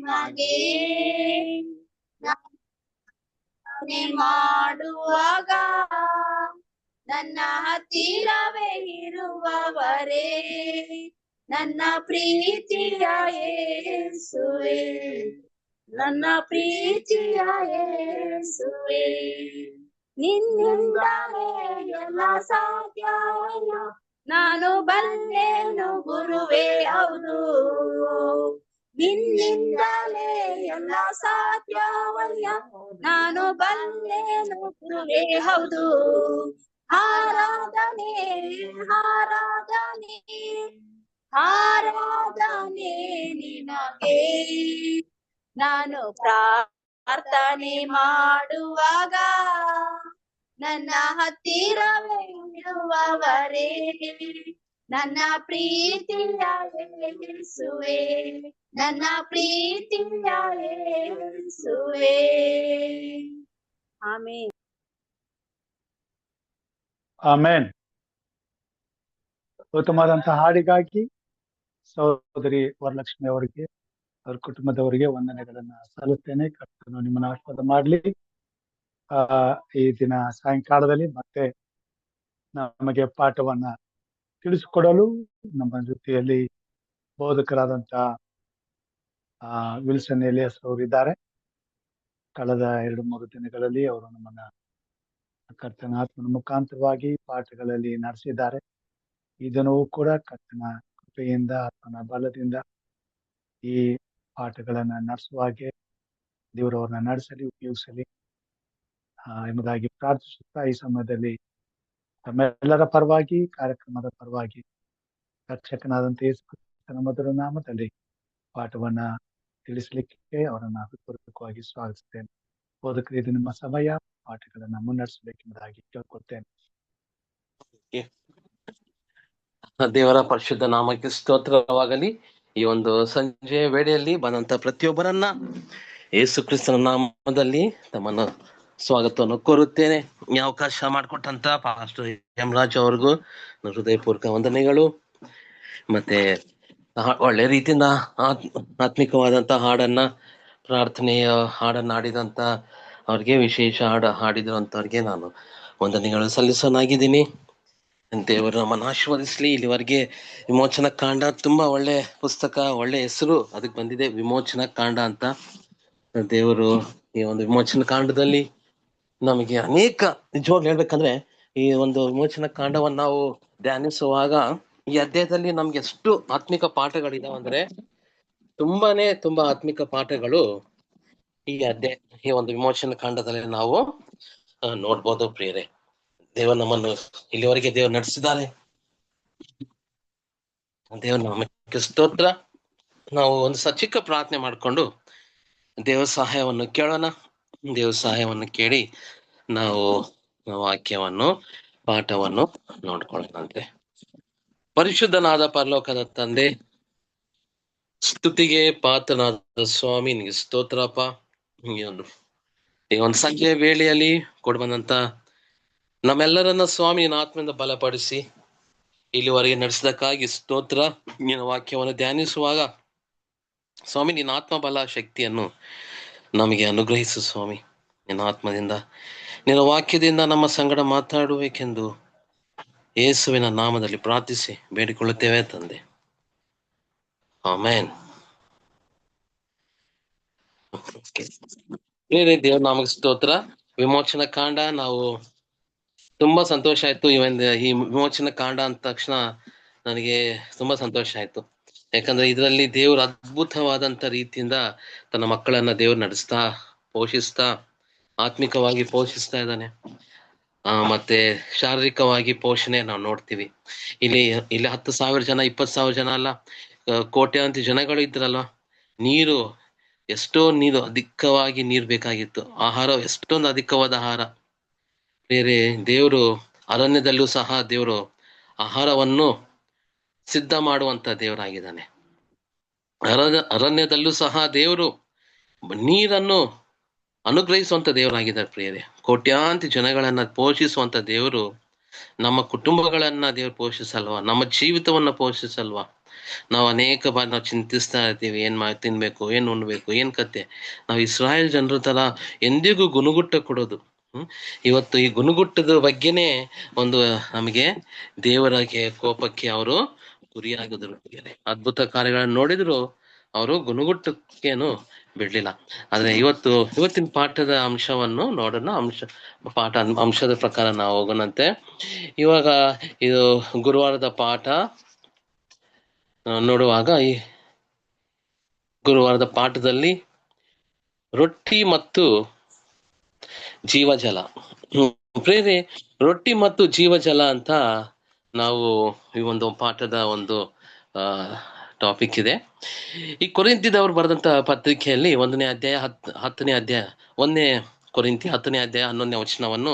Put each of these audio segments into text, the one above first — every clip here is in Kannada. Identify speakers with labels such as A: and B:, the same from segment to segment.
A: ನಿಮಗೆ ಪ್ರಾರ್ಥನೆ ಮಾಡುವಾಗ ನನ್ನ ಹತ್ತಿರವೇ ಇರುವವರೇ, ನನ್ನ ಪ್ರೀತಿಯ ಯೇಸುವೇ, ನನ್ನ ಪ್ರೀತಿಯ ಯೇಸುವೇ. ನಿನ್ನಿಂದಲೇ ಎಲ್ಲ ಸಾಧ್ಯವಲ್ಲ, ನಾನು ಬಲ್ಲೆನು ಗುರುವೇ, ಹೌದು. ನಿನ್ನಿಂದಲೇ ಎಲ್ಲ ಸಾಧ್ಯವಲ್ಲ, ನಾನು ಬಲ್ಲೆನು ಗುರುವೇ, ಹೌದು. ಆರಾಧನೆ ಆರಾಧನೆ ಆರಾಧನೆ ನಿನಗೆ. ನಾನು ಪ್ರಾರ್ಥನೆ ಮಾಡುವಾಗ ನನ್ನ ಹತ್ತಿರವೇ ಇರುವವರೇ, ನನ್ನ ಪ್ರೀತಿಯ ಯೇಸುವೇ, ನನ್ನ ಪ್ರೀತಿಯ ಯೇಸುವೇ. ಆಮೆನ್.
B: ಆಮೆನ್. ಉತ್ತಮವಾದಂತಹ ಹಾಡಿಗಾಗಿ ಸಹೋದರಿ ವರಲಕ್ಷ್ಮಿ ಅವರಿಗೆ, ಅವರ ಕುಟುಂಬದವರಿಗೆ ವಂದನೆಗಳನ್ನ ಸಲ್ಲಿಸ್ತೇನೆ. ಕರ್ತನು ನಿಮ್ಮನ್ನು ಆಶೀರ್ವಾದ ಮಾಡಲಿ. ಈ ದಿನ ಸಾಯಂಕಾಲದಲ್ಲಿ ಮತ್ತೆ ನಮಗೆ ಪಾಠವನ್ನ ತಿಳಿಸಿಕೊಡಲು ನಮ್ಮ ಜೊತೆಯಲ್ಲಿ ಬೋಧಕರಾದಂತಹ ವಿಲ್ಸನ್ ಎಲಿಯಸ್ ಅವರು ಇದ್ದಾರೆ. ಕಳೆದ 2-3 ದಿನಗಳಲ್ಲಿ ಅವರು ನಮ್ಮನ್ನ ಕರ್ತನ ಆತ್ಮನ ಮುಖಾಂತರವಾಗಿ ಪಾಠಗಳಲ್ಲಿ ನಡೆಸಿದ್ದಾರೆ. ಈ ದಿನವೂ ಕೂಡ ಕರ್ತನ ಕೃಪೆಯಿಂದ, ಆತ್ಮನ ಬಲದಿಂದ ಈ ಪಾಠಗಳನ್ನ ನಡೆಸುವ ಹಾಗೆ ದೇವರವ್ರನ್ನ ನಡೆಸಲಿ, ಉಪಯೋಗಿಸಲಿ ಎಂಬುದಾಗಿ ಪ್ರಾರ್ಥಿಸುತ್ತಾ, ಈ ಸಮಯದಲ್ಲಿ ತಮ್ಮೆಲ್ಲರ ಪರವಾಗಿ, ಕಾರ್ಯಕ್ರಮದ ಪರವಾಗಿ ರಕ್ಷಕನಾದಂತ ಯೇಸು ಕ್ರಿಸ್ತನ ಮಧುರ ನಾಮದಲ್ಲಿ ಪಾಠವನ್ನ ತಿಳಿಸಲಿಕ್ಕೆ ಅವರನ್ನ ಹೃತ್ಪೂರ್ವಕವಾಗಿ ಸ್ವಾಗತಿಸ್ತೇನೆ. ಬೋಧಕರು, ಇದು ನಿಮ್ಮ ಸಮಯ, ಪಾಠಗಳನ್ನ ಮುನ್ನಡೆಸಬೇಕೆಂಬುದಾಗಿ ಕೇಳ್ಕೊಳ್ತೇನೆ.
C: ದೇವರ ಪರಿಶುದ್ಧ ನಾಮಕ್ಕೆ ಸ್ತೋತ್ರವಾಗಲಿ. ಈ ಒಂದು ಸಂಜೆ ವೇಳೆಯಲ್ಲಿ ಬಂದಂತ ಪ್ರತಿಯೊಬ್ಬರನ್ನ ಯೇಸು ಕ್ರಿಸ್ತನ ನಾಮದಲ್ಲಿ ತಮ್ಮನ್ನು ಸ್ವಾಗತವನ್ನು ಕೋರುತ್ತೇನೆ. ಈ ಅವಕಾಶ ಮಾಡಿಕೊಟ್ಟಂತ ಪಾಸ್ಟರ್ ಎಂ ರಾಜ್ ಅವ್ರಿಗೂ ಹೃದಯಪೂರ್ವಕ ವಂದನೆಗಳು. ಮತ್ತೆ ಒಳ್ಳೆ ರೀತಿಯಿಂದ ಆತ್ಮಿಕವಾದಂತ ಹಾಡನ್ನ, ಪ್ರಾರ್ಥನೆಯ ಹಾಡನ್ನ ಹಾಡಿದಂತ ಅವ್ರಿಗೆ, ವಿಶೇಷ ಹಾಡಿದಂಥವ್ರಿಗೆ ನಾನು ವಂದನೆಗಳು ಸಲ್ಲಿಸೋನಾಗಿದ್ದೀನಿ. ದೇವರು ನಮ್ಮನ್ನು ಆಶೀರ್ವದಿಸ್ಲಿ. ಇಲ್ಲಿವರೆಗೆ ವಿಮೋಚನಾ ಕಾಂಡ ತುಂಬಾ ಒಳ್ಳೆ ಪುಸ್ತಕ, ಒಳ್ಳೆ ಹೆಸರು ಅದಕ್ಕೆ ಬಂದಿದೆ, ವಿಮೋಚನಾ ಕಾಂಡ ಅಂತ. ದೇವರು ಈ ಒಂದು ವಿಮೋಚನಾ ಕಾಂಡದಲ್ಲಿ ನಮಗೆ ಅನೇಕ, ನಿಜವಾಗ್ಲು ಹೇಳ್ಬೇಕಂದ್ರೆ ಈ ಒಂದು ವಿಮೋಚನಾ ಕಾಂಡವನ್ನು ನಾವು ಧ್ಯಾನಿಸುವಾಗ ಈ ಅಧ್ಯಾಯದಲ್ಲಿ ನಮ್ಗೆ ಎಷ್ಟು ಆತ್ಮಿಕ ಪಾಠಗಳಿದಾವೆ ಅಂದ್ರೆ ತುಂಬಾ ಆತ್ಮಿಕ ಪಾಠಗಳು ಈ ಒಂದು ವಿಮೋಚನಾ ಕಾಂಡದಲ್ಲಿ ನಾವು ನೋಡ್ಬೋದು ಪ್ರಿಯರೇ. ದೇವರು ನಮ್ಮನ್ನು ಇಲ್ಲಿವರೆಗೆ ದೇವರು ನಡೆಸಿದ್ದಾರೆ. ದೇವರ ನಾಮಕ್ಕೆ ಸ್ತೋತ್ರ. ನಾವು ಒಂದು ಚಿಕ್ಕ ಪ್ರಾರ್ಥನೆ ಮಾಡಿಕೊಂಡು ದೇವರ ಸಹಾಯವನ್ನು ಕೇಳೋಣ. ದೇವರ ಸಹಾಯವನ್ನು ಕೇಳಿ ನಾವು ವಾಕ್ಯವನ್ನು, ಪಾಠವನ್ನು ನೋಡ್ಕೊಳ್ಳೋಣಂತೆ. ಪರಿಶುದ್ಧನಾದ ಪರಲೋಕದ ತಂದೆ, ಸ್ತುತಿಗೆ ಪಾತ್ರನಾದ ಸ್ವಾಮಿ, ನಿಮಗೆ ಸ್ತೋತ್ರಪ್ಪ. ಈ ಒಂದು ಸಂಜೆಯ ವೇಳೆಯಲ್ಲಿ ಕೊಡ್ಬಂದಂತ ನಮ್ಮೆಲ್ಲರನ್ನ ಸ್ವಾಮಿ ನಿನ್ನ ಆತ್ಮದಿಂದ ಬಲಪಡಿಸಿ ಇಲ್ಲಿವರೆಗೆ ನಡೆಸಿದಕ್ಕಾಗಿ ಸ್ತೋತ್ರ. ನಿನ್ನ ವಾಕ್ಯವನ್ನು ಧ್ಯಾನಿಸುವಾಗ ಸ್ವಾಮಿ ನಿನ್ನ ಆತ್ಮ ಬಲ ಶಕ್ತಿಯನ್ನು ನಮಗೆ ಅನುಗ್ರಹಿಸು ಸ್ವಾಮಿ. ನಿನ್ನ ಆತ್ಮದಿಂದ, ನಿನ್ನ ವಾಕ್ಯದಿಂದ ನಮ್ಮ ಸಂಗಡ ಮಾತಾಡಬೇಕೆಂದು ಯೇಸುವಿನ ನಾಮದಲ್ಲಿ ಪ್ರಾರ್ಥಿಸಿ ಬೇಡಿಕೊಳ್ಳುತ್ತೇವೆ ತಂದೆ. ಆಮೆನ್. ದೇವ್ರ ನಾಮಕ್ಕೆ ಸ್ತೋತ್ರ. ವಿಮೋಚನಾ ಕಾಂಡ, ನಾವು ತುಂಬಾ ಸಂತೋಷ ಆಯ್ತು. ಈ ವಿಮೋಚನಾ ಕಾಂಡ ಅಂದ ತಕ್ಷಣ ನನಗೆ ತುಂಬಾ ಸಂತೋಷ ಆಯ್ತು. ಯಾಕಂದ್ರೆ ಇದರಲ್ಲಿ ದೇವ್ರ ಅದ್ಭುತವಾದಂತ ರೀತಿಯಿಂದ ತನ್ನ ಮಕ್ಕಳನ್ನ ದೇವ್ರು ನಡೆಸ್ತಾ, ಪೋಷಿಸ್ತಾ, ಆತ್ಮಿಕವಾಗಿ ಪೋಷಿಸ್ತಾ ಇದ್ದಾನೆ. ಮತ್ತೆ ಶಾರೀರಿಕವಾಗಿ ಪೋಷಣೆ ನಾವು ನೋಡ್ತೀವಿ. ಇಲ್ಲಿ 10,000 ಜನ, 20,000 ಜನ ಅಲ್ಲ, ಕೋಟ್ಯಾಂತರ ಜನಗಳು ಇದ್ರಲ್ವ. ಎಷ್ಟೋ ನೀರು ಅಧಿಕವಾಗಿ ನೀರು ಬೇಕಾಗಿತ್ತು. ಆಹಾರ ಎಷ್ಟೊಂದು ಅಧಿಕವಾದ ಆಹಾರ. ಬೇರೆ ದೇವರು ಅರಣ್ಯದಲ್ಲೂ ಸಹ ದೇವರು ಆಹಾರವನ್ನು ಸಿದ್ಧ ಮಾಡುವಂತ ದೇವರಾಗಿದ್ದಾನೆ. ಅರಣ್ಯದಲ್ಲೂ ಸಹ ದೇವರು ನೀರನ್ನು ಅನುಗ್ರಹಿಸುವಂತ ದೇವರಾಗಿದ್ದಾರೆ ಪ್ರಿಯರೇ. ಕೋಟ್ಯಾಂತರ ಜನಗಳನ್ನ ಪೋಷಿಸುವಂತ ದೇವರು ನಮ್ಮ ಕುಟುಂಬಗಳನ್ನ ದೇವರು ಪೋಷಿಸಲ್ವಾ? ನಮ್ಮ ಜೀವಿತವನ್ನ ಪೋಷಿಸಲ್ವಾ? ನಾವು ಅನೇಕ ಬಾರಿ ನಾವು ಚಿಂತಿಸ್ತಾ ಇರ್ತೀವಿ, ತಿನ್ಬೇಕು, ಏನ್ ಉಣ್ಬೇಕು, ಏನ್ ಕತೆ. ನಾವು ಇಸ್ರಾಯೇಲ್ ಜನರ ತರ ಎಂದಿಗೂ ಗುಣಗುಟ್ಟ ಕೊಡೋದು. ಇವತ್ತು ಈ ಗುಣಗುಟ್ಟದ ಬಗ್ಗೆನೇ ಒಂದು ನಮಗೆ ದೇವರಿಗೆ ಕೋಪಕ್ಕೆ ಅವರು ಗುರಿಯಾಗಿದ್ರು. ಅದ್ಭುತ ಕಾರ್ಯಗಳನ್ನು ನೋಡಿದ್ರು ಅವರು ಗುಣಗುಟ್ಟಕ್ಕೇನು ಬಿಡ್ಲಿಲ್ಲ. ಆದ್ರೆ ಇವತ್ತಿನ ಪಾಠದ ಅಂಶವನ್ನು ನೋಡೋಣ. ಅಂಶದ ಪ್ರಕಾರ ನಾವು ಹೋಗೋಣಂತೆ. ಇವಾಗ ಇದು ಗುರುವಾರದ ಪಾಠ ನೋಡುವಾಗ, ಈ ಗುರುವಾರದ ಪಾಠದಲ್ಲಿ ರೊಟ್ಟಿ ಮತ್ತು ಜೀವಜಲ. ಪ್ರೇರೆ, ರೊಟ್ಟಿ ಮತ್ತು ಜೀವಜಲ ಅಂತ ನಾವು ಈ ಒಂದು ಪಾಠದ ಒಂದು ಟಾಪಿಕ್ ಇದೆ. ಈ ಕೊರಿಂಥದವರು ಬರೆದಂತ ಪತ್ರಿಕೆಯಲ್ಲಿ 1ನೇ ಅಧ್ಯಾಯ 10ನೇ ಅಧ್ಯಾಯ 1ನೇ ಕೊರಿಂಥಿ 10ನೇ ಅಧ್ಯಾಯ 11ನೇ ವಚನವನ್ನು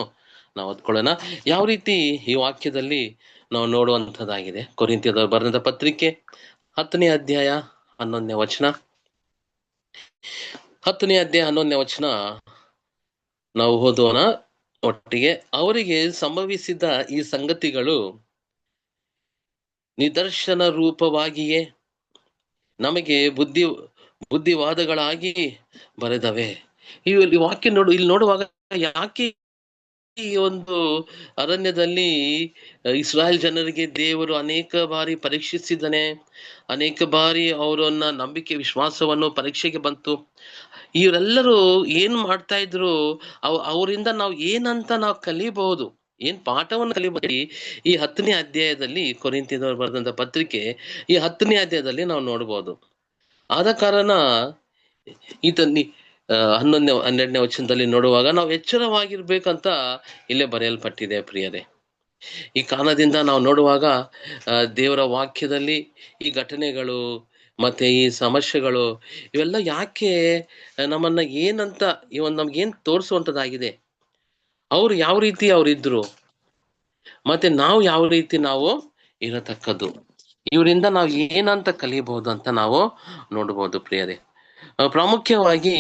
C: ನಾವು ಓದ್ಕೊಳ್ಳೋಣ. ಯಾವ ರೀತಿ ಈ ವಾಕ್ಯದಲ್ಲಿ ನಾವು ನೋಡುವಂಥದ್ದಾಗಿದೆ. ಕೊರಿಂಥದವರು ಬರೆದಂತ ಪತ್ರಿಕೆ 10ನೇ ಅಧ್ಯಾಯ 11ನೇ ವಚನ. 10ನೇ ಅಧ್ಯಾಯ 11ನೇ ವಚನ ನಾವು ಓದೋಣ ಒಟ್ಟಿಗೆ. ಅವರಿಗೆ ಸಂಭವಿಸಿದ ಈ ಸಂಗತಿಗಳು ನಿದರ್ಶನ ರೂಪವಾಗಿಯೇ ನಮಗೆ ಬುದ್ಧಿವಾದಗಳಾಗಿ ಬರೆದವೆ. ಈ ವಾಕ್ಯ ಇಲ್ಲಿ ನೋಡುವಾಗ, ಯಾಕೆ ಈ ಒಂದು ಅರಣ್ಯದಲ್ಲಿ ಇಸ್ರಾಯೇಲ್ ಜನರಿಗೆ ದೇವರು ಅನೇಕ ಬಾರಿ ಪರೀಕ್ಷಿಸಿದ್ದಾನೆ, ಅನೇಕ ಬಾರಿ ಅವರನ್ನ ನಂಬಿಕೆ ವಿಶ್ವಾಸವನ್ನು ಪರೀಕ್ಷೆಗೆ ಬಂತು. ಇವರೆಲ್ಲರೂ ಏನ್ ಮಾಡ್ತಾ ಇದ್ರು, ಅವರಿಂದ ನಾವು ಏನಂತ ನಾವು ಕಲಿಬಹುದು, ಏನ್ ಪಾಠವನ್ನು ಕಲಿಬಹುದು. ಈ 10ನೇ ಅಧ್ಯಾಯದಲ್ಲಿ, ಕೊರಿಂಥದವರು ಬರೆದಂತ ಪತ್ರಿಕೆ ಈ 10ನೇ ಅಧ್ಯಾಯದಲ್ಲಿ ನಾವು ನೋಡ್ಬೋದು. ಆದ ಕಾರಣ ಈತನಿ 11ನೇ 12ನೇ ವಚನದಲ್ಲಿ ನೋಡುವಾಗ ನಾವು ಎಚ್ಚರವಾಗಿರ್ಬೇಕಂತ ಇಲ್ಲೇ ಬರೆಯಲ್ಪಟ್ಟಿದೆ ಪ್ರಿಯರೇ. ಈ ಕಾರಣದಿಂದ ನಾವು ನೋಡುವಾಗ ದೇವರ ವಾಕ್ಯದಲ್ಲಿ ಈ ಘಟನೆಗಳು ಮತ್ತೆ ಈ ಸಮಸ್ಯೆಗಳು ಇವೆಲ್ಲ ಯಾಕೆ ನಮ್ಮನ್ನ ಏನಂತ ನಮ್ಗೇನ್ ತೋರಿಸುವಂತದ್ದಾಗಿದೆ, ಅವ್ರು ಯಾವ ರೀತಿ ಅವ್ರಿದ್ರು, ಮತ್ತೆ ನಾವು ಯಾವ ರೀತಿ ನಾವು ಇರತಕ್ಕದ್ದು, ಇವರಿಂದ ನಾವು ಏನಂತ ಕಲಿಬಹುದು ಅಂತ ನಾವು ನೋಡ್ಬೋದು ಪ್ರಿಯರೇ. ಪ್ರಾಮುಖ್ಯವಾಗಿ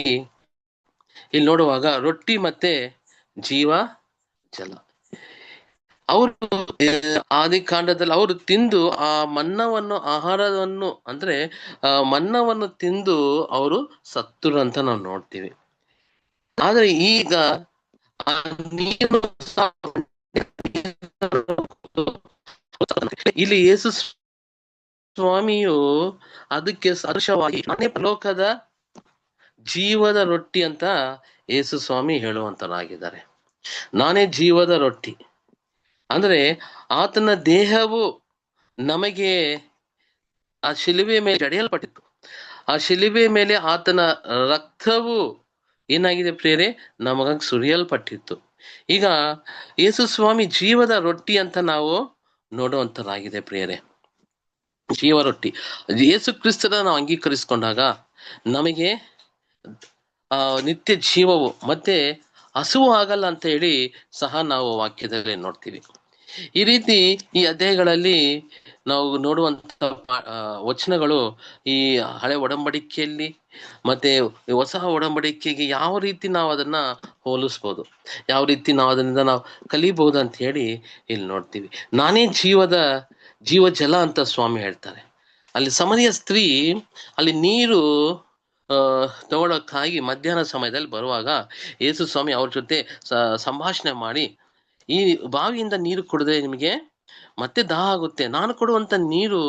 C: ಇಲ್ಲಿ ನೋಡುವಾಗ ರೊಟ್ಟಿ ಮತ್ತೆ ಜೀವ ಜಲ, ಅವರು ಆದಿಕಾಂಡದಲ್ಲಿ ಅವರು ತಿಂದು ಆ ಮನ್ನವನ್ನು, ಆಹಾರವನ್ನು ಅಂದ್ರೆ ಮನ್ನವನ್ನು ತಿಂದು ಅವರು ಸತ್ತರು ಅಂತ ನಾವು ನೋಡ್ತೀವಿ. ಆದ್ರೆ ಈಗ ಆ ನೀರು ಇಲ್ಲಿ ಯೇಸು ಸ್ವಾಮಿಯು ಅದಕ್ಕೆ ಸದೃಶವಾಗಿ ನಾನೇ ಲೋಕದ ಜೀವದ ರೊಟ್ಟಿ ಅಂತ ಯೇಸು ಸ್ವಾಮಿ ಹೇಳುವಂತರಾಗಿದ್ದಾರೆ. ನಾನೇ ಜೀವದ ರೊಟ್ಟಿ ಅಂದ್ರೆ ಆತನ ದೇಹವು ನಮಗೆ ಆ ಶಿಲುಬೆ ಮೇಲೆ ಜಡಿಯಲ್ಪಟ್ಟಿತ್ತು. ಆ ಶಿಲುಬೆ ಮೇಲೆ ಆತನ ರಕ್ತವು ಏನಾಗಿದೆ ಪ್ರಿಯರೇ, ನಮಗಾಗಿ ಸುರಿಯಲ್ಪಟ್ಟಿತ್ತು. ಈಗ ಯೇಸು ಸ್ವಾಮಿ ಜೀವದ ರೊಟ್ಟಿ ಅಂತ ನಾವು ನೋಡುವಂತರಾಗಿದೆ ಪ್ರಿಯರೇ. ಜೀವ ರೊಟ್ಟಿ ಯೇಸು ಕ್ರಿಸ್ತನ ನಾವು ಅಂಗೀಕರಿಸಿಕೊಂಡಾಗ ನಮಗೆ ನಿತ್ಯ ಜೀವವು ಮತ್ತೆ ಹಸುವು ಆಗಲ್ಲ ಅಂತ ಹೇಳಿ ಸಹ ನಾವು ವಾಕ್ಯದಲ್ಲಿ ನೋಡ್ತೀವಿ. ಈ ರೀತಿ ಈ ಅಧ್ಯಾಯಗಳಲ್ಲಿ ನಾವು ನೋಡುವಂತ ವಚನಗಳು ಈ ಹಳೆ ಒಡಂಬಡಿಕೆಯಲ್ಲಿ ಮತ್ತೆ ಹೊಸ ಒಡಂಬಡಿಕೆಗೆ ಯಾವ ರೀತಿ ನಾವು ಅದನ್ನ ಹೋಲಿಸ್ಬೋದು, ಯಾವ ರೀತಿ ನಾವು ಅದರಿಂದ ನಾವು ಕಲಿಬಹುದು ಅಂತ ಹೇಳಿ ಇಲ್ಲಿ ನೋಡ್ತೀವಿ. ನಾನೇ ಜೀವ ಜಲ ಅಂತ ಸ್ವಾಮಿ ಹೇಳ್ತಾರೆ. ಅಲ್ಲಿ ಸಮರಿಯ ಸ್ತ್ರೀ ಅಲ್ಲಿ ನೀರು ತಗೊಳಕ್ಕಾಗಿ ಮಧ್ಯಾಹ್ನ ಸಮಯದಲ್ಲಿ ಬರುವಾಗ ಯೇಸು ಸ್ವಾಮಿ ಅವ್ರ ಜೊತೆ ಸಂಭಾಷಣೆ ಮಾಡಿ, ಈ ಬಾವಿಯಿಂದ ನೀರು ಕುಡಿದ್ರೆ ನಿಮಗೆ ಮತ್ತೆ ದಾಹ ಆಗುತ್ತೆ, ನಾನು ಕೊಡುವಂತ ನೀರು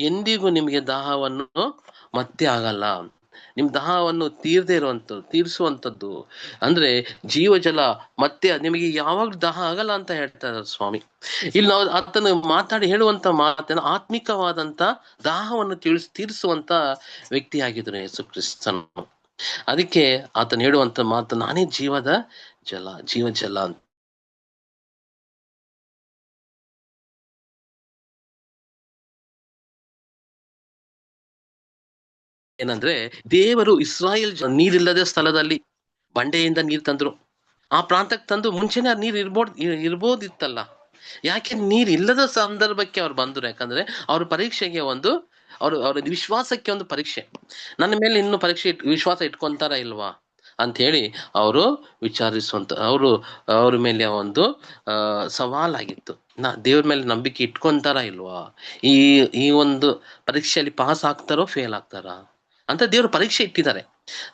C: ಎಂದಿಗೂ ನಿಮಗೆ ದಾಹವನ್ನು ಮತ್ತೆ ಆಗಲ್ಲ, ನಿಮ್ ದಾಹವನ್ನು ತೀರಿಸುವಂಥದ್ದು ಅಂದ್ರೆ ಜೀವಜಲ, ಮತ್ತೆ ನಿಮಗೆ ಯಾವಾಗ ದಾಹ ಆಗಲ್ಲ ಅಂತ ಹೇಳ್ತಾರೆ ಸ್ವಾಮಿ. ಇಲ್ಲಿ ನಾವು ಆತನ ಮಾತಾಡಿ ಹೇಳುವಂತ ಮಾತನ್ನ ಆತ್ಮಿಕವಾದಂತ ದಾಹವನ್ನು ತೀರಿಸುವಂತ ವ್ಯಕ್ತಿಯಾಗಿದ್ರು ಯೇಸು ಕ್ರಿಸ್ತನು. ಅದಕ್ಕೆ ಆತನ ಹೇಳುವಂತ ಮಾತು ನಾನೇ ಜೀವ ಜಲ ಅಂತ. ಏನಂದ್ರೆ ದೇವರು ಇಸ್ರಾಯೇಲ್ ನೀರಿಲ್ಲದ ಸ್ಥಳದಲ್ಲಿ ಬಂಡೆಯಿಂದ ನೀರು ತಂದ್ರು. ಆ ಪ್ರಾಂತಕ್ಕೆ ತಂದು ಮುಂಚೆನೆ ಆ ನೀರು ಇರ್ಬೋದಿತ್ತಲ್ಲ, ಯಾಕೆ ನೀರ್ ಇಲ್ಲದ ಸಂದರ್ಭಕ್ಕೆ ಅವ್ರು ಬಂದ್ರು? ಯಾಕಂದ್ರೆ ಅವ್ರ ಪರೀಕ್ಷೆಗೆ ಅವ್ರ ವಿಶ್ವಾಸಕ್ಕೆ ಒಂದು ಪರೀಕ್ಷೆ. ನನ್ನ ಮೇಲೆ ಇನ್ನು ವಿಶ್ವಾಸ ಇಟ್ಕೊಂತಾರ ಇಲ್ವಾ? ಅಂತ ಹೇಳಿ ಅವರು ವಿಚಾರಿಸುವಂತ ಅವ್ರ ಮೇಲೆ ಒಂದು ಸವಾಲಾಗಿತ್ತು. ದೇವ್ರ ಮೇಲೆ ನಂಬಿಕೆ ಇಟ್ಕೊಂತಾರ ಇಲ್ವಾ, ಈ ಈ ಒಂದು ಪರೀಕ್ಷೆಯಲ್ಲಿ ಪಾಸ್ ಆಗ್ತಾರೋ ಫೇಲ್ ಆಗ್ತಾರಾ ಅಂತ ದೇವ್ರು ಪರೀಕ್ಷೆ ಇಟ್ಟಿದ್ದಾರೆ.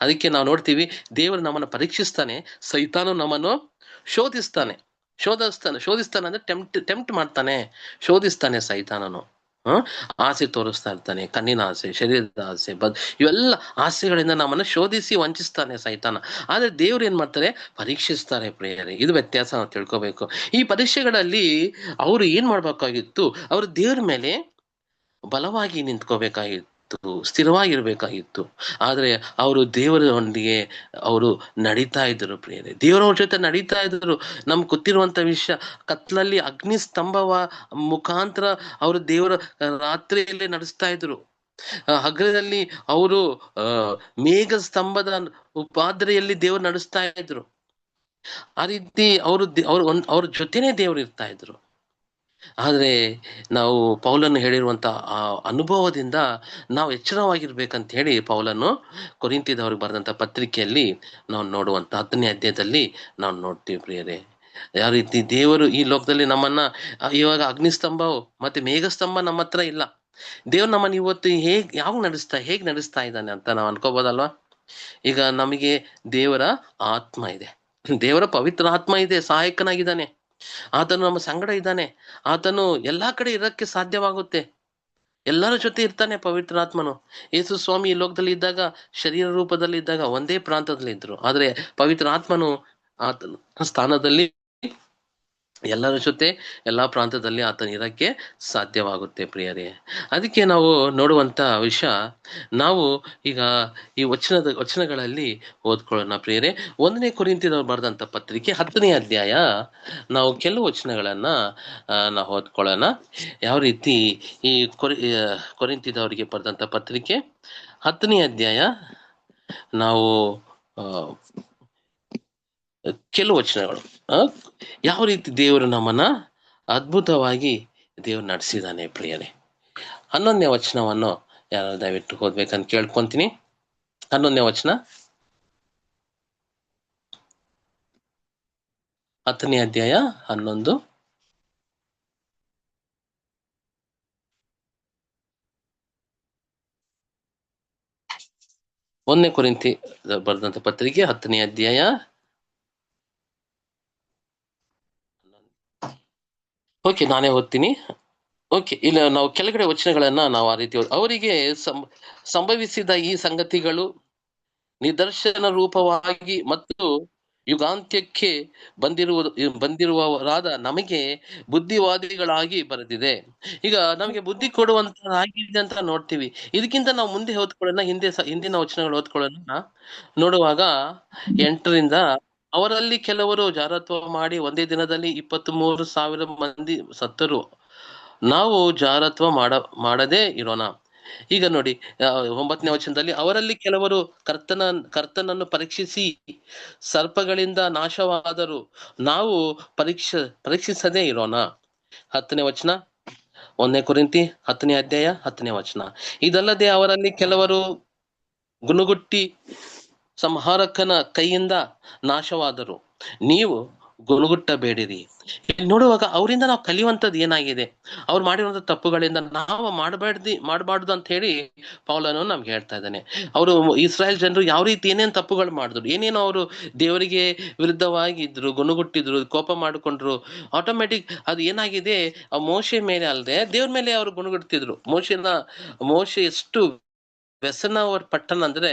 C: ಅದಕ್ಕೆ ನಾವು ನೋಡ್ತೀವಿ, ದೇವರು ನಮ್ಮನ್ನು ಪರೀಕ್ಷಿಸ್ತಾನೆ, ಸೈತಾನು ನಮ್ಮನ್ನು ಶೋಧಿಸ್ತಾನೆ. ಶೋಧಿಸ್ತಾನೆ ಅಂದ್ರೆ ಟೆಂಪ್ಟ್ ಮಾಡ್ತಾನೆ, ಶೋಧಿಸ್ತಾನೆ ಸೈತಾನನು. ಆಸೆ ತೋರಿಸ್ತಾ ಇರ್ತಾನೆ, ಕಣ್ಣಿನ ಆಸೆ, ಶರೀರದ ಆಸೆ, ಇವೆಲ್ಲ ಆಸೆಗಳಿಂದ ನಮ್ಮನ್ನು ಶೋಧಿಸಿ ವಂಚಿಸ್ತಾನೆ ಸೈತಾನ. ಆದ್ರೆ ದೇವ್ರು ಏನ್ ಮಾಡ್ತಾರೆ, ಪರೀಕ್ಷಿಸ್ತಾರೆ ಪ್ರಿಯರೇ. ಇದು ವ್ಯತ್ಯಾಸ ನಾವು ತಿಳ್ಕೊಬೇಕು. ಈ ಪರೀಕ್ಷೆಗಳಲ್ಲಿ ಅವರು ಏನ್ ಮಾಡ್ಬೇಕಾಗಿತ್ತು, ಅವರು ದೇವ್ರ ಮೇಲೆ ಬಲವಾಗಿ ನಿಂತ್ಕೋಬೇಕಾಗಿತ್ತು, ಸ್ಥಿರವಾಗಿರ್ಬೇಕಾಗಿತ್ತು. ಆದ್ರೆ ಅವರು ದೇವರೊಂದಿಗೆ ಅವರು ನಡೀತಾ ಇದ್ರು ಪ್ರಿಯರೇ, ದೇವರವ್ರ ಜೊತೆ ನಡೀತಾ ಇದ್ರು. ನಮ್ಗೆ ಗೊತ್ತಿರುವಂತ ವಿಷಯ, ಕತ್ಲಲ್ಲಿ ಅಗ್ನಿ ಸ್ತಂಭವ ಮುಖಾಂತರ ಅವರು ದೇವರ ರಾತ್ರಿಯಲ್ಲೇ ನಡೆಸ್ತಾ ಇದ್ರು. ಹಗಲಲ್ಲಿ ಅವರು ಮೇಘ ಸ್ತಂಭದ ಉಪಾದ್ರೆಯಲ್ಲಿ ದೇವರು ನಡೆಸ್ತಾ ಇದ್ರು. ಆ ರೀತಿ ಅವ್ರ ಜೊತೆನೆ ದೇವ್ರು ಇರ್ತಾ ಇದ್ರು. ಆದ್ರೆ ನಾವು ಪೌಲನು ಹೇಳಿರುವಂತ ಆ ಅನುಭವದಿಂದ ನಾವು ಎಚ್ಚರವಾಗಿರ್ಬೇಕಂತ ಹೇಳಿ ಪೌಲನು ಕೊರಿಂಥದವರಿಗೆ ಬರೆದಂತ ಪತ್ರಿಕೆಯಲ್ಲಿ ನಾವು ನೋಡುವಂತ 10ನೇ ಅಧ್ಯಾಯದಲ್ಲಿ ನಾವು ನೋಡ್ತೀವಿ ಪ್ರಿಯರೇ. ಯಾವ ರೀತಿ ದೇವರು ಈ ಲೋಕದಲ್ಲಿ ನಮ್ಮನ್ನ, ಇವಾಗ ಅಗ್ನಿಸ್ತಂಭ ಮತ್ತೆ ಮೇಘಸ್ತಂಭ ನಮ್ಮ ಹತ್ರ ಇಲ್ಲ. ದೇವ್ರು ನಮ್ಮನ್ನ ಇವತ್ತು ಹೇಗ್ ನಡೆಸ್ತಾ ಇದ್ದಾನೆ ಅಂತ ನಾವು ಅನ್ಕೋಬೋದಲ್ವಾ. ಈಗ ನಮಗೆ ದೇವರ ಆತ್ಮ ಇದೆ, ದೇವರ ಪವಿತ್ರ ಆತ್ಮ ಇದೆ, ಸಹಾಯಕನಾಗಿದ್ದಾನೆ. ಆತನು ನಮ್ಮ ಸಂಗಡ ಇದ್ದಾನೆ, ಆತನು ಎಲ್ಲಾ ಕಡೆ ಇರಕ್ಕೆ ಸಾಧ್ಯವಾಗುತ್ತೆ, ಎಲ್ಲರ ಜೊತೆ ಇರ್ತಾನೆ ಪವಿತ್ರಾತ್ಮನು. ಯೇಸು ಸ್ವಾಮಿ ಈ ಲೋಕದಲ್ಲಿ ಇದ್ದಾಗ, ಶರೀರ ರೂಪದಲ್ಲಿ ಇದ್ದಾಗ ಒಂದೇ ಪ್ರಾಂತದಲ್ಲಿ ಇದ್ರು. ಆದ್ರೆ ಪವಿತ್ರ ಆತ್ಮನು ಆತನ ಸ್ಥಾನದಲ್ಲಿ ಎಲ್ಲರ ಜೊತೆ ಎಲ್ಲಾ ಪ್ರಾಂತದಲ್ಲಿ ಆತನ ಇರಕ್ಕೆ ಸಾಧ್ಯವಾಗುತ್ತೆ ಪ್ರಿಯರೇ. ಅದಕ್ಕೆ ನಾವು ನೋಡುವಂತ ವಿಷಯ, ನಾವು ಈಗ ಈ ವಚನಗಳಲ್ಲಿ ಓದ್ಕೊಳ್ಳೋಣ ಪ್ರಿಯರೇ. 1ನೇ ಕೊರಿಂಥದವರು ಬರೆದಂತ ಪತ್ರಿಕೆ 10ನೇ ಅಧ್ಯಾಯ, ನಾವು ಕೆಲವು ವಚನಗಳನ್ನ ನಾವು ಓದ್ಕೊಳ್ಳೋಣ. ಯಾವ ರೀತಿ ಈ ಕೊರಿಂಥದವರಿಗೆ ಬರೆದಂತ ಪತ್ರಿಕೆ 10ನೇ ಅಧ್ಯಾಯ, ನಾವು ಕೆಲವು ವಚನಗಳು, ಯಾವ ರೀತಿ ದೇವರು ನಮ್ಮನ್ನ ಅದ್ಭುತವಾಗಿ ದೇವರು ನಡೆಸಿದಾನೆ ಪ್ರಿಯರೇ. 11ನೇ ವಚನವನ್ನು ಯಾರು ದಯವಿಟ್ಟು ಓದ್ಬೇಕಂತ ಕೇಳ್ಕೊಂತೀನಿ. 11ನೇ ವಚನ, 10ನೇ ಅಧ್ಯಾಯ 11. ಒಂದನೇ ಕೊರಿಂಥಿ ಬರೆದಂತ ಪತ್ರಿಕೆ 10ನೇ ಅಧ್ಯಾಯ. ಓಕೆ, ನಾನೇ ಓದ್ತೀನಿ. ಓಕೆ, ಇಲ್ಲ, ನಾವು ಕೆಳಗಡೆ ವಚನಗಳನ್ನ ನಾವು ಆ ರೀತಿ ಅವರಿಗೆ ಸಂಭವಿಸಿದ ಈ ಸಂಗತಿಗಳು ನಿದರ್ಶನ ರೂಪವಾಗಿ ಮತ್ತು ಯುಗಾಂತ್ಯಕ್ಕೆ ಬಂದಿರುವವರಾದ ನಮಗೆ ಬುದ್ಧಿವಾದಿಗಳಾಗಿ ಬರೆದಿದೆ. ಈಗ ನಮಗೆ ಬುದ್ಧಿ ಕೊಡುವಂತಾಗಿದೆ ಅಂತ ನೋಡ್ತೀವಿ. ಇದಕ್ಕಿಂತ ನಾವು ಮುಂದೆ ಓದ್ಕೊಳ್ಳೋಣ, ಹಿಂದಿನ ವಚನಗಳು ಓದ್ಕೊಳ್ಳೋಣ. ನೋಡುವಾಗ 8ರಿಂದ, ಅವರಲ್ಲಿ ಕೆಲವರು ಜಾರತ್ವ ಮಾಡಿ ಒಂದೇ ದಿನದಲ್ಲಿ 23,000 ಮಂದಿ ಸತ್ತರು. ನಾವು ಜಾರತ್ವ ಮಾಡದೇ ಇರೋಣ. ಈಗ ನೋಡಿ 9ನೇ ವಚನದಲ್ಲಿ, ಅವರಲ್ಲಿ ಕೆಲವರು ಕರ್ತನನ್ನು ಪರೀಕ್ಷಿಸಿ ಸರ್ಪಗಳಿಂದ ನಾಶವಾದರು. ನಾವು ಪರೀಕ್ಷಿಸದೇ ಇರೋಣ. 10ನೇ ವಚನ, 1ನೇ ಕೊರಿಂಥಿ 10ನೇ ಅಧ್ಯಾಯ 10ನೇ ವಚನ. ಇದಲ್ಲದೆ ಅವರಲ್ಲಿ ಕೆಲವರು ಗುನುಗುಟ್ಟಿ ಸಂಹಾರಕನ ಕೈಯಿಂದ ನಾಶವಾದರು. ನೀವು ಗುನುಗುಟ್ಟಬೇಡಿರಿ. ನೋಡುವಾಗ ಅವರಿಂದ ನಾವು ಕಲಿಯುವಂಥದ್ದು ಏನಾಗಿದೆ, ಅವ್ರು ಮಾಡಿರುವಂತ ತಪ್ಪುಗಳಿಂದ ನಾವು ಮಾಡಬಾರ್ದು ಅಂತ ಹೇಳಿ ಪೌಲನು ನಮ್ಗೆ ಹೇಳ್ತಾ ಇದ್ದಾನೆ. ಅವರು ಇಸ್ರಾಯೇಲ್ ಜನರು ಯಾವ ರೀತಿ ಏನೇನು ತಪ್ಪುಗಳು ಮಾಡಿದ್ರು, ಏನೇನೋ ಅವರು ದೇವರಿಗೆ ವಿರುದ್ಧವಾಗಿದ್ರು, ಗುನುಗುಟ್ಟಿದ್ರು, ಕೋಪ ಮಾಡಿಕೊಂಡ್ರು. ಆಟೋಮೆಟಿಕ್ ಅದು ಏನಾಗಿದೆ, ಆ ಮೋಶೆ ಮೇಲೆ ಅಲ್ಲದೆ ದೇವ್ರ ಮೇಲೆ ಅವರು ಗುನುಗುಡ್ತಿದ್ರು. ಮೋಶೆ ಎಷ್ಟು ವ್ಯಸನ ಪಟ್ಟನ ಅಂದ್ರೆ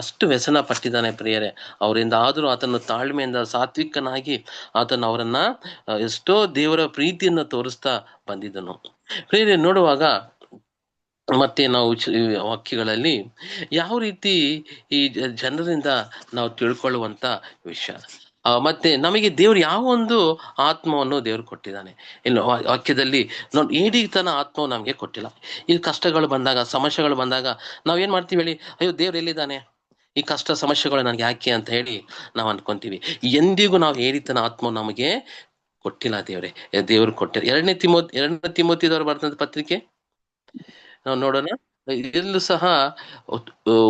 C: ಅಷ್ಟು ವ್ಯಸನ ಪಟ್ಟಿದ್ದಾನೆ ಪ್ರಿಯರೇ. ಅವರಿಂದ ಆದ್ರೂ ಆತನ ತಾಳ್ಮೆಯಿಂದ ಸಾತ್ವಿಕನಾಗಿ ಆತನ ಅವರನ್ನ ಎಷ್ಟೋ ದೇವರ ಪ್ರೀತಿಯನ್ನ ತೋರಿಸ್ತಾ ಬಂದಿದ್ದನು ಪ್ರಿಯರೇ. ನೋಡುವಾಗ ಮತ್ತೆ ನಾವು ವಾಕ್ಯಗಳಲ್ಲಿ ಯಾವ ರೀತಿ ಈ ಜನರಿಂದ ನಾವು ತಿಳ್ಕೊಳ್ಳುವಂತ ವಿಷಯ, ಮತ್ತೆ ನಮಗೆ ದೇವ್ರು ಯಾವ ಒಂದು ಆತ್ಮವನ್ನು ದೇವ್ರು ಕೊಟ್ಟಿದ್ದಾನೆ. ಇನ್ನು ವಾಕ್ಯದಲ್ಲಿ ನೋಡಿ, ಈಡಿತನ ಆತ್ಮವು ನಮ್ಗೆ ಕೊಟ್ಟಿಲ್ಲ. ಈ ಕಷ್ಟಗಳು ಬಂದಾಗ, ಸಮಸ್ಯೆಗಳು ಬಂದಾಗ ನಾವೇನ್ ಮಾಡ್ತೀವಿ ಹೇಳಿ, ಅಯ್ಯೋ ದೇವ್ರು ಎಲ್ಲಿದ್ದಾನೆ, ಈ ಕಷ್ಟ ಸಮಸ್ಯೆಗಳು ನನಗೆ ಯಾಕೆ ಅಂತ ಹೇಳಿ ನಾವು ಅನ್ಕೊಂತೀವಿ. ಎಂದಿಗೂ ನಾವು ಏಡಿತನ ಆತ್ಮ ನಮಗೆ ಕೊಟ್ಟಿಲ್ಲ ದೇವ್ರು ಕೊಟ್ಟಿಲ್ಲ. 2ನೇ ತಿಮೋತಿದವರು ಬರೆದಂತ ಪತ್ರಿಕೆ ನಾವು ನೋಡೋಣ. ಇಲ್ಲೂ ಸಹ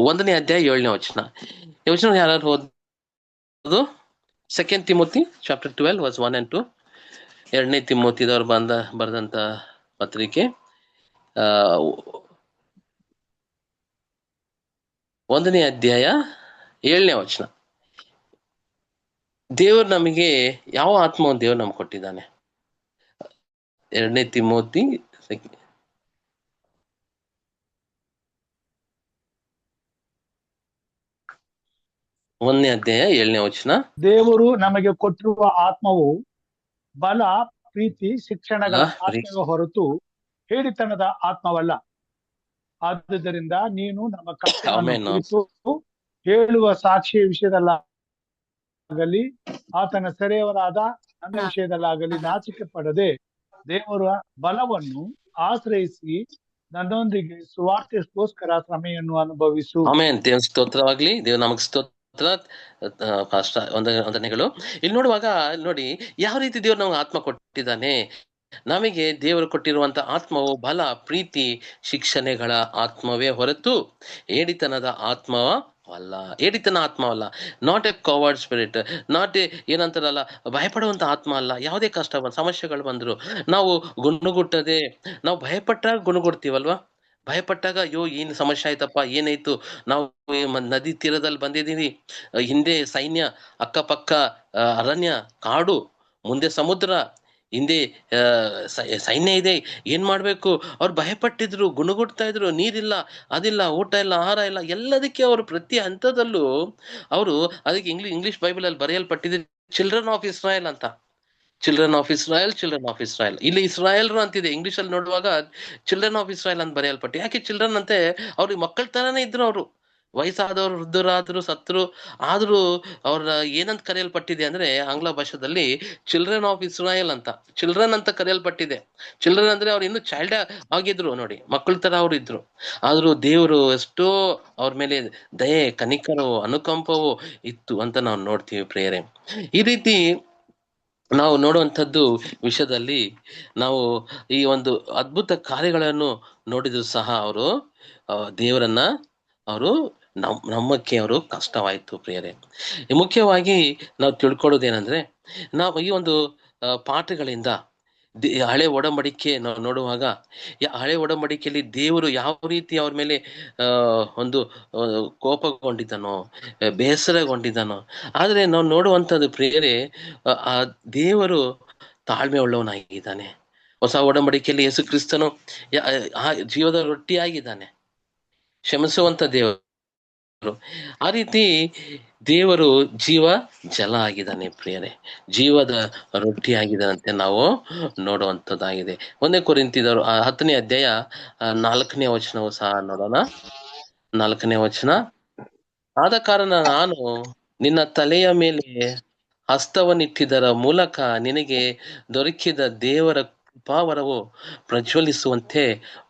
C: 1ನೇ ಅಧ್ಯಾಯ 7ನೇ ವಚನ. ಈ ವಚನ ಯಾರು ಯಾವುದು? 2 ತಿಮೋತಿ ಚಾಪ್ಟರ್ 12 ವರ್ಸ್ 1 and 2. 2ನೇ ತಿಮೋತಿದವರು ಬರೆದಂತ ಪತ್ರಿಕೆ 1ನೇ ಅಧ್ಯಾಯ 7ನೇ ವಚನ. ದೇವರು ನಮಗೆ ಯಾವ ಆತ್ಮವನ್ನು ದೇವರು ನಮ್ಗೆ ಕೊಟ್ಟಿದ್ದಾನೆ? 2ನೇ ತಿಮೋತಿ 1ನೇ ಅಧ್ಯಾಯ 7ನೇ ವಚನ.
B: ದೇವರು ನಮಗೆ ಕೊಟ್ಟಿರುವ ಆತ್ಮವು ಬಲ, ಪ್ರೀತಿ, ಶಿಕ್ಷಣಗಳ ಆತ್ಮವೇ ಹೊರತು ಹೇಳಿತನದ ಆತ್ಮವಲ್ಲ. ಆದುದರಿಂದ ನೀನು ನಮ್ಮ ಕರ್ತನನ್ನು ಕುರಿತು ಹೇಳುವ ಸಾಕ್ಷಿಯ ವಿಷಯದಲ್ಲಾಗಲಿ ಆತನ ಸೆರೆಯವರಾದ ನನ್ನ ವಿಷಯದಲ್ಲಾಗಲಿ ನಾಚಿಕೆ ಪಡದೆ ದೇವರ ಬಲವನ್ನು ಆಶ್ರಯಿಸಿ ನನ್ನೊಂದಿಗೆ ಸುವಾರ್ತೆಗೋಸ್ಕರ ಶ್ರಮೆಯನ್ನು ಅನುಭವಿಸು.
C: ಆಮೆನ್. ದೇವ ಸ್ತೋತ್ರವಾಗ್ಲಿ. ದೇವ್ ನಮಗ್ ಸ್ತೋತ್ರ. ವಂದನೆಗಳು. ಇಲ್ಲಿ ನೋಡುವಾಗ ನೋಡಿ ಯಾವ ರೀತಿ ದೇವ್ರು ನಮ್ಗೆ ಆತ್ಮ ಕೊಟ್ಟಿದ್ದಾನೆ. ನಮಗೆ ದೇವರು ಕೊಟ್ಟಿರುವಂತ ಆತ್ಮವು ಬಲ, ಪ್ರೀತಿ, ಶಿಕ್ಷಣೆಗಳ ಆತ್ಮವೇ ಹೊರತು ಏಡಿತನದ ಆತ್ಮವಲ್ಲ. ಏಡಿತನ ಆತ್ಮವಲ್ಲ. Not a coward spirit. Not a ಏನಂತಾರಲ್ಲ ಭಯಪಡುವಂತ ಆತ್ಮ ಅಲ್ಲ. ಯಾವುದೇ ಕಷ್ಟ ಸಮಸ್ಯೆಗಳು ಬಂದ್ರು ನಾವು ಗುಣಗುಟ್ಟದೆ, ನಾವು ಭಯಪಟ್ಟಾಗ ಗುಣಗುಡ್ತೀವಲ್ವಾ. ಭಯಪಟ್ಟಾಗ ಅಯ್ಯೋ ಏನ್ ಸಮಸ್ಯೆ ಆಯ್ತಪ್ಪ, ಏನಾಯ್ತು, ನಾವು ನದಿ ತೀರದಲ್ಲಿ ಬಂದಿದ್ದೀವಿ, ಹಿಂದೆ ಸೈನ್ಯ, ಅಕ್ಕಪಕ್ಕ ಅರಣ್ಯ, ಕಾಡು, ಮುಂದೆ ಸಮುದ್ರ, ಹಿಂದೆ ಸೈನ್ಯ ಇದೆ, ಏನ್ ಮಾಡ್ಬೇಕು? ಅವ್ರು ಭಯಪಟ್ಟಿದ್ರು, ಗುಣಗುಡ್ತಾ ಇದ್ರು. ನೀರಿಲ್ಲ, ಅದಿಲ್ಲ, ಊಟ ಇಲ್ಲ, ಆಹಾರ ಇಲ್ಲ, ಎಲ್ಲದಕ್ಕೆ ಅವರು ಪ್ರತಿ ಹಂತದಲ್ಲೂ ಅವರು ಅದಕ್ಕೆ ಇಂಗ್ಲಿಷ್ ಬೈಬಲ್ ಅಲ್ಲಿ ಬರೆಯಲ್ಪಟ್ಟಿದೆ ಚಿಲ್ಡ್ರನ್ ಆಫ್ ಇಸ್ರಾಯಲ್ ಅಂತ. Children of Israel, children of Israel. ಇಲ್ಲಿ ಇಸ್ರಾಯಲ್ರು ಅಂತಿದೆ, ಇಂಗ್ಲಿಷ್ ಅಲ್ಲಿ ನೋಡುವಾಗ ಚಿಲ್ಡ್ರನ್ ಆಫ್ ಇಸ್ರಾಯಲ್ ಅಂತ ಬರೆಯಲ್ಪಟ್ಟು. ಯಾಕೆ ಚಿಲ್ಡ್ರನ್ ಅಂತೆ? ಅವ್ರಿಗೆ ಮಕ್ಕಳ ತರಾನೇ ಇದ್ರು. ಅವರು ವಯಸ್ಸಾದವರು, ವೃದ್ಧರಾದ್ರು, ಸತ್ರು, ಆದ್ರೂ ಅವ್ರ ಏನಂತ ಕರೆಯಲ್ಪಟ್ಟಿದೆ ಅಂದ್ರೆ ಆಂಗ್ಲ ಭಾಷೆದಲ್ಲಿ ಚಿಲ್ಡ್ರನ್ ಆಫ್ ಇಸ್ರಾಯಲ್ ಅಂತ, ಚಿಲ್ಡ್ರನ್ ಅಂತ ಕರೆಯಲ್ಪಟ್ಟಿದೆ. ಚಿಲ್ಡ್ರನ್ ಅಂದ್ರೆ ಅವ್ರು ಇನ್ನು ಚೈಲ್ಡ್ ಆಗಿದ್ರು ನೋಡಿ, ಮಕ್ಕಳ ತರ ಅವ್ರು ಇದ್ರು. ಆದ್ರೂ ದೇವರು ಎಷ್ಟೋ ಅವ್ರ ಮೇಲೆ ದಯೆ, ಕನಿಕರು, ಅನುಕಂಪವು ಇತ್ತು ಅಂತ ನಾವು ನೋಡ್ತೀವಿ ಪ್ರಿಯರೇ. ಈ ರೀತಿ ನಾವು ನೋಡುವಂಥದ್ದು ವಿಷಯದಲ್ಲಿ ನಾವು ಈ ಒಂದು ಅದ್ಭುತ ಕಾರ್ಯಗಳನ್ನು ನೋಡಿದ್ರು ಸಹ ಅವರು ದೇವರನ್ನ ಅವರು ನಮ್ಮಕ್ಕೆ ಅವರು ಕಷ್ಟವಾಯ್ತು ಪ್ರಿಯರೇ. ಮುಖ್ಯವಾಗಿ ನಾವು ತಿಳ್ಕೊಳ್ಳೋದೇನಂದ್ರೆ, ನಾವು ಈ ಒಂದು ಪಾಠಗಳಿಂದ ಹಳೆ ಒಡಂಬಡಿಕೆ ನಾವು ನೋಡುವಾಗ ಹಳೆ ಒಡಂಬಡಿಕೆಯಲ್ಲಿ ದೇವರು ಯಾವ ರೀತಿ ಅವ್ರ ಮೇಲೆ ಒಂದು ಕೋಪಗೊಂಡಿದ್ದಾನೋ, ಬೇಸರಗೊಂಡಿದ್ದಾನೋ. ಆದ್ರೆ ನಾವು ನೋಡುವಂಥದ್ದು ಪ್ರಿಯರೇ, ಆ ದೇವರು ತಾಳ್ಮೆ ಉಳ್ಳವನಾಗಿದ್ದಾನೆ. ಹೊಸ ಒಡಂಬಡಿಕೆಯಲ್ಲಿ ಯೇಸು ಕ್ರಿಸ್ತನು ಜೀವದ ರೊಟ್ಟಿಯಾಗಿದ್ದಾನೆ, ಕ್ಷಮಿಸುವಂತ ದೇವರು. ಆ ರೀತಿ ದೇವರು ಜೀವ ಜಲ ಆಗಿದ್ದಾನೆ ಪ್ರಿಯರೇ, ಜೀವದ ರೊಟ್ಟಿ ಆಗಿದ್ದಾನಂತೆ ನಾವು ನೋಡುವಂಥದ್ದಾಗಿದೆ. 1 ಕೊರಿಂಥದವರು 10ನೇ ಅಧ್ಯಾಯ 4ನೇ ವಚನವು ಸಹ ನೋಡೋಣ. 4ನೇ ವಚನ. ಆದ ಕಾರಣ ನಾನು ನಿನ್ನ ತಲೆಯ ಮೇಲೆ ಹಸ್ತವನ್ನಿಟ್ಟಿದ್ದರ ಮೂಲಕ ನಿನಗೆ ದೊರಕಿದ ದೇವರ ಕೃಪಾವರವು ಪ್ರಜ್ವಲಿಸುವಂತೆ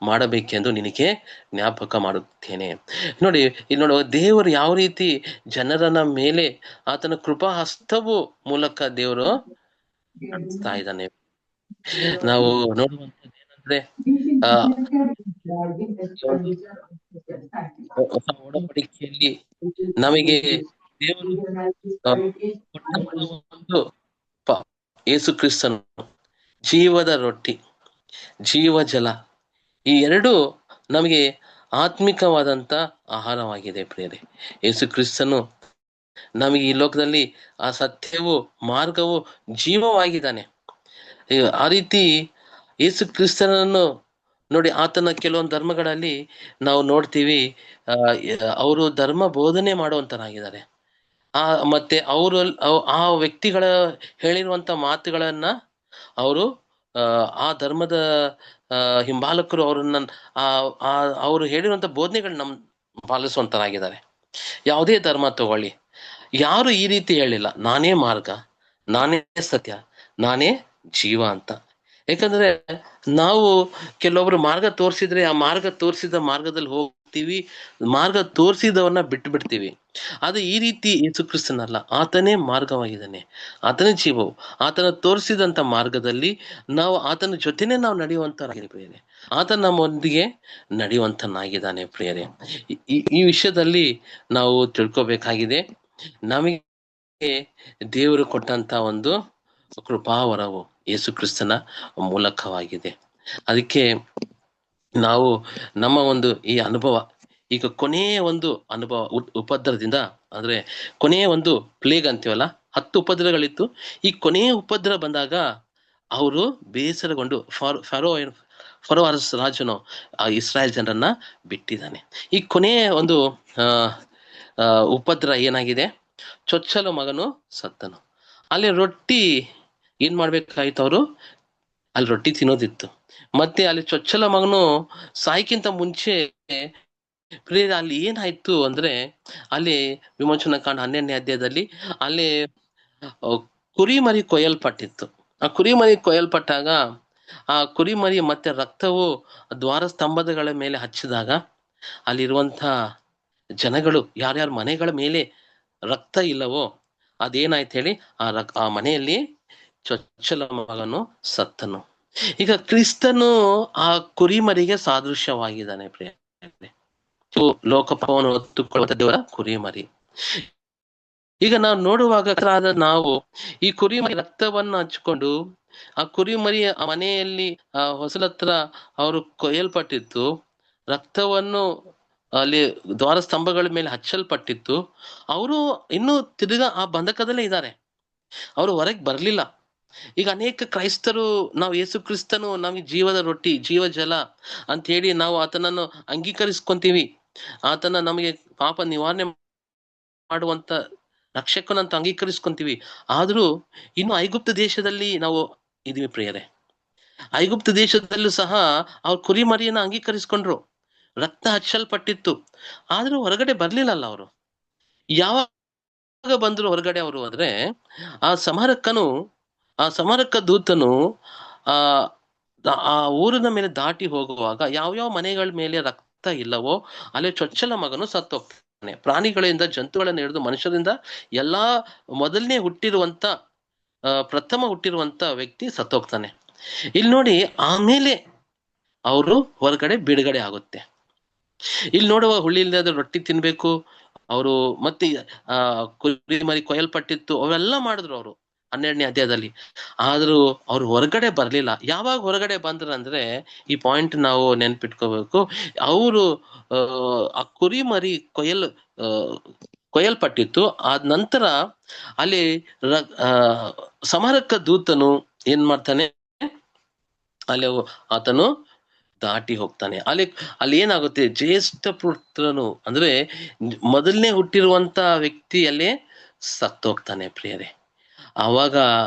C: ಮಾಡಬೇಕೆಂದು ನಿನಗೆ ಜ್ಞಾಪಕ ಮಾಡುತ್ತೇನೆ. ನೋಡಿ, ಇಲ್ಲಿ ನೋಡುವ ದೇವರು ಯಾವ ರೀತಿ ಜನರನ್ನ ಮೇಲೆ ಆತನ ಕೃಪಾ ಹಸ್ತವು ಮೂಲಕ ದೇವರು ನಡೆಸ್ತಾ ಇದ್ದಾನೆ. ನಾವು ನೋಡುವಂಥದ್ದು ಏನಂದ್ರೆ ಹೊಸ ಒಡಂಬಡಿಕೆಯಲ್ಲಿ ನಮಗೆ ದೇವರು ಒಂದು ಯೇಸು ಕ್ರಿಸ್ತನು ಜೀವದ ರೊಟ್ಟಿ, ಜೀವ ಜಲ, ಈ ಎರಡು ನಮಗೆ ಆತ್ಮಿಕವಾದಂತ ಆಹಾರವಾಗಿದೆ ಪ್ರಿಯರೇ. ಯೇಸು ಕ್ರಿಸ್ತನು ನಮಗೆ ಈ ಲೋಕದಲ್ಲಿ ಆ ಸತ್ಯವು, ಮಾರ್ಗವು, ಜೀವವಾಗಿದ್ದಾನೆ. ಆ ರೀತಿ ಯೇಸು ಕ್ರಿಸ್ತನನ್ನು ನೋಡಿ, ಆತನ ಕೆಲವೊಂದು ಧರ್ಮಗಳಲ್ಲಿ ನಾವು ನೋಡ್ತೀವಿ, ಅವರು ಧರ್ಮ ಬೋಧನೆ ಮಾಡುವಂತರಾಗಿದ್ದಾರೆ. ಮತ್ತೆ ಅವರು ಆ ವ್ಯಕ್ತಿಗಳ ಹೇಳಿರುವಂತ ಮಾತುಗಳನ್ನ ಅವರು ಆ ಧರ್ಮದ ಹಿಂಬಾಲಕರು ಅವ್ರನ್ನ ಅವರು ಹೇಳಿರುವಂತ ಬೋಧನೆಗಳನ್ನ ಪಾಲಿಸುವಂತರಾಗಿದ್ದಾರೆ. ಯಾವುದೇ ಧರ್ಮ ತಗೊಳ್ಳಿ, ಯಾರು ಈ ರೀತಿ ಹೇಳಿಲ್ಲ ನಾನೇ ಮಾರ್ಗ, ನಾನೇ ಸತ್ಯ, ನಾನೇ ಜೀವ ಅಂತ. ಯಾಕಂದ್ರೆ ನಾವು ಕೆಲವೊಬ್ರು ಮಾರ್ಗ ತೋರಿಸಿದ್ರೆ ಆ ಮಾರ್ಗ ತೋರಿಸಿದ ಮಾರ್ಗದಲ್ಲಿ ಹೋಗ್ತೀವಿ, ಮಾರ್ಗ ತೋರಿಸಿದವನ್ನ ಬಿಟ್ಟು ಬಿಡ್ತೀವಿ. ಅದು ಈ ರೀತಿ ಯೇಸು ಕ್ರಿಸ್ತನಲ್ಲ, ಆತನೇ ಮಾರ್ಗವಾಗಿದ್ದಾನೆ, ಆತನೇ ಜೀವವು. ಆತನ ತೋರಿಸಿದಂತ ಮಾರ್ಗದಲ್ಲಿ ನಾವು ಆತನ ಜೊತೆನೆ ನಾವು ನಡೆಯುವಂತರಾಗಿ ಪ್ರಿಯರೇ, ಆತ ನಮ್ಮೊಂದಿಗೆ ನಡೆಯುವಂತನಾಗಿದ್ದಾನೆ ಪ್ರಿಯರೇ. ಈ ವಿಷಯದಲ್ಲಿ ನಾವು ತಿಳ್ಕೊಬೇಕಾಗಿದೆ. ನಮಗೆ ದೇವರು ಕೊಟ್ಟಂತ ಒಂದು ಕೃಪಾವರವು ಯೇಸು ಕ್ರಿಸ್ತನ ಮೂಲಕವಾಗಿದೆ. ಅದಕ್ಕೆ ನಾವು ನಮ್ಮ ಒಂದು ಈ ಅನುಭವ, ಈಗ ಕೊನೆಯ ಒಂದು ಅನುಭವ ಉಪದ್ರದಿಂದ, ಅಂದ್ರೆ ಕೊನೆಯ ಒಂದು ಪ್ಲೇಗ್ ಅಂತೀವಲ್ಲ, 10 ಉಪದ್ರಗಳಿತ್ತು. ಈ ಕೊನೆಯ ಉಪದ್ರ ಬಂದಾಗ ಅವರು ಬೇಸರಗೊಂಡು ಫರೋ ರಾಜನು ಆ ಇಸ್ರಾಯೇಲ್ ಜನರನ್ನ ಬಿಟ್ಟಿದ್ದಾನೆ. ಈ ಕೊನೆಯ ಒಂದು ಉಪದ್ರ ಏನಾಗಿದೆ? ಚೊಚ್ಚಲ ಮಗನು ಸತ್ತನು. ಅಲ್ಲಿ ರೊಟ್ಟಿ ಏನ್ ಮಾಡ್ಬೇಕಾಯ್ತು? ಅವರು ಅಲ್ಲಿ ರೊಟ್ಟಿ ತಿನ್ನೋದಿತ್ತು. ಮತ್ತೆ ಅಲ್ಲಿ ಚೊಚ್ಚಲ ಮಗನು ಸಾಯ್ಕಿಂತ ಮುಂಚೆ ಪ್ರಿಯರೇ ಅಲ್ಲಿ ಏನಾಯ್ತು ಅಂದ್ರೆ, ಅಲ್ಲಿ ವಿಮೋಚನಾ ಕಾಂಡ 12ನೇ ಅಧ್ಯಾಯದಲ್ಲಿ ಅಲ್ಲಿ ಕುರಿಮರಿ ಕೊಯ್ಯಲ್ಪಟ್ಟಿತ್ತು. ಆ ಕುರಿಮರಿ ಕೊಯ್ಯಲ್ಪಟ್ಟಾಗ ಆ ಕುರಿಮರಿ ಮತ್ತೆ ರಕ್ತವು ದ್ವಾರ ಸ್ತಂಭಗಳ ಮೇಲೆ ಹಚ್ಚಿದಾಗ ಅಲ್ಲಿರುವಂತ ಜನಗಳು ಯಾರ್ಯಾರ ಮನೆಗಳ ಮೇಲೆ ರಕ್ತ ಇಲ್ಲವೋ ಅದೇನಾಯ್ತು ಹೇಳಿ, ಆ ಮನೆಯಲ್ಲಿ ಚೊಚ್ಚಲ ಮಗನು ಸತ್ತನು. ಈಗ ಕ್ರಿಸ್ತನು ಆ ಕುರಿಮರಿಗೆ ಸಾದೃಶ್ಯವಾಗಿದ್ದಾನೆ ಪ್ರಿಯ. ಲೋಕಪಾಪವನ್ನು ಹೊತ್ತುಕೊಳ್ಳುವಂತ ದೇವರ ಕುರಿಮರಿ. ಈಗ ನಾವು ನೋಡುವಾಗ ನಾವು ಈ ಕುರಿಮರಿ ರಕ್ತವನ್ನು ಹಚ್ಕೊಂಡು, ಆ ಕುರಿಮರಿ ಆ ಮನೆಯಲ್ಲಿ ಹೊಸಲತ್ರ ಅವರು ಕೊಯ್ಯಲ್ಪಟ್ಟಿತ್ತು, ರಕ್ತವನ್ನು ಅಲ್ಲಿ ದ್ವಾರ ಸ್ತಂಭಗಳ ಮೇಲೆ ಹಚ್ಚಲ್ಪಟ್ಟಿತ್ತು. ಅವರು ಇನ್ನೂ ತಿರುಗಾ ಆ ಬಂಧಕದಲ್ಲೇ ಇದ್ದಾರೆ, ಅವರು ಹೊರಗೆ ಬರ್ಲಿಲ್ಲ. ಈಗ ಅನೇಕ ಕ್ರೈಸ್ತರು ನಾವು ಯೇಸು ಕ್ರಿಸ್ತನು ನಮಗೆ ಜೀವದ ರೊಟ್ಟಿ, ಜೀವ ಜಲ ಅಂತ ಹೇಳಿ ನಾವು ಆತನನ್ನು ಅಂಗೀಕರಿಸ್ಕೊಂತೀವಿ, ಆತನ ನಮಗೆ ಪಾಪ ನಿವಾರಣೆ ಮಾಡುವಂತ ರಕ್ಷಕನಂತ ಅಂಗೀಕರಿಸ್ಕೊಂತೀವಿ. ಆದ್ರೂ ಇನ್ನು ಐಗುಪ್ತ ದೇಶದಲ್ಲಿ ನಾವು ಇದೀವಿ ಪ್ರಿಯರೇ. ಐಗುಪ್ತ ದೇಶದಲ್ಲೂ ಸಹ ಅವ್ರ ಕುರಿಮರಿಯನ್ನ ಅಂಗೀಕರಿಸ್ಕೊಂಡ್ರು, ರಕ್ತ ಹಚ್ಚಲ್ಪಟ್ಟಿತ್ತು, ಆದ್ರೂ ಹೊರಗಡೆ ಬರ್ಲಿಲ್ಲಲ್ಲ ಅವರು. ಯಾವಾಗ ಬಂದ್ರು ಹೊರಗಡೆ ಅವರು ಅಂದ್ರೆ, ಆ ಸಮರಕ ದೂತನು ಆ ಊರಿನ ಮೇಲೆ ದಾಟಿ ಹೋಗುವಾಗ ಯಾವ್ಯಾವ ಮನೆಗಳ ಮೇಲೆ ರಕ್ತ ಇಲ್ಲವೋ ಅಲ್ಲಿ ಚೊಚ್ಚಲ ಮಗನು ಸತ್ತೋಗ್ತಾನೆ. ಪ್ರಾಣಿಗಳಿಂದ, ಜಂತುಗಳನ್ನ ಹಿಡಿದು ಮನುಷ್ಯರಿಂದ ಎಲ್ಲಾ ಮೊದಲನೇ ಪ್ರಥಮ ಹುಟ್ಟಿರುವಂತ ವ್ಯಕ್ತಿ ಸತ್ತೋಗ್ತಾನೆ. ಇಲ್ಲಿ ನೋಡಿ, ಆಮೇಲೆ ಅವರು ಹೊರಗಡೆ ಬಿಡುಗಡೆ ಆಗುತ್ತೆ. ಇಲ್ಲಿ ನೋಡುವ ಹುಳಿ ಇಲ್ಲದ ರೊಟ್ಟಿ ತಿನ್ಬೇಕು ಅವರು, ಮತ್ತೆ ಕುರಿಮರಿ ಕೊಯ್ಯಲ್ಪಟ್ಟಿತ್ತು, ಅವೆಲ್ಲ ಮಾಡಿದ್ರು ಅವರು 12ನೇ ಅಧ್ಯಾಯದಲ್ಲಿ. ಆದ್ರೂ ಅವ್ರು ಹೊರಗಡೆ ಬರ್ಲಿಲ್ಲ. ಯಾವಾಗ ಹೊರಗಡೆ ಬಂದ್ರಂದ್ರೆ, ಈ ಪಾಯಿಂಟ್ ನಾವು ನೆನ್ಪಿಟ್ಕೋಬೇಕು. ಅವರು ಆ ಕುರಿಮರಿ ಕೊಯ್ಯಲ್ಪಟ್ಟಿತ್ತು. ಆದ ನಂತರ ಅಲ್ಲಿ ಸಮರಕ ದೂತನು ಏನ್ ಮಾಡ್ತಾನೆ, ಅಲ್ಲಿ ಆತನು ದಾಟಿ ಹೋಗ್ತಾನೆ. ಅಲ್ಲಿ ಏನಾಗುತ್ತೆ, ಜ್ಯೇಷ್ಠ ಪುತ್ರನು ಅಂದ್ರೆ ಮೊದಲನೇ ಹುಟ್ಟಿರುವಂತ ವ್ಯಕ್ತಿ ಅಲ್ಲೇ ಸತ್ತೋಗ್ತಾನೆ ಪ್ರಿಯರೇ. ಆವಾಗ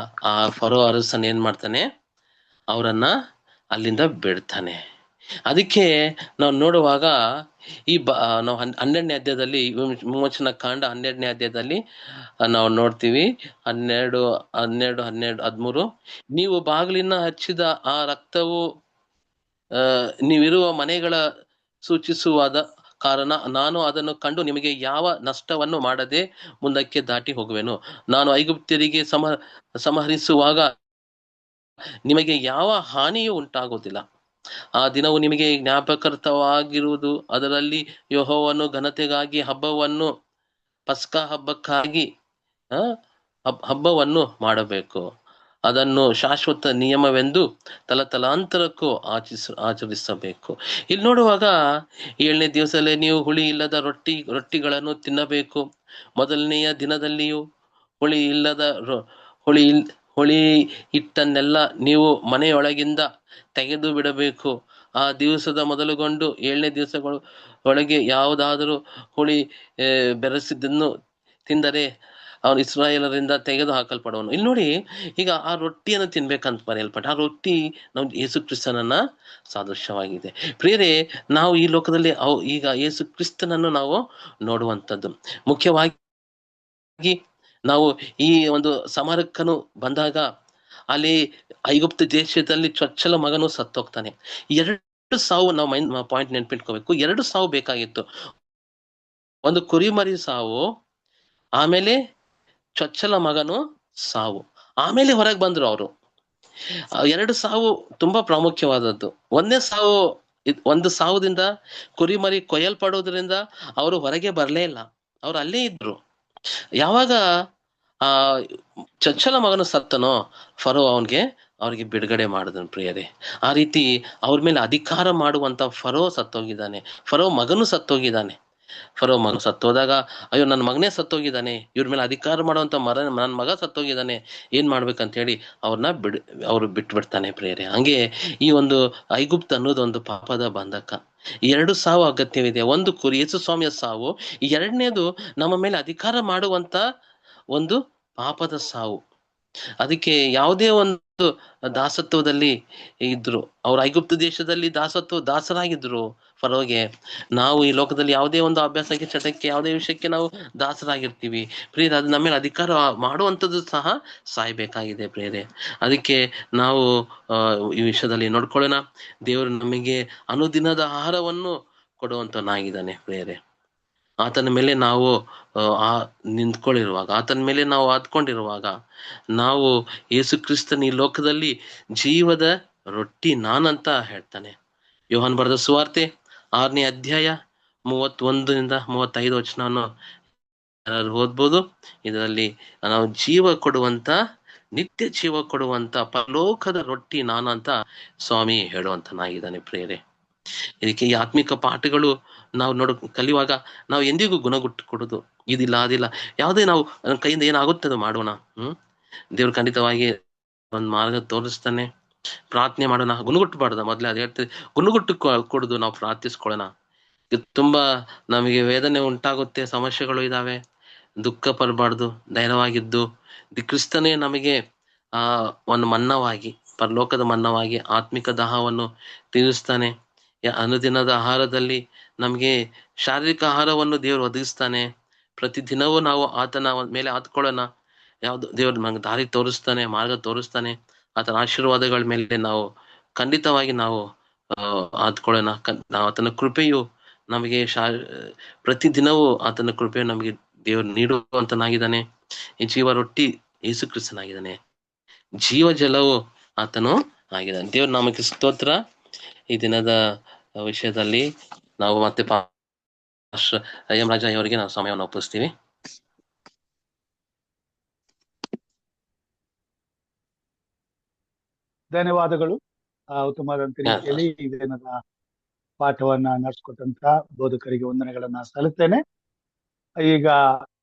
C: ಆ ಫರೋ ಅರಸನ್ ಏನ್ ಮಾಡ್ತಾನೆ, ಅವರನ್ನ ಅಲ್ಲಿಂದ ಬಿಡ್ತಾನೆ. ಅದಕ್ಕೆ ನಾವು ನೋಡುವಾಗ ನಾವು 12ನೇ ಅಧ್ಯಾಯದಲ್ಲಿ, ವಿಮೋಚನಾ ಕಾಂಡ 12ನೇ ಅಧ್ಯಾಯದಲ್ಲಿ ನಾವು ನೋಡ್ತೀವಿ 12, 13, ನೀವು ಬಾಗಿಲಿನ ಹಚ್ಚಿದ ಆ ರಕ್ತವು ನೀವಿರುವ ಮನೆಗಳ ಸೂಚಿಸುವಾದ ಕಾರಣ ನಾನು ಅದನ್ನು ಕಂಡು ನಿಮಗೆ ಯಾವ ನಷ್ಟವನ್ನು ಮಾಡದೆ ಮುಂದಕ್ಕೆ ದಾಟಿ ಹೋಗುವೆನು. ನಾನು ಐಗುಪ್ತ್ಯರಿಗೆ ಸಂಹರಿಸುವಾಗ ನಿಮಗೆ ಯಾವ ಹಾನಿಯೂ ಉಂಟಾಗುವುದಿಲ್ಲ. ಆ ದಿನವು ನಿಮಗೆ ಜ್ಞಾಪಕಾರ್ಥವಾಗಿರುವುದು. ಅದರಲ್ಲಿ ಯೆಹೋವನು ಘನತೆಗಾಗಿ ಪಸ್ಕಾ ಹಬ್ಬಕ್ಕಾಗಿ ಹಬ್ಬವನ್ನು ಮಾಡಬೇಕು. ಅದನ್ನು ಶಾಶ್ವತ ನಿಯಮವೆಂದು ತಲತಲಾಂತರಕ್ಕೂ ಆಚರಿಸಬೇಕು. ಇಲ್ಲಿ ನೋಡುವಾಗ 7ನೇ ದಿವಸದಲ್ಲಿ ನೀವು ಹುಳಿ ಇಲ್ಲದ ರೊಟ್ಟಿಗಳನ್ನು ತಿನ್ನಬೇಕು. ಮೊದಲನೆಯ ದಿನದಲ್ಲಿಯೂ ಹುಳಿ ಹಿಟ್ಟನ್ನೆಲ್ಲ ನೀವು ಮನೆಯೊಳಗಿಂದ ತೆಗೆದು ಬಿಡಬೇಕು. ಆ ದಿವಸದ ಮೊದಲುಗೊಂಡು 7ನೇ ದಿವಸಗಳ ಒಳಗೆ ಯಾವುದಾದರೂ ಹುಳಿ ಬೆರೆಸಿದ್ದನ್ನು ತಿಂದರೆ ಅವನು ಇಸ್ರಾಯೇಲರಿಂದ ತೆಗೆದು ಹಾಕಲ್ಪಡುವನು. ಇಲ್ಲಿ ನೋಡಿ, ಈಗ ಆ ರೊಟ್ಟಿಯನ್ನು ತಿನ್ಬೇಕಂತ ಬರೆಯಲ್ಪಟ್ಟ ಆ ರೊಟ್ಟಿ ನಮ್ ಯೇಸು ಕ್ರಿಸ್ತನನ್ನ ಸಾದೃಶ್ಯವಾಗಿದೆ. ಪ್ರಿಯರೇ, ನಾವು ಈ ಲೋಕದಲ್ಲಿ ಈಗ ಯೇಸು ಕ್ರಿಸ್ತನನ್ನು ನಾವು ನೋಡುವಂಥದ್ದು. ಮುಖ್ಯವಾಗಿ ನಾವು ಈ ಒಂದು ಸಮರಕನು ಬಂದಾಗ ಅಲ್ಲಿ ಐಗುಪ್ತ ದೇಶದಲ್ಲಿ ಚೊಚ್ಚಲ ಮಗನು ಸತ್ತೋಗ್ತಾನೆ. 2 ಸಾವು ನಾವು ಪಾಯಿಂಟ್ ನೆನ್ಪಿಟ್ಕೋಬೇಕು. 2 ಸಾವು ಬೇಕಾಗಿತ್ತು. ಒಂದು ಕುರಿಮರಿ ಸಾವು, ಆಮೇಲೆ ಚೊಚ್ಚಲ ಮಗನು ಸಾವು, ಆಮೇಲೆ ಹೊರಗೆ ಬಂದ್ರು ಅವರು. 2 ಸಾವು ತುಂಬಾ ಪ್ರಾಮುಖ್ಯವಾದದ್ದು. ಒಂದು ಸಾವುದಿಂದ, ಕುರಿಮರಿ ಕೊಯ್ಯಲ್ಪಡೋದ್ರಿಂದ ಅವರು ಹೊರಗೆ ಬರ್ಲೇ ಇಲ್ಲ, ಅವ್ರು ಅಲ್ಲೇ ಇದ್ರು. ಯಾವಾಗ ಆ ಚೊಚ್ಚಲ ಮಗನು ಸತ್ತನೋ, ಫರೋ ಅವ್ರಿಗೆ ಬಿಡುಗಡೆ ಮಾಡಿದನು ಪ್ರಿಯರೇ. ಆ ರೀತಿ ಅವ್ರ ಮೇಲೆ ಅಧಿಕಾರ ಮಾಡುವಂತ ಫರೋ ಸತ್ತೋಗಿದ್ದಾನೆ, ಫರೋ ಮಗನು ಸತ್ತೋಗಿದ್ದಾನೆ. ಫರೋ ಮಗ ಸತ್ತೋದಾಗ ಅಯ್ಯೋ ನನ್ನ ಮಗನೇ ಸತ್ತೋಗಿದ್ದಾನೆ, ಇವ್ರ ಮೇಲೆ ಅಧಿಕಾರ ಮಾಡುವಂತ ನನ್ನ ಮಗ ಸತ್ತೋಗಿದ್ದಾನೆ, ಏನ್ ಮಾಡ್ಬೇಕಂತ ಹೇಳಿ ಅವ್ರು ಬಿಟ್ಬಿಡ್ತಾನೆ ಪ್ರಿಯರೇ. ಹಂಗೆ ಈ ಒಂದು ಐಗುಪ್ತ ಅನ್ನೋದು ಒಂದು ಪಾಪದ ಬಂಧಕ. 2 ಸಾವು ಅಗತ್ಯವಿದೆ. ಒಂದು ಯೇಸು ಸ್ವಾಮಿಯ ಸಾವು, ಎರಡನೇದು ನಮ್ಮ ಮೇಲೆ ಅಧಿಕಾರ ಮಾಡುವಂತ ಒಂದು ಪಾಪದ ಸಾವು. ಅದಕ್ಕೆ ಯಾವುದೇ ಒಂದು ದಾಸತ್ವದಲ್ಲಿ ಇದ್ರು, ಅವ್ರು ಐಗುಪ್ತ ದೇಶದಲ್ಲಿ ದಾಸರಾಗಿದ್ರು ಫರೋಗೆ. ನಾವು ಈ ಲೋಕದಲ್ಲಿ ಯಾವುದೇ ಒಂದು ಅಭ್ಯಾಸಕ್ಕೆ, ಚಟಕ್ಕೆ, ಯಾವುದೇ ವಿಷಯಕ್ಕೆ ನಾವು ದಾಸರಾಗಿರ್ತೀವಿ ಪ್ರಿಯರೇ. ಅದು ನಮ್ಮ ಮೇಲೆ ಅಧಿಕಾರ ಮಾಡುವಂಥದ್ದು ಸಹ ಸಾಯ್ಬೇಕಾಗಿದೆ ಪ್ರಿಯರೇ. ಅದಕ್ಕೆ ನಾವು ಈ ವಿಷಯದಲ್ಲಿ ನೋಡ್ಕೊಳ್ಳೋಣ. ದೇವರು ನಮಗೆ ಅನುದಿನದ ಆಹಾರವನ್ನು ಕೊಡುವಂತನಾಗಿದ್ದಾನೆ ಪ್ರಿಯರೇ. ಆತನ ಮೇಲೆ ನಾವು ನಿಂತ್ಕೊಂಡಿರುವಾಗ, ಆತನ ಮೇಲೆ ನಾವು ಆದ್ಕೊಂಡಿರುವಾಗ, ನಾವು ಯೇಸು ಕ್ರಿಸ್ತನ ಈ ಲೋಕದಲ್ಲಿ ಜೀವದ ರೊಟ್ಟಿ ನಾನಂತ ಹೇಳ್ತಾನೆ. ಯೋಹಾನ್ ಬರೆದ ಸುವಾರ್ತೆ 6ನೇ ಅಧ್ಯಾಯ 31ರಿಂದ 35 ವಚನವನ್ನು ಯಾರು ಓದ್ಬೋದು. ಇದರಲ್ಲಿ ನಾವು ನಿತ್ಯ ಜೀವ ಕೊಡುವಂತ ಪರಲೋಕದ ರೊಟ್ಟಿ ನಾನಂತ ಸ್ವಾಮಿ ಹೇಳುವಂತನಾಗಿದ್ದಾನೆ ಪ್ರಿಯರೇ. ಇದಕ್ಕೆ ಈ ಆತ್ಮಿಕ ಪಾಠಗಳು ನಾವು ಕಲಿಯುವಾಗ ನಾವು ಎಂದಿಗೂ ಗುಣಗುಟ್ಟು ಕೊಡುದು ಇದಿಲ್ಲ ಅದಿಲ್ಲ, ಯಾವುದೇ ನಾವು ಕೈಯಿಂದ ಏನಾಗುತ್ತೆ ಅದು ಮಾಡೋಣ. ದೇವ್ರು ಖಂಡಿತವಾಗಿ ಒಂದ್ ಮಾರ್ಗ ತೋರಿಸ್ತಾನೆ. ಪ್ರಾರ್ಥನೆ ಮಾಡೋಣ, ಗುಣಗುಟ್ಟಬಾರ್ದ. ಮೊದ್ಲೇ ಅದು ಹೇಳ್ತೀವಿ, ಗುಣಗುಟ್ಟು ಕೊಡುದು ನಾವು ಪ್ರಾರ್ಥಿಸ್ಕೊಳ್ಳೋಣ. ತುಂಬಾ ನಮಗೆ ವೇದನೆ ಉಂಟಾಗುತ್ತೆ, ಸಮಸ್ಯೆಗಳು ಇದಾವೆ, ದುಃಖ ಪಡಬಾರ್ದು, ಧೈರ್ಯವಾಗಿದ್ದು ಕ್ರಿಸ್ತನೇ ನಮಗೆ ಒಂದು ಮನ್ನವಾಗಿ, ಪರಲೋಕದ ಮನ್ನವಾಗಿ ಆತ್ಮಿಕ ದಾಹವನ್ನು ತೀರಿಸ್ತಾನೆ. ಅನುದಿನದ ಆಹಾರದಲ್ಲಿ ನಮಗೆ ಶಾರೀರಿಕ ಆಹಾರವನ್ನು ದೇವರು ಒದಗಿಸ್ತಾನೆ. ಪ್ರತಿದಿನವೂ ನಾವು ಆತನ ಮೇಲೆ ಆತ್ಕೊಳ್ಳೋಣ. ಯಾವ್ದು ದೇವ್ರು ನಮ್ಗೆ ದಾರಿ ತೋರಿಸ್ತಾನೆ, ಮಾರ್ಗ ತೋರಿಸ್ತಾನೆ. ಆತನ ಆಶೀರ್ವಾದಗಳ ಮೇಲೆ ನಾವು ಖಂಡಿತವಾಗಿ ನಾವು ಆತ್ಕೊಳ್ಳೋಣ. ಆತನ ಕೃಪೆಯು ನಮಗೆ ಪ್ರತಿದಿನವೂ ಆತನ ಕೃಪೆಯು ನಮಗೆ ದೇವರು ನೀಡುವಂತನಾಗಿದ್ದಾನೆ. ಈ ಜೀವ ರೊಟ್ಟಿ ಯೇಸು ಕ್ರಿಸ್ತನಾಗಿದ್ದಾನೆ, ಜೀವ ಜಲವು ಆತನು ಆಗಿದ್ದಾನೆ. ದೇವ್ರ ನಾಮಕ್ಕೆ ಸ್ತೋತ್ರ. ಈ ದಿನದ ವಿಷಯದಲ್ಲಿ ನಾವು ಮತ್ತೆ ಎಂ ರಾಜ ಅವರಿಗೆ ನಾವು ಸಮಯವನ್ನು ಒಪ್ಪಿಸ್ತೀವಿ.
B: ಧನ್ಯವಾದಗಳು. ಉತ್ತಮವಾದಂತ ರೀತಿಯಲ್ಲಿ ಈ ದಿನದ ಪಾಠವನ್ನ ನಡೆಸ್ಕೊಟ್ಟಂತ ಬೋಧಕರಿಗೆ ವಂದನೆಗಳನ್ನ ಸಲ್ಲಿಸ್ತೇನೆ. ಈಗ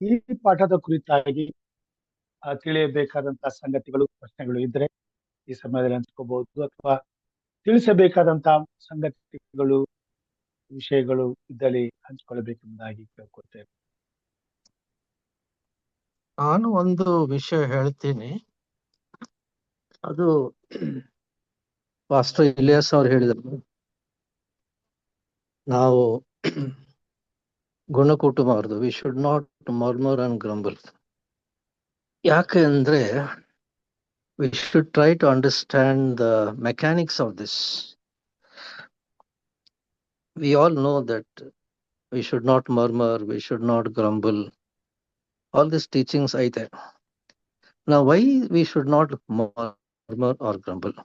B: ಈ ಪಾಠದ ಕುರಿತಾಗಿ ತಿಳಿಯಬೇಕಾದಂತ ಸಂಗತಿಗಳು, ಪ್ರಶ್ನೆಗಳು ಇದ್ರೆ ಈ ಸಮಯದಲ್ಲಿ ಹಂಚ್ಕೋಬಹುದು, ಅಥವಾ ತಿಳಿಸಬೇಕಾದಂತ ಸಂಗತಿಗಳು, ವಿಷಯಗಳು ಇದ್ದಲ್ಲಿ ಹಂಚ್ಕೊಳ್ಬೇಕೆಂಬುದಾಗಿ ಕೇಳ್ಕೊಳ್ತೇನೆ.
D: ನಾನು ಒಂದು ವಿಷಯ ಹೇಳ್ತೀನಿ. ಅದು ಪಾಸ್ಟರ್ ಇಲಿಯಾಸ್ ಅವ್ರು ಹೇಳಿದ್ರು, ನಾವು ಗುಣ ಕೂಟಬಾರ್ದು, we should not murmur and grumble. ಯಾಕೆ ಅಂದ್ರೆ we should try to understand the mechanics of this. We all know that we should not murmur, we should not grumble. All these teachings are there. Now why we should not murmur or grumble?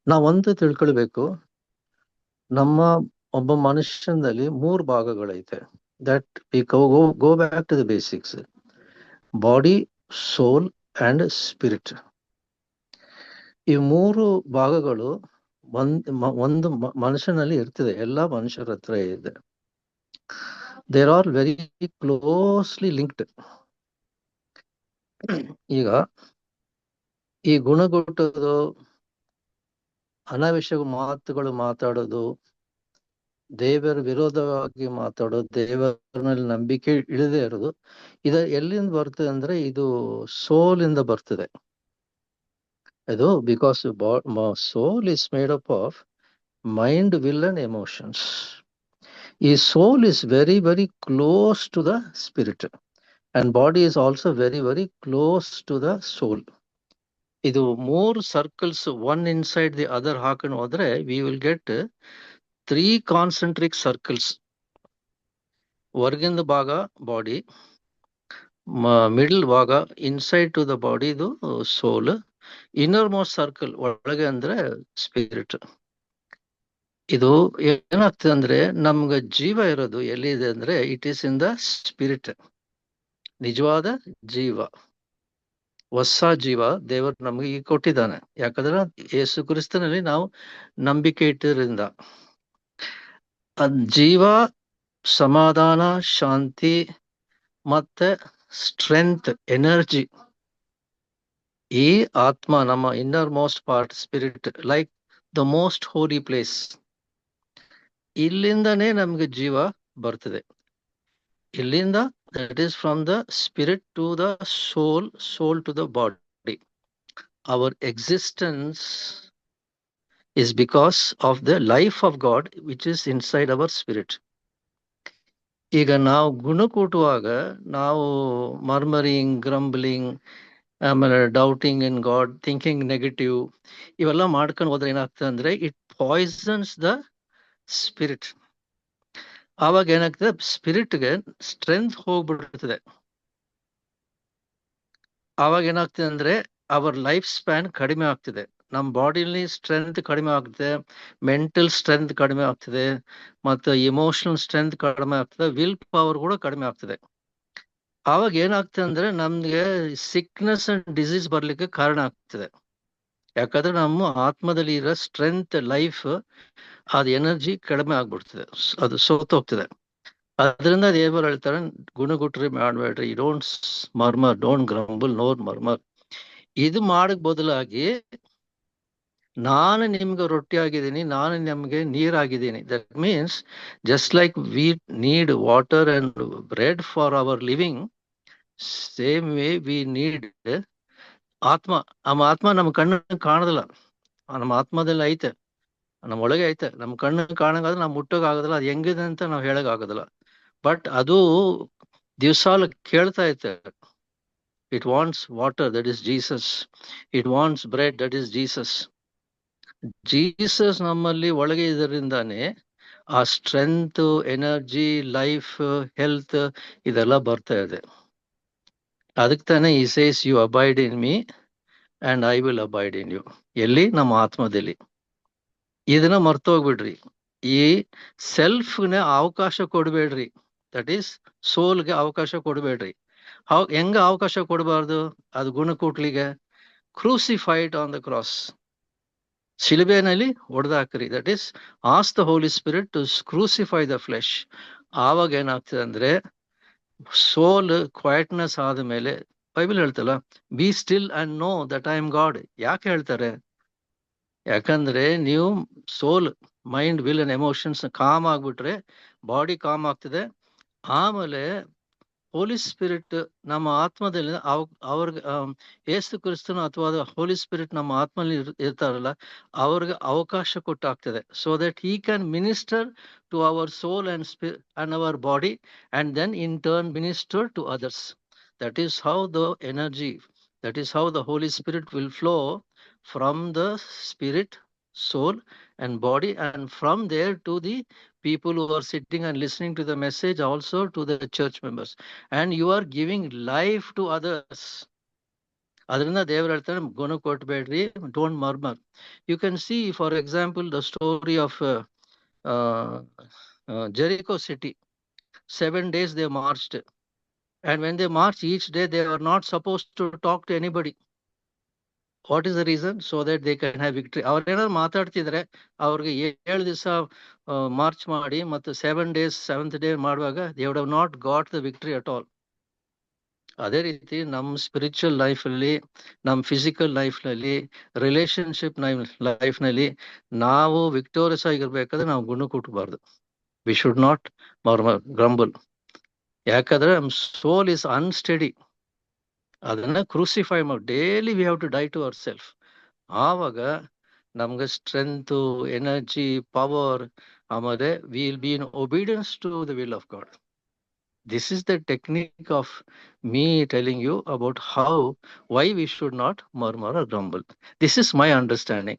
D: ನಾವು ಒಂದು ತಿಳ್ಕೊಳ್ಬೇಕು, ನಮ್ಮ ಒಬ್ಬ ಮನುಷ್ಯನಲ್ಲಿ 3 ಭಾಗಗಳೈತೆ. that we go back to the basics: body, soul and spirit. ಈ 3 ಭಾಗಗಳು ಒಂದು ಮನುಷ್ಯನಲ್ಲಿ ಇರ್ತದೆ, ಎಲ್ಲಾ ಮನುಷ್ಯರ ಹತ್ರ ಇದೆ. There are very closely linked. ಈಗ ಈ ಗುಣಗುಟ್ಟೋದು, ಅನಾವಶ್ಯಕ ಮಾತುಗಳು ಮಾತಾಡೋದು, ದೇವರ ವಿರೋಧವಾಗಿ ಮಾತಾಡೋದು, ದೇವರಲ್ಲಿ ನಂಬಿಕೆ ಇಳದೇ ಇರೋದು, ಎಲ್ಲಿಂದ ಬರ್ತದೆ ಅಂದ್ರೆ ಇದು ಸೋಲ್ ಇಂದ ಬರ್ತದೆ. ಅದು because soul is made up of mind, will and emotions. ಈ soul is very very close to the spirit and body is also very very close to the soul. ಇದು 3 circles one inside the other ಹಾಕೊಂಡು ಹೋದ್ರೆ we will get 3 concentric circles. ಹೊರಗಿಂದ ಭಾಗ ಬಾಡಿ, ಮಿಡಲ್ ಭಾಗ ಇನ್ಸೈಡ್ ಟು ದ ಬಾಡಿ ಇದು ಸೋಲ್, ಇನ್ನರ್ ಮೋಸ್ಟ್ ಸರ್ಕಲ್ ಒಳಗೆ ಅಂದ್ರೆ ಸ್ಪಿರಿಟ್. ಇದು ಏನಾಗ್ತದೆ ಅಂದ್ರೆ ನಮ್ಗೆ ಜೀವ ಇರೋದು ಎಲ್ಲಿದೆ ಅಂದ್ರೆ it is in the spirit. ನಿಜವಾದ ಜೀವ ಹೊಸ ಜೀವ ದೇವರು ನಮಗೆ ಈಗ ಕೊಟ್ಟಿದ್ದಾನೆ. ಯಾಕಂದ್ರೆ ಯೇಸು ಕ್ರಿಸ್ತನಲ್ಲಿ ನಾವು ನಂಬಿಕೆ ಇಟ್ಟಿದ್ರಿಂದ ಜೀವ, ಸಮಾಧಾನ, ಶಾಂತಿ ಮತ್ತೆ ಸ್ಟ್ರೆಂತ್, ಎನರ್ಜಿ. ಈ ಆತ್ಮ ನಮ್ಮ innermost part spirit, like the most holy place, ಇಲ್ಲಿಂದನೇ ನಮ್ಗೆ ಜೀವ ಬರ್ತದೆ. ಇಲ್ಲಿಂದ, that is from the spirit to the soul, soul to the body. Our existence is because of the life of God which is inside our spirit. ಈಗ ನಾವು ಗುಣ ಕೂಟುವಾಗ ನಾವು ಮರ್ಮರಿಂಗ್, ಗ್ರಂಬ್ಲಿಂಗ್, ಆಮೇಲೆ ಡೌಟಿಂಗ್ ಇನ್ ಗಾಡ್, ಥಿಂಕಿಂಗ್ ನೆಗೆಟಿವ್, ಇವೆಲ್ಲ ಮಾಡ್ಕೊಂಡು ಹೋದ್ರೆ ಏನಾಗ್ತದೆ ಅಂದ್ರೆ ಇಟ್ ಪಾಯ್ಸನ್ಸ್ ದ ಸ್ಪಿರಿಟ್. ಆವಾಗ ಏನಾಗ್ತದೆ, ಸ್ಪಿರಿಟ್ಗೆ ಸ್ಟ್ರೆಂತ್ ಹೋಗ್ಬಿಡ್ತದೆ. ಆವಾಗ ಏನಾಗ್ತದೆ ಅಂದ್ರೆ ಅವರ್ ಲೈಫ್ ಸ್ಪ್ಯಾನ್ ಕಡಿಮೆ ಆಗ್ತದೆ, ನಮ್ಮ ಬಾಡಿಲಿ ಸ್ಟ್ರೆಂತ್ ಕಡಿಮೆ ಆಗ್ತದೆ, ಮೆಂಟಲ್ ಸ್ಟ್ರೆಂತ್ ಕಡಿಮೆ ಆಗ್ತದೆ, ಮತ್ತು ಇಮೋಷನಲ್ ಸ್ಟ್ರೆಂತ್ ಕಡಿಮೆ ಆಗ್ತದೆ, ವಿಲ್ ಪವರ್ ಕೂಡ ಕಡಿಮೆ ಆಗ್ತದೆ. ಆವಾಗ ಏನಾಗ್ತದೆ ಅಂದ್ರೆ ನಮ್ಗೆ ಸಿಕ್ನೆಸ್ ಅಂಡ್ ಡಿಸೀಸ್ ಬರ್ಲಿಕ್ಕೆ ಕಾರಣ ಆಗ್ತದೆ. ಯಾಕಂದ್ರೆ ನಮ್ಮ ಆತ್ಮದಲ್ಲಿ ಇರೋ ಸ್ಟ್ರೆಂತ್, ಲೈಫ್, ಅದು ಎನರ್ಜಿ ಕಡಿಮೆ ಆಗ್ಬಿಡ್ತದೆ, ಅದು ಸೋತೋಗ್ತದೆ. ಅದರಿಂದ ದೇವರು ಹೇಳ್ತಾರೆ, ಗುಣಗುಟ್ರಿ ಮಾಡಬೇಡ್ರಿ, don't murmur, don't grumble, no murmur. ಇದು ಮಾಡಕ್ ಬದಲಾಗಿ ನಾನು ನಿಮ್ಗೆ ರೊಟ್ಟಿ ಆಗಿದ್ದೀನಿ, ನಾನು ನಿಮ್ಗೆ ನೀರಾಗಿದ್ದೀನಿ. That means just like we need water and bread for our living, same way we need ಆತ್ಮ. ನಮ್ಮ ಆತ್ಮ ನಮ್ಮ ಕಣ್ಣು ಕಾಣೋದಿಲ್ಲ, ನಮ್ಮ ಆತ್ಮದಲ್ಲಿ ಐತೆ, ನಮ್ಮ ಒಳಗೆ ಐತೆ. ನಮ್ಮ ಕಣ್ಣು ಕಾಣಂಗಾದ್ರೆ ನಾವು ಮುಟ್ಟೋಕ್ ಆಗೋದಿಲ್ಲ, ಅದು ಹೆಂಗಿದೆ ಅಂತ ನಾವು ಹೇಳಕ್ ಆಗೋದಿಲ್ಲ. ಬಟ್ ಅದು ದಿವಸಾಲ ಕೇಳ್ತಾ ಐತೆ, it wants water, that is Jesus. It wants bread, that is Jesus. Jesus ನಮ್ಮಲ್ಲಿ ಒಳಗೆ ಇದರಿಂದಾನೆ ಆ ಸ್ಟ್ರೆಂತ್, ಎನರ್ಜಿ, ಲೈಫ್, ಹೆಲ್ತ್ ಇದೆಲ್ಲ ಬರ್ತಾ ಇದೆ. ಅದಕ್ಕೆ ತಾನೇ ಈ says you abide in me and I will abide in you. ಎಲ್ಲಿ? ನಮ್ಮ ಆತ್ಮದಲ್ಲಿ. ಇದನ್ನ ಮರ್ತೋಗ್ಬಿಡ್ರಿ. ಈ ಸೆಲ್ಫ್ಗೆ ಅವಕಾಶ ಕೊಡ್ಬೇಡ್ರಿ, ದಟ್ ಈಸ್ ಸೋಲ್ಗೆ ಅವಕಾಶ ಕೊಡ್ಬೇಡ್ರಿ. ಹೆಂಗ ಅವಕಾಶ ಕೊಡಬಾರ್ದು? ಅದು ಗುಣಕೂಟ್ಲಿಗೆ ಕ್ರೂಸಿಫೈಡ್ ಆನ್ ದ ಕ್ರಾಸ್, ಶಿಲುಬೆನಲ್ಲಿ ಹೊಡೆದಾಕ್ರಿ. That is ask the Holy Spirit to crucify the flesh. ಆವಾಗ ಏನಾಗ್ತದೆ ಅಂದ್ರೆ ಸೋಲ್ ಕ್ವೈಟ್ನೆಸ್ ಆದ್ಮೇಲೆ, ಬೈಬಲ್ ಹೇಳ್ತಲ್ಲ, be still and know that I am God. ಯಾಕೆ ಹೇಳ್ತಾರೆ? ಯಾಕಂದ್ರೆ ನೀವು soul, mind, will and emotions calm ಆಗ್ಬಿಟ್ರೆ ಬಾಡಿ ಕಾಮ್ ಆಗ್ತದೆ. ಆಮೇಲೆ ಹೋಲಿ ಸ್ಪಿರಿಟ್ ನಮ್ಮ ಆತ್ಮದಲ್ಲಿ ಅವ್ರಿಗೆ ಯೇಸು ಕ್ರಿಸ್ತನ ಅಥವಾ ಹೋಲಿ ಸ್ಪಿರಿಟ್ ನಮ್ಮ ಆತ್ಮಲ್ಲಿ ಇರ್ತಾರಲ್ಲ, ಅವ್ರಿಗೆ ಅವಕಾಶ ಕೊಟ್ಟಾಗ್ತದೆ. So that he can minister to our soul and our body, and then in turn minister to others. That is how the energy, that is how the Holy Spirit will flow from the spirit, soul and body, and from there to the people who are sitting and listening to the message, also to the church members, and you are giving life to others. ಅದರಿಂದ ದೇವರು ಹೇಳ್ತಾರೆ, ಗುಣ ಕೊಟ್ಬೇಡ್ರಿ, don't murmur. You can see, for example, the story of Jericho city. 7 days they marched, and when they marched, each day they were not supposed to talk to anybody. What is the reason? So that they can have victory. ಅವ್ರು ಏನಾದ್ರು ಮಾತಾಡ್ತಿದ್ರೆ ಅವ್ರಿಗೆ 7 ದಿವಸ ಮಾರ್ಚ್ ಮಾಡಿ ಮತ್ತು 7 days 7th day ಮಾಡುವಾಗ they would have not got the victory at all. ಅದೇ ರೀತಿ ನಮ್ಮ ಸ್ಪಿರಿಚುವಲ್ ಲೈಫಲ್ಲಿ, ನಮ್ಮ ಫಿಸಿಕಲ್ ಲೈಫ್ನಲ್ಲಿ, ರಿಲೇಶನ್ಶಿಪ್ ಲೈಫ್ನಲ್ಲಿ ನಾವು ವಿಕ್ಟೋರಿಯಸ್ ಆಗಿರ್ಬೇಕಾದ್ರೆ ನಾವು ಗುಣ ಕೊಟ್ಟಬಾರ್ದು. We should not grumble. ಯಾಕಂದ್ರೆ ನಮ್ಮ ಸೋಲ್ ಇಸ್ ಅನ್ಸ್ಟಡಿ. ಅದನ್ನ ಕ್ರೂಸಿಫೈ ಮಾಡಿ daily we have to die to our self. ಆವಾಗ ನಮ್ಗೆ ಸ್ಟ್ರೆಂತ್, ಎನರ್ಜಿ, ಪವರ್, ಆಮೇಲೆ will be in obedience to the will of God. This is the technique of me telling you about why we should not murmur or grumble. This is my understanding.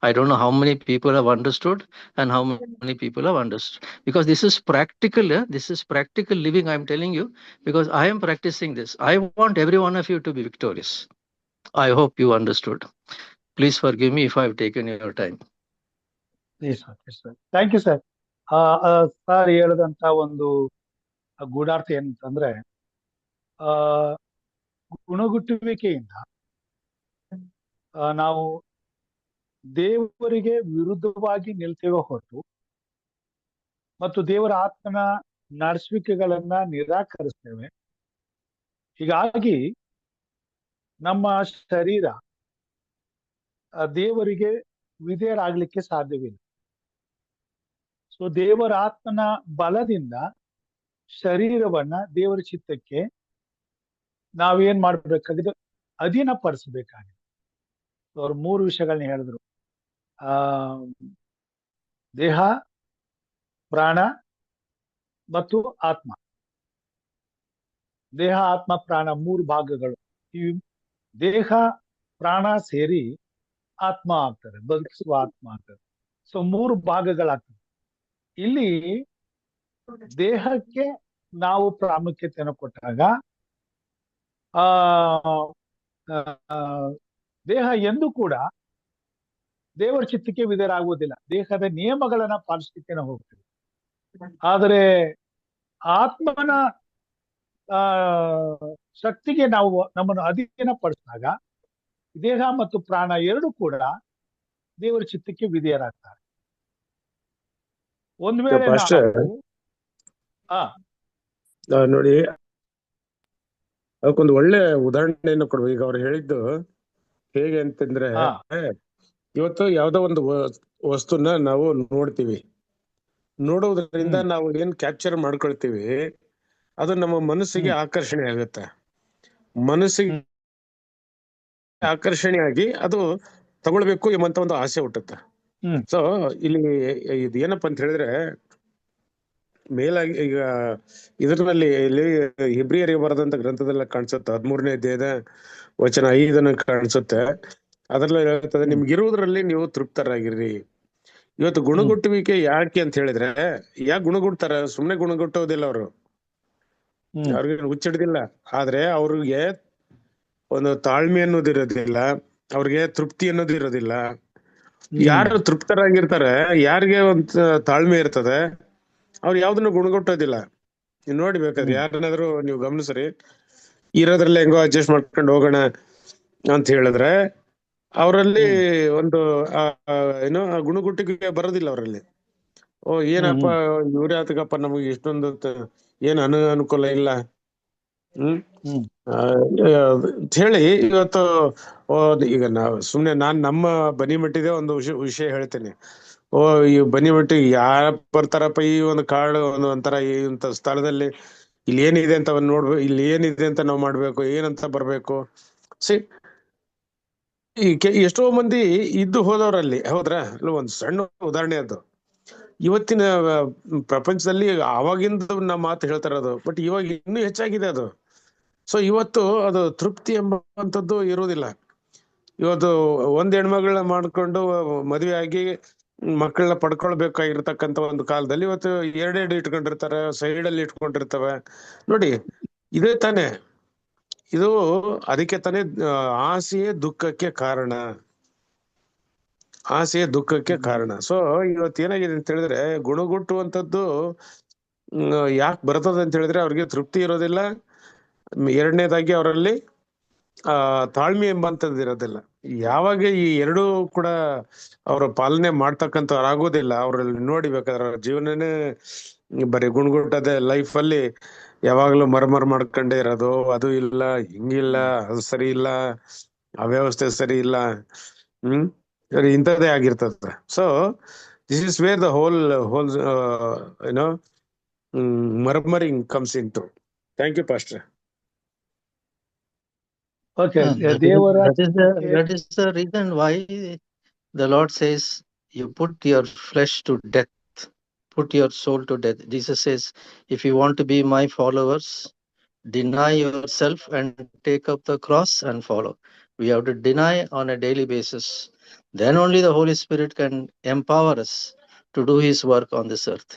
D: I don't know how many people have understood and how many people have understood. Because this is practical, this is practical living I'm telling you, because I am practicing this. I want every one of you to be victorious. I hope you understood. Please forgive me if I have taken your time.
B: Thank you sir. Sir ಹೇಳಿದಂತ ಒಂದು ಗೂಢಾರ್ಥ ಏನಂತಂದ್ರೆ, ಗುಣಗುಟ್ಟುವಿಕೆಯಿಂದ ನಾವು ದೇವರಿಗೆ ವಿರುದ್ಧವಾಗಿ ನಿಲ್ತೇವೆ ಹೊರತು ಮತ್ತು ದೇವರ ಆತ್ಮನ ನಡೆಸುವಿಕೆಗಳನ್ನ ನಿರಾಕರಿಸ್ತೇವೆ. ಹೀಗಾಗಿ ನಮ್ಮ ಶರೀರ ದೇವರಿಗೆ ವಿಧೇಯರಾಗ್ಲಿಕ್ಕೆ ಸಾಧ್ಯವಿಲ್ಲ. ಸೊ ದೇವರ ಆತ್ಮನ ಬಲದಿಂದ ಶರೀರವನ್ನ ದೇವರ ಚಿತ್ತಕ್ಕೆ ನಾವೇನ್ ಮಾಡ್ಬೇಕಾಗಿದೆ, ಅಧೀನಪಡಿಸಬೇಕಾಗಿದೆ. ಅವ್ರು 3 ವಿಷಯಗಳನ್ನ ಹೇಳಿದ್ರು. ದೇಹ, ಪ್ರಾಣ ಮತ್ತು ಆತ್ಮ. ದೇಹ, ಆತ್ಮ, ಪ್ರಾಣ 3 ಭಾಗಗಳು. ಈ ದೇಹ ಪ್ರಾಣ ಸೇರಿ ಆತ್ಮ ಆಗ್ತದೆ, ಬದುಕಿಸುವ ಆತ್ಮ ಆಗ್ತದೆ. ಸೊ 3 ಭಾಗಗಳಾಗ್ತದೆ. ಇಲ್ಲಿ ದೇಹಕ್ಕೆ ನಾವು ಪ್ರಾಮುಖ್ಯತೆಯನ್ನು ಕೊಟ್ಟಾಗ ಆ ದೇಹ ಎಂದೂ ಕೂಡ ದೇವರ ಚಿತ್ತಕ್ಕೆ ವಿಧೇಯರಾಗುವುದಿಲ್ಲ. ದೇಹದ ನಿಯಮಗಳನ್ನ ಪಾಲಿಸಲಿಕ್ಕೆ ನಾವು ಹೋಗ್ತೀವಿ. ಆದರೆ ಆತ್ಮನ ಶಕ್ತಿಗೆ ನಾವು ನಮ್ಮನ್ನು ಅಧೀನಪಡಿಸಿದಾಗ ದೇಹ ಮತ್ತು ಪ್ರಾಣ ಎರಡು ಕೂಡ ದೇವರ ಚಿತ್ತಕ್ಕೆ ವಿಧೇಯರಾಗ್ತಾರೆ. ಒಂದ್ ವೇಳೆ
E: ನೋಡಿ, ಅದಕ್ಕೊಂದು ಒಳ್ಳೆ ಉದಾಹರಣೆಯನ್ನು ಕೊಡುವ. ಈಗ ಅವ್ರು ಹೇಳಿದ್ದು ಹೇಗೆ ಅಂತಂದ್ರೆ, ಇವತ್ತು ಯಾವ್ದೋ ಒಂದು ವಸ್ತುನ ನಾವು ನೋಡ್ತೀವಿ. ನೋಡುವುದರಿಂದ ನಾವು ಏನ್ ಕ್ಯಾಪ್ಚರ್ ಮಾಡ್ಕೊಳ್ತೀವಿ, ಅದು ನಮ್ಮ ಮನಸ್ಸಿಗೆ ಆಕರ್ಷಣೆ ಆಗುತ್ತೆ. ಮನಸ್ಸಿಗೆ ಆಕರ್ಷಣೆಯಾಗಿ ಅದು ತಗೊಳ್ಬೇಕು ಎಂಬಂತ ಒಂದು ಆಸೆ ಹುಟ್ಟುತ್ತೆ. ಸೊ ಇಲ್ಲಿ ಇದು ಏನಪ್ಪಾ ಅಂತ ಹೇಳಿದ್ರೆ, ಮೇಲಾಗಿ ಈಗ ಇದರಲ್ಲಿ ಇಲ್ಲಿ ಇಬ್ರಿಯರಿಗೆ ಬರೆದಂತ ಗ್ರಂಥದಲ್ಲ ಕಾಣಿಸುತ್ತೆ, 13ನೇ ಅಧ್ಯಾಯದ ವಚನ 5 ಕಾಣಿಸುತ್ತೆ. ಅದ್ರಲ್ಲಿ ಹೇಳ್ತದೆ, ನಿಮ್ಗಿರುವುದರಲ್ಲಿ ನೀವು ತೃಪ್ತರಾಗಿರ್ರಿ. ಇವತ್ತು ಗುಣಗುಟ್ಟುವಿಕೆ ಯಾಕೆ ಅಂತ ಹೇಳಿದ್ರೆ, ಯಾಕೆ ಗುಣಗುಡ್ತಾರ? ಸುಮ್ನೆ ಗುಣಗುಟ್ಟೋದಿಲ್ಲ ಅವರು, ಅವ್ರಿಗೆ ಹುಚ್ಚಿಡ್ದಿಲ್ಲ. ಆದ್ರೆ ಅವ್ರಿಗೆ ಒಂದು ತಾಳ್ಮೆ ಅನ್ನೋದು ಇರೋದಿಲ್ಲ, ಅವ್ರಿಗೆ ತೃಪ್ತಿ ಅನ್ನೋದು ಇರೋದಿಲ್ಲ. ಯಾರು ತೃಪ್ತರಾಗಿರ್ತಾರೆ, ಯಾರಿಗೆ ಒಂದು ತಾಳ್ಮೆ ಇರ್ತದೆ, ಅವ್ರು ಯಾವ್ದನ್ನು ಗುಣಗುಟ್ಟೋದಿಲ್ಲ. ನೀವು ನೋಡಿ, ಬೇಕಾದ್ರೆ ಯಾರನ್ನಾದ್ರೂ ನೀವು ಗಮನಿಸ್ರಿ, ಇರೋದ್ರಲ್ಲಿ ಹೆಂಗೋ ಅಡ್ಜಸ್ಟ್ ಮಾಡ್ಕೊಂಡು ಹೋಗೋಣ ಅಂತ ಹೇಳಿದ್ರೆ ಅವರಲ್ಲಿ ಒಂದು ಏನೋ ಗುಣಗುಟ್ಟಿಗೆ ಬರೋದಿಲ್ಲ ಅವರಲ್ಲಿ. ಏನಪ್ಪ ಇವ್ರೇ ಆತಗಪ್ಪ, ನಮಗೆ ಇಷ್ಟೊಂದು ಏನ್ ಅನುಕೂಲ ಇಲ್ಲ ಅಂತ ಹೇಳಿ ಇವತ್ತು ಈಗ ನಾವು ಸುಮ್ನೆ ನಮ್ಮ ಬನ್ನಿ ಮಟ್ಟಿದೆ ಒಂದು ವಿಷಯ ಹೇಳ್ತೇನೆ. ಈ ಬನ್ನಿ ಮಟ್ಟಿಗೆ ಯಾರ ಬರ್ತಾರಪ್ಪ, ಈ ಒಂದು ಕಾಡು ಒಂಥರ ಇಂಥ ಸ್ಥಳದಲ್ಲಿ ಇಲ್ಲಿ ಏನಿದೆ ಅಂತ ನೋಡ್ಬೇಕು, ಇಲ್ಲಿ ಏನಿದೆ ಅಂತ ನಾವು ಮಾಡ್ಬೇಕು, ಏನಂತ ಬರ್ಬೇಕು. ಎಷ್ಟೋ ಮಂದಿ ಇದ್ದು ಹೋದವರಲ್ಲಿ ಹೋದ್ರ ಒಂದು ಸಣ್ಣ ಉದಾಹರಣೆ ಅದು. ಇವತ್ತಿನ ಪ್ರಪಂಚದಲ್ಲಿ ಆವಾಗಿಂದ ನಮ್ಮ ಮಾತು ಹೇಳ್ತಾರದು, ಬಟ್ ಇವಾಗ ಇನ್ನೂ ಹೆಚ್ಚಾಗಿದೆ ಅದು. ಸೊ ಇವತ್ತು ಅದು ತೃಪ್ತಿ ಎಂಬಂಥದ್ದು ಇರುವುದಿಲ್ಲ. ಇವತ್ತು ಒಂದ್ ಹೆಣ್ಮಗಳನ್ನ ಮಾಡ್ಕೊಂಡು ಮದುವೆ ಆಗಿ ಮಕ್ಕಳನ್ನ ಪಡ್ಕೊಳ್ಬೇಕಾಗಿರ್ತಕ್ಕಂಥ ಒಂದು ಕಾಲದಲ್ಲಿ ಇವತ್ತು 2 ಇಟ್ಕೊಂಡಿರ್ತಾರೆ, ಸೈಡಲ್ಲಿ ಇಟ್ಕೊಂಡಿರ್ತವೆ. ನೋಡಿ, ಇದೇ ತಾನೇ ಇದು. ಅದಕ್ಕೆ ತಾನೇ ಆಸೆಯೇ ದುಃಖಕ್ಕೆ ಕಾರಣ, ಆಸೆಯೇ ದುಃಖಕ್ಕೆ ಕಾರಣ. ಸೊ ಇವತ್ತು ಏನಾಗಿದೆ ಅಂತ ಹೇಳಿದ್ರೆ, ಗುಣಗುಟ್ಟುವಂಥದ್ದು ಯಾಕೆ ಬರ್ತದೆ ಅಂತ ಹೇಳಿದ್ರೆ, ಅವ್ರಿಗೆ ತೃಪ್ತಿ ಇರೋದಿಲ್ಲ. 2ನೇದಾಗಿ ಅವರಲ್ಲಿ ತಾಳ್ಮೆ ಎಂಬಂಥದ್ದು ಇರೋದಿಲ್ಲ. ಯಾವಾಗ ಈ ಎರಡೂ ಕೂಡ ಅವರ ಪಾಲನೆ ಮಾಡ್ತಕ್ಕಂಥವ್ರಾಗೋದಿಲ್ಲ, ಅವ್ರಲ್ಲಿ ನೋಡಿ ಬೇಕಾದ್ರೆ ಅವ್ರ ಜೀವನನೇ ಬರೀ ಗುಣಗುಟ್ಟದೆ. ಲೈಫಲ್ಲಿ ಯಾವಾಗ್ಲೂ ಮರ್ಮರ್ ಮಾಡ್ಕೊಂಡೇ ಇರೋದು, ಅದು ಇಲ್ಲ, ಹಿಂಗಿಲ್ಲ, ಅದು ಸರಿ ಇಲ್ಲ, ಅವ್ಯವಸ್ಥೆ ಸರಿ ಇಲ್ಲ, ಇಂಥದ್ದೇ ಆಗಿರ್ತದೆ. So this is where the whole ಏನೋ murmuring comes into. Thank you, Pastor.
B: Okay,
D: that is the reason why the Lord says, you put your flesh to death, put your soul to death. Jesus says, if you want to be my followers, deny yourself and take up the cross and follow. We have to deny on a daily basis. Then only the Holy Spirit can empower us to do his work on this earth.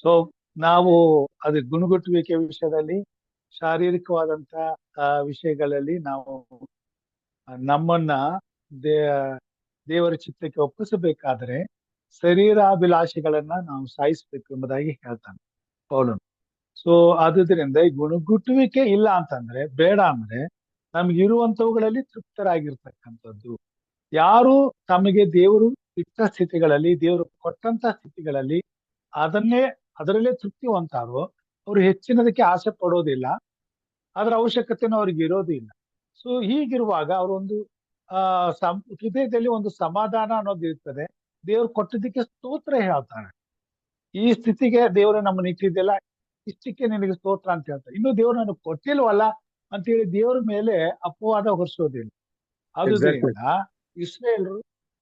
B: So ನಾವು ಅದು ಗುಣಗುಟ್ಟುವಿಕೆ ವಿಷಯದಲ್ಲಿ, ಶಾರೀರಿಕವಾದಂತ ವಿಷಯಗಳಲ್ಲಿ ನಾವು ನಮ್ಮನ್ನ ದೇವರ ಚಿತ್ತಕ್ಕೆ ಒಪ್ಪಿಸಬೇಕಾದ್ರೆ ಶರೀರಾಭಿಲಾಷೆಗಳನ್ನ ನಾವು ಸಾಯಿಸ್ಬೇಕು ಎಂಬುದಾಗಿ ಹೇಳ್ತಾನೆ ಪೌಲನು. ಸೊ ಆದುದರಿಂದ ಈ ಗುಣಗುಟ್ಟುವಿಕೆ ಇಲ್ಲ ಅಂತಂದ್ರೆ, ಬೇಡ ಅಂದ್ರೆ ನಮ್ಗಿರುವಂತವುಗಳಲ್ಲಿ ತೃಪ್ತರಾಗಿರ್ತಕ್ಕಂಥದ್ದು. ಯಾರು ತಮಗೆ ದೇವರು ಇಟ್ಟ ಸ್ಥಿತಿಗಳಲ್ಲಿ, ದೇವರು ಕೊಟ್ಟಂತ ಸ್ಥಿತಿಗಳಲ್ಲಿ ಅದರಲ್ಲೇ ತೃಪ್ತಿವಂತಾರೋ ಅವ್ರು ಹೆಚ್ಚಿನದಕ್ಕೆ ಆಸೆ ಪಡೋದಿಲ್ಲ. ಅದರ ಅವಶ್ಯಕತೆನೂ ಅವ್ರಿಗೆ ಇರೋದಿಲ್ಲ. ಸೊ ಹೀಗಿರುವಾಗ ಅವರೊಂದು ಹೃದಯದಲ್ಲಿ ಒಂದು ಸಮಾಧಾನ ಅನ್ನೋದು ಇರ್ತದೆ. ದೇವ್ರು ಕೊಟ್ಟಿದ್ದಕ್ಕೆ ಸ್ತೋತ್ರ ಹೇಳ್ತಾರೆ. ಈ ಸ್ಥಿತಿಗೆ ದೇವರು ನಮ್ಮನ್ನ ಇಟ್ಟಿದ್ದೆಲ್ಲ, ಇಷ್ಟಕ್ಕೆ ನಿನಗೆ ಸ್ತೋತ್ರ ಅಂತ ಹೇಳ್ತಾರೆ. ಇನ್ನು ದೇವ್ರು ನನಗೆ ಕೊಟ್ಟಿಲ್ವಲ್ಲ ಅಂತೇಳಿ ದೇವ್ರ ಮೇಲೆ ಅಪವಾದ ಹೊರಿಸೋದಿಲ್ಲ. ಆದುದರಿಂದ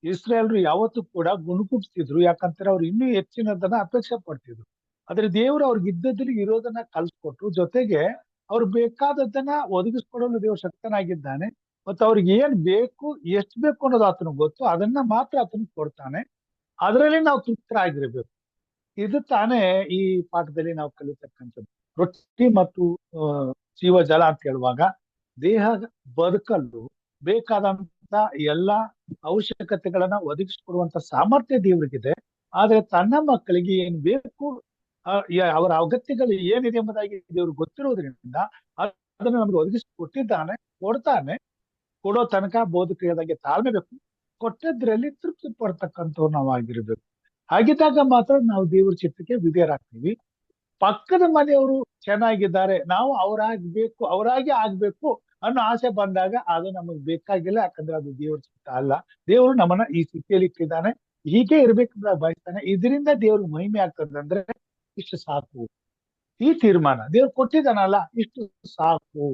B: ಇಸ್ರೇಲ್ರು ಯಾವತ್ತೂ ಕೂಡ ಗುಣಗುಟ್ಟಿಸಿದ್ರು. ಯಾಕಂತಾರೆ ಅವ್ರು ಇನ್ನೂ ಹೆಚ್ಚಿನದನ್ನ ಅಪೇಕ್ಷೆ ಪಡ್ತಿದ್ರು. ಆದ್ರೆ ದೇವರು ಅವ್ರಿಗೆ ಇದ್ದದ್ರಲ್ಲಿ ಇರೋದನ್ನ ಕಲ್ಸ್ಕೊಟ್ರು. ಜೊತೆಗೆ ಅವ್ರು ಬೇಕಾದದ್ದನ್ನ ಒದಗಿಸ್ಕೊಡಲು ದೇವ್ರು ಶಕ್ತನಾಗಿದ್ದಾನೆ. ಮತ್ತು ಅವ್ರಿಗೆ ಏನ್ ಬೇಕು, ಎಷ್ಟು ಬೇಕು ಅನ್ನೋದು ಆತನಿಗೆ ಗೊತ್ತು. ಅದನ್ನ ಮಾತ್ರ ಆತನಿಗೆ ಕೊಡ್ತಾನೆ. ಅದರಲ್ಲಿ ನಾವು ತೃಪ್ತರಾಗಿರ್ಬೇಕು. ಇದು ತಾನೇ ಈ ಪಾಠದಲ್ಲಿ ನಾವು ಕಲಿತಕ್ಕಂಥದ್ದು. ರೊಟ್ಟಿ ಮತ್ತು ಜೀವಜಲ ಅಂತ ಹೇಳುವಾಗ ದೇಹ ಬದುಕಲು ಬೇಕಾದಂತ ಎಲ್ಲಾ ಅವಶ್ಯಕತೆಗಳನ್ನ ಒದಗಿಸಿಕೊಡುವಂತ ಸಾಮರ್ಥ್ಯ ದೇವರಿಗಿದೆ. ಆದ್ರೆ ತನ್ನ ಮಕ್ಕಳಿಗೆ ಏನ್ ಬೇಕು, ಅವರ ಅಗತ್ಯಗಳು ಏನಿದೆ ಎಂಬುದಾಗಿ ದೇವ್ರಿಗೆ ಗೊತ್ತಿರೋದ್ರಿಂದ ಅದನ್ನ ನಮ್ಗೆ ಒದಗಿಸಿ ಕೊಟ್ಟಿದ್ದಾನೆ, ಕೊಡ್ತಾನೆ. ಕೊಡೋ ತನಕ ಬೋಧಕರಿಗೆ ತಾಳ್ಮೆ ಬೇಕು. ಕೊಟ್ಟದ್ರಲ್ಲಿ ತೃಪ್ತಿ ಪಡ್ತಕ್ಕಂಥವ್ರು ನಾವು ಆಗಿರ್ಬೇಕು. ಹಾಗಿದ್ದಾಗ ಮಾತ್ರ ನಾವು ದೇವ್ರ ಚಿತ್ತಕ್ಕೆ ವಿಧೇಯರಾಗ್ತೀವಿ. ಪಕ್ಕದ ಮನೆಯವರು ಚೆನ್ನಾಗಿದ್ದಾರೆ, ನಾವು ಅವರಾಗಿ ಆಗ್ಬೇಕು ಅನ್ನೋ ಆಸೆ ಬಂದಾಗ ಅದು ನಮಗ್ ಬೇಕಾಗಿಲ್ಲ. ಯಾಕಂದ್ರೆ ಅದು ದೇವ್ರ ಚಿತ್ತ ಅಲ್ಲ. ದೇವರು ನಮ್ಮನ್ನ ಈ ಸ್ಥಿತಿಯಲ್ಲಿ ಇಟ್ಟಿದ್ದಾನೆ, ಹೀಗೆ ಇರ್ಬೇಕಂತ ಬಯಸ್ತಾನೆ. ಇದರಿಂದ ದೇವ್ರ ಮಹಿಮೆ ಆಗ್ತದಂದ್ರೆ ಇಷ್ಟು ಸಾಕು, ಈ ತೀರ್ಮಾನ ದೇವ್ರು ಕೊಟ್ಟಿದ್ದಾನಲ್ಲ ಇಷ್ಟು ಸಾಕು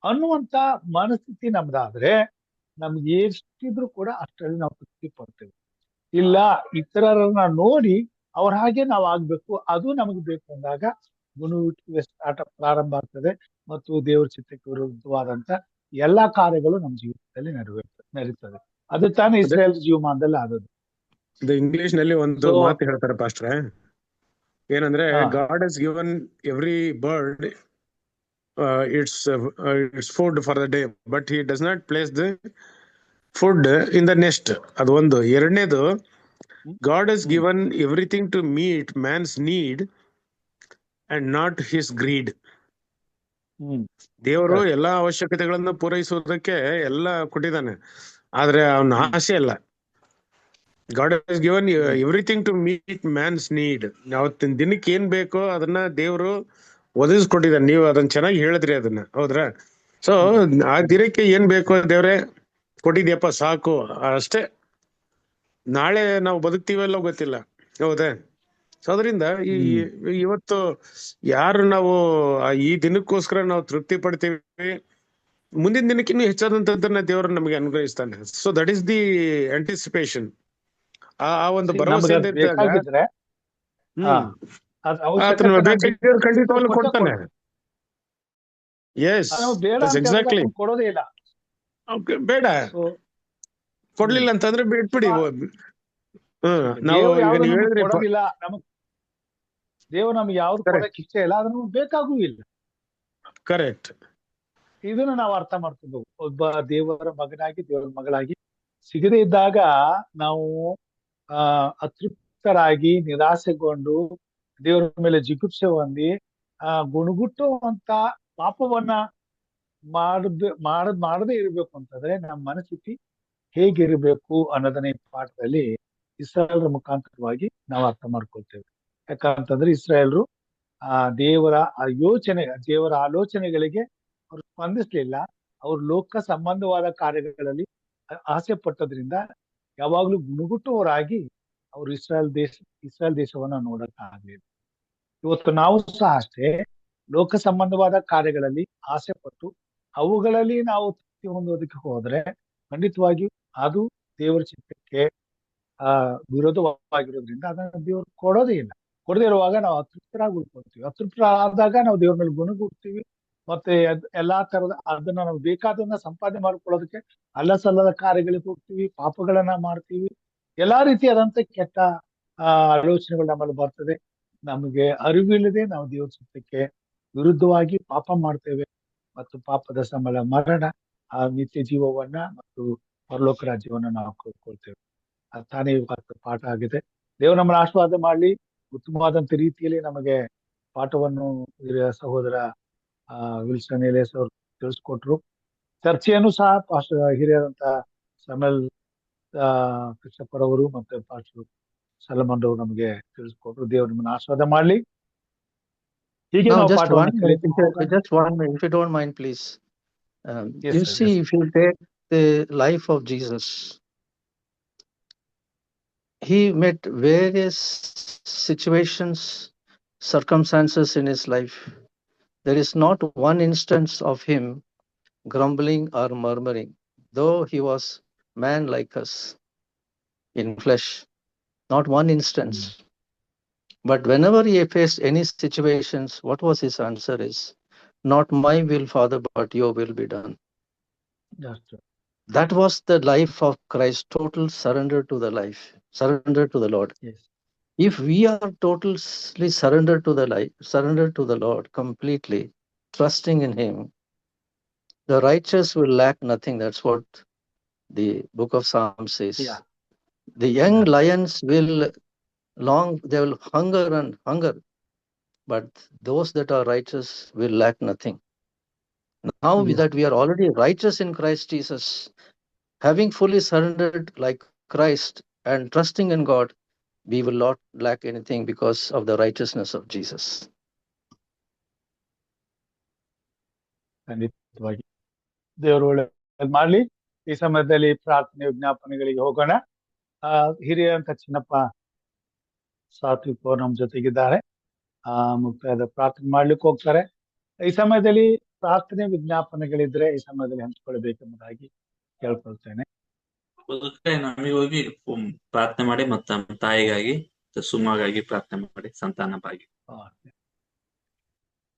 B: ಅನ್ನುವಂತ ಮನಸ್ಥಿತಿ ನಮ್ದಾದ್ರೆ ನಮ್ಗೆ ಎಷ್ಟಿದ್ರು ಕೂಡ ಅಷ್ಟರಲ್ಲಿ ನಾವು ತೃಪ್ತಿ ಪಡ್ತೇವೆ. ಇಲ್ಲ, ಇತರರನ್ನ ನೋಡಿ ಅವ್ರ ಹಾಗೆ ನಾವು ಆಗ್ಬೇಕು, ಅದು ನಮಗೆ ಬೇಕು ಅಂದಾಗ ಗುಣುಗುಟ್ಟುವಿಕೆ ಪ್ರಾರಂಭ ಆಗ್ತದೆ. ಮತ್ತು ದೇವ್ರ ಚಿತ್ತಕ್ಕೆ ವಿರುದ್ಧವಾದಂತ ಎಲ್ಲಾ ಕಾರ್ಯಗಳು ನಮ್ಮ ಜೀವಿತದಲ್ಲಿ ನಡೀತದೆ. ಅದು ತಾನೇ ಇಸ್ರೇಲ್ ಜೀವಮಾನದಲ್ಲಿ ಆದದ್ದು.
E: ಇಂಗ್ಲಿಷ್ ನಲ್ಲಿ ಒಂದು ಮಾತು ಹೇಳ್ತಾರೆ ಪಾಸ್ಟ್ರೆ, ಏನಂದ್ರೆ God has given every bird its food for the day, but he does not place the food in the nest. ಅದು ಒಂದು. ಎರಡನೇದು, God has given everything to meet man's need and not his greed. ದೇವರು ಎಲ್ಲಾ ಅವಶ್ಯಕತೆಗಳನ್ನು ಪೂರೈಸುವುದಕ್ಕೆ ಎಲ್ಲ ಕೊಟ್ಟಿದ್ದಾನೆ, ಆದ್ರೆ ಅವನ ಆಸೆ ಅಲ್ಲ. God has given everything to meet man's need. ಅವತ್ತಿನ ದಿನಕ್ಕೆ ಏನ್ ಬೇಕೋ ಅದನ್ನ ದೇವರು ಒದಗಿಸ್ಕೊಟ್ಟಿದ್ದಾನೆ. ನೀವು ಅದನ್ನ ಚೆನ್ನಾಗಿ ಹೇಳಿದ್ರಿ, ಅದನ್ನ ಹೌದ್ರಾ? ಸೊ ಆ ದಿನಕ್ಕೆ ಏನ್ ಬೇಕೋ ದೇವ್ರೆ ಕೊಟ್ಟಿದ್ಯಪ್ಪ, ಸಾಕು ಅಷ್ಟೇ. ನಾಳೆ ನಾವು ಬದುಕ್ತೀವಲ್ಲೋ ಗೊತ್ತಿಲ್ಲ, ಹೌದಾ? ಸೊ ಅದರಿಂದ ಇವತ್ತು ಯಾರು ನಾವು ಈ ದಿನಕ್ಕೋಸ್ಕರ ನಾವು ತೃಪ್ತಿ ಪಡ್ತೀವಿ, ಮುಂದಿನ ದಿನಕ್ಕೆ ಇನ್ನೂ ಹೆಚ್ಚಾದಂತದ್ದನ್ನ ದೇವರು ನಮಗೆ ಅನುಗ್ರಹಿಸ್ತಾನೆ. So that is the anticipation. ಆ ಒಂದು ಭರವಸೆಯಿಂದ
B: ಬೇಕಾಗಿದ್ರೆ
E: ಖಂಡಿತವಾಗ್ಲೂ ಕೊಡ್ತಾನೆ. Yes, exactly.
B: ಕೊಡೋದೇ ಇಲ್ಲ,
E: ಬೇಡ ಕೊಡ್ಲಿಲ್ಲ ಅಂತಂದ್ರೆ ಬಿಟ್ಬಿಡಿ. ನಾವು
B: ಕೊಡೋದಿಲ್ಲ, ದೇವ್ರು ನಮ್ಗೆ ಯಾವ್ದು ಕೊಡಕ್ ಇಷ್ಟ ಇಲ್ಲ, ಅದನ್ನು ಬೇಕಾಗೂ ಇಲ್ಲ.
E: ಕರೆಕ್ಟ್.
B: ಇದನ್ನ ನಾವು ಅರ್ಥ ಮಾಡ್ಕೋಬೇಕು. ಒಬ್ಬ ದೇವರ ಮಗನಾಗಿ, ದೇವರ ಮಗಳಾಗಿ ಸಿಗದೇ ಇದ್ದಾಗ ನಾವು ಅತೃಪ್ತರಾಗಿ, ನಿರಾಸೆಗೊಂಡು, ದೇವರ ಮೇಲೆ ಜಿಗುಪ್ಸೆ ಹೊಂದಿ ಗುಣಗುಟ್ಟುವಂತ ಪಾಪವನ್ನ ಮಾಡದೇ ಇರ್ಬೇಕು ಅಂತಂದ್ರೆ ನಮ್ಮ ಮನಸ್ಥಿತಿ ಹೇಗಿರ್ಬೇಕು ಅನ್ನೋದನ್ನ ಈ ಪಾಠದಲ್ಲಿ ಇಸ್ರಾಯೇಲ್ರ ಮುಖಾಂತರವಾಗಿ ನಾವು ಅರ್ಥ ಮಾಡ್ಕೊಳ್ತೇವೆ. ಯಾಕಂತಂದ್ರೆ ಇಸ್ರಾಯೇಲ್ರು ದೇವರ ಆಲೋಚನೆಗಳಿಗೆ ಅವ್ರು ಸ್ಪಂದಿಸ್ಲಿಲ್ಲ. ಅವ್ರು ಲೋಕ ಸಂಬಂಧವಾದ ಕಾರ್ಯಗಳಲ್ಲಿ ಆಸೆ ಪಟ್ಟದ್ರಿಂದ ಯಾವಾಗ್ಲೂ ಗುಣಗುಟ್ಟುವವರಾಗಿ ಅವ್ರು ಇಸ್ರಾಯೇಲ್ ದೇಶವನ್ನ ನೋಡಕ್ ಆಗ್ಲಿಲ್ಲ. ಇವತ್ತು ನಾವು ಸಹ ಅಷ್ಟೇ ಲೋಕ ಸಂಬಂಧವಾದ ಕಾರ್ಯಗಳಲ್ಲಿ ಆಸೆ ಪಟ್ಟು ಅವುಗಳಲ್ಲಿ ನಾವು ತೃಪ್ತಿ ಹೊಂದೋದಕ್ಕೆ ಹೋದ್ರೆ ಖಂಡಿತವಾಗಿಯೂ ಅದು ದೇವರ ಚಿತ್ತಕ್ಕೆ ವಿರೋಧವಾಗಿರೋದ್ರಿಂದ ಅದನ್ನ ದೇವ್ರು ಕೊಡೋದೇ ಇಲ್ಲ. ಕೊಡದೇ ಇರುವಾಗ ನಾವು ಅತೃಪ್ತರಾಗಿ ಉಳ್ಕೊಳ್ತೀವಿ. ಅತೃಪ್ತರಾದಾಗ ನಾವು ದೇವ್ರ ಮೇಲೆ ಗುಣಗುಡ್ತೀವಿ. ಮತ್ತೆ ಎಲ್ಲಾ ತರದ ಅದನ್ನ ನಾವು ಬೇಕಾದನ್ನ ಸಂಪಾದನೆ ಮಾಡ್ಕೊಳ್ಳೋದಕ್ಕೆ ಅಲ್ಲಸಲ್ಲದ ಕಾರ್ಯಗಳಿಗೆ ಹೋಗ್ತೀವಿ, ಪಾಪಗಳನ್ನ ಮಾಡ್ತೀವಿ. ಎಲ್ಲಾ ರೀತಿಯಾದಂತ ಕೆಟ್ಟ ಆಲೋಚನೆಗಳು ನಮ್ಮಲ್ಲಿ ಬರ್ತದೆ. ನಮಗೆ ಅರಿವಿಲ್ಲದೆ ನಾವು ದೇವ್ರ ಚಿತ್ತಕ್ಕೆ ವಿರುದ್ಧವಾಗಿ ಪಾಪ ಮಾಡ್ತೇವೆ. ಮತ್ತು ಪಾಪದ ಸಂಬಳ ಮರಣ, ಆ ನಿತ್ಯ ಜೀವವನ್ನ ಮತ್ತು ಪರಲೋಕ ರಾಜ್ಯವನ್ನ ನಾವು ಕೊಡ್ತೇವೆ. ತಾನೇ ಪಾಠ ಆಗಿದೆ. ದೇವರು ನಮ್ಮನ್ನ ಆಶೀರ್ವಾದ ಮಾಡ್ಲಿ. ಉತ್ತಮವಾದಂತ ರೀತಿಯಲ್ಲಿ ನಮಗೆ ಪಾಠವನ್ನು ಸಹೋದರ ವಿಲ್ಸನ್ ಎಲೇಸ್ ಅವರು ತಿಳಿಸ್ಕೊಟ್ರು. ಚರ್ಚೆಯನ್ನು ಸಹ ಹಿರಿಯರಂತ ಸಮಲ್ ಕೃಷ್ಣಪ್ಪರವರು ಮತ್ತೆ ಪಾಸ್ಟರ್ ಸಲಮನ್ ಅವರು ನಮಗೆ ತಿಳಿಸ್ಕೊಟ್ರು. ದೇವರು ನಿಮ್ಮನ್ನು ಆಶೀರ್ವಾದ ಮಾಡ್ಲಿ. ಹೀಗೆ
D: Now,
B: ನಾವು
D: just
B: ಪಾಠವನ್ನು
D: one minute,
B: ಕಲಿತಾ ಹೋಗೋಣ.
D: just 1 minute, if you don't mind, please.
B: Yes,
D: You
B: sir,
D: see,
B: yes.
D: if you take the life of Jesus, he met various situations, circumstances in his life. There is not one instance of him grumbling or murmuring, though he was man like us in flesh. Not one instance. But whenever he faced any situations, what was his answer is, not my will, Father, but your will be done.
B: That's true.
D: That was the life of Christ, total surrender to the life, surrender to the Lord.
B: Yes.
D: If we are totally surrendered to the life, surrendered to the Lord completely, trusting in him, the righteous will lack nothing. That's what the book of Psalms says.
B: Yeah.
D: The young
B: Yeah.
D: lions will they will hunger and hunger, but those that are righteous will lack nothing. Now
B: Yeah.
D: that we are already righteous in Christ Jesus, having fully surrendered like Christ and trusting in God, we will not lack anything because of the righteousness of Jesus.
B: ಖಂಡಿತವಾಗಿ ದೇವರು ಒಳ್ಳೆಯದು ಮಾಡ್ಲಿ. ಈ ಸಮಯದಲ್ಲಿ ಪ್ರಾರ್ಥನೆ ವಿಜ್ಞಾಪನೆಗಳಿಗೆ ಹೋಗೋಣ. ಹಿರಿಯರಂತ ಚಿನ್ನಪ್ಪ ಸಾತ್ವಿಕ್ ನಮ್ಮ ಜೊತೆಗಿದ್ದಾರೆ. ಮುಕ್ತಾಯದ ಪ್ರಾರ್ಥನೆ ಮಾಡ್ಲಿಕ್ಕೆ ಹೋಗ್ತಾರೆ. ಈ ಸಮಯದಲ್ಲಿ ಪ್ರಾರ್ಥನೆ ವಿಜ್ಞಾಪನೆಗಳಿದ್ರೆ ಈ ಸಮಯದಲ್ಲಿ ಹಂಚಿಕೊಳ್ಬೇಕೆಂಬುದಾಗಿ ಕೇಳ್ಕೊಳ್ತೇನೆ.
F: ನಮಗೆ ಹೋಗಿ ಪ್ರಾರ್ಥನೆ ಮಾಡಿ ಮತ್ತು ನಮ್ಮ ತಾಯಿಗಾಗಿ ಸುಮಗಾಗಿ ಪ್ರಾರ್ಥನೆ ಮಾಡಿ, ಸಂತಾನ ಭಾಗಿ.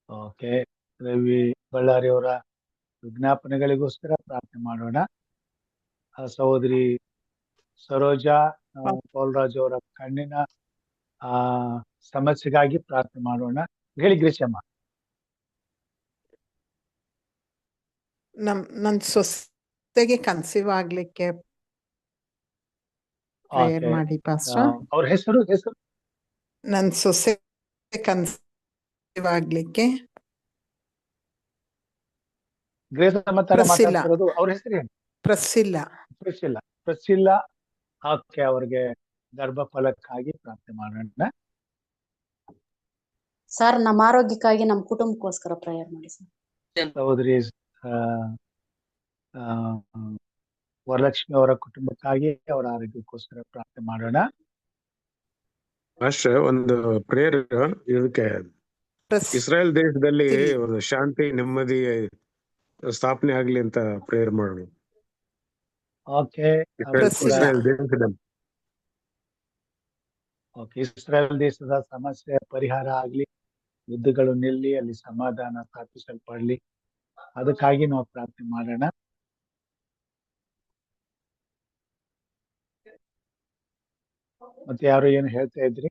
B: ಓಕೆ, ರವಿ ಬಳ್ಳಾರಿ ಅವರ ವಿಜ್ಞಾಪನೆಗಳಿಗೋಸ್ಕರ ಪ್ರಾರ್ಥನೆ ಮಾಡೋಣ. ಸಹೋದರಿ ಸರೋಜಾ ಪೌಲ್ರಾಜ್ ಅವರ ಕಣ್ಣಿನ ಸಮಸ್ಯೆಗಾಗಿ ಪ್ರಾರ್ಥನೆ ಮಾಡೋಣ. ಹೇಳಿ ಗ್ರೀಶಮ್ಮ.
G: ನನ್ನ ಸೊಸೆಗೆ ಕನ್ಸೀವ್ ಆಗ್ಲಿಕ್ಕೆ ಪ್ರೇಯರ್ ಮಾಡಿ ಪಾಸ್ಟರ್.
B: ಅವ್ರ ಹೆಸರು
G: ನನ್ನ ಸೊಸೆ ಕನ್ಸೀವ್ ಆಗ್ಲಿಕ್ಕೆ
B: ಅವ್ರ ಹೆಸರು ಏನು? ಪ್ರಸಿಲ್ಲ. ಓಕೆ, ಅವ್ರಿಗೆ ಗರ್ಭಫಲಕ್ಕಾಗಿ ಪ್ರಾರ್ಥನೆ ಮಾಡೋಣ.
A: ಸರ್, ನಮ್ಮ ಆರೋಗ್ಯಕ್ಕಾಗಿ ನಮ್ಮ ಕುಟುಂಬಕ್ಕೋಸ್ಕರ ಪ್ರೇಯರ್ ಮಾಡಿ ಸರ್.
B: ಸಹೋದರಿ ವರಲಕ್ಷ್ಮಿ ಅವರ ಕುಟುಂಬಕ್ಕಾಗಿ ಅವರ ಆರೋಗ್ಯಕ್ಕೋಸ್ಕರ ಪ್ರಾರ್ಥನೆ ಮಾಡೋಣ.
E: ಅಷ್ಟೇ ಒಂದು ಪ್ರೇಯರ್ ಇದಕ್ಕೆ ಇಸ್ರಾಯೇಲ್ ದೇಶದಲ್ಲಿ ಒಂದು ಶಾಂತಿ ನೆಮ್ಮದಿ ಸ್ಥಾಪನೆ ಆಗ್ಲಿ ಅಂತ ಪ್ರೇಯರ್ ಮಾಡೋಣ.
B: ಓಕೆ, ಇಸ್ರಾಯೇಲ್ ದೇಶದ ಸಮಸ್ಯೆ ಪರಿಹಾರ ಆಗ್ಲಿ, ಯುದ್ಧಗಳು ನಿಲ್ಲಿ, ಅಲ್ಲಿ ಸಮಾಧಾನ ಸ್ಥಾಪಿಸಲ್ಪಡ್ಲಿ, ಅದಕ್ಕಾಗಿ ನಾವು ಪ್ರಾರ್ಥನೆ ಮಾಡೋಣ. ಮತ್ತೆ ಯಾರು ಏನು ಹೇಳ್ತಾ ಇದ್ರಿ?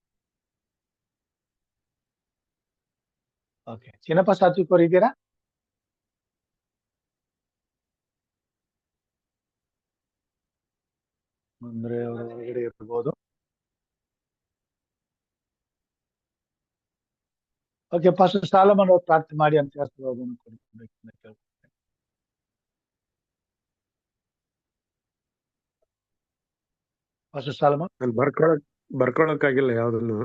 B: ಓಕೆ, ಚಿನ್ನಪ್ಪ ಸಾತ್ವಿಕ್ ಅವರು ಇದ್ದೀರಾ? ಅಂದ್ರೆ ಅವರು ಹೊರಗಡೆ ಇರ್ಬೋದು. ಓಕೆ, ಪಾಸ್ಟರ್ ಸಾಲಮನ್ ಅವರು ಪ್ರಾರ್ಥನೆ ಮಾಡಿ ಅಂತ ಆಶೀರ್ವಾದವನ್ನು ಕೊಡಬೇಕೆಂದು ಕೇಳ್ಕೊಳ್ತೇನೆ. Pastor Solomon.
E: ಬರ್ಕೊಳಕ್ಕಾಗಿಲ್ಲ ಯಾವ್ದನ್ನು.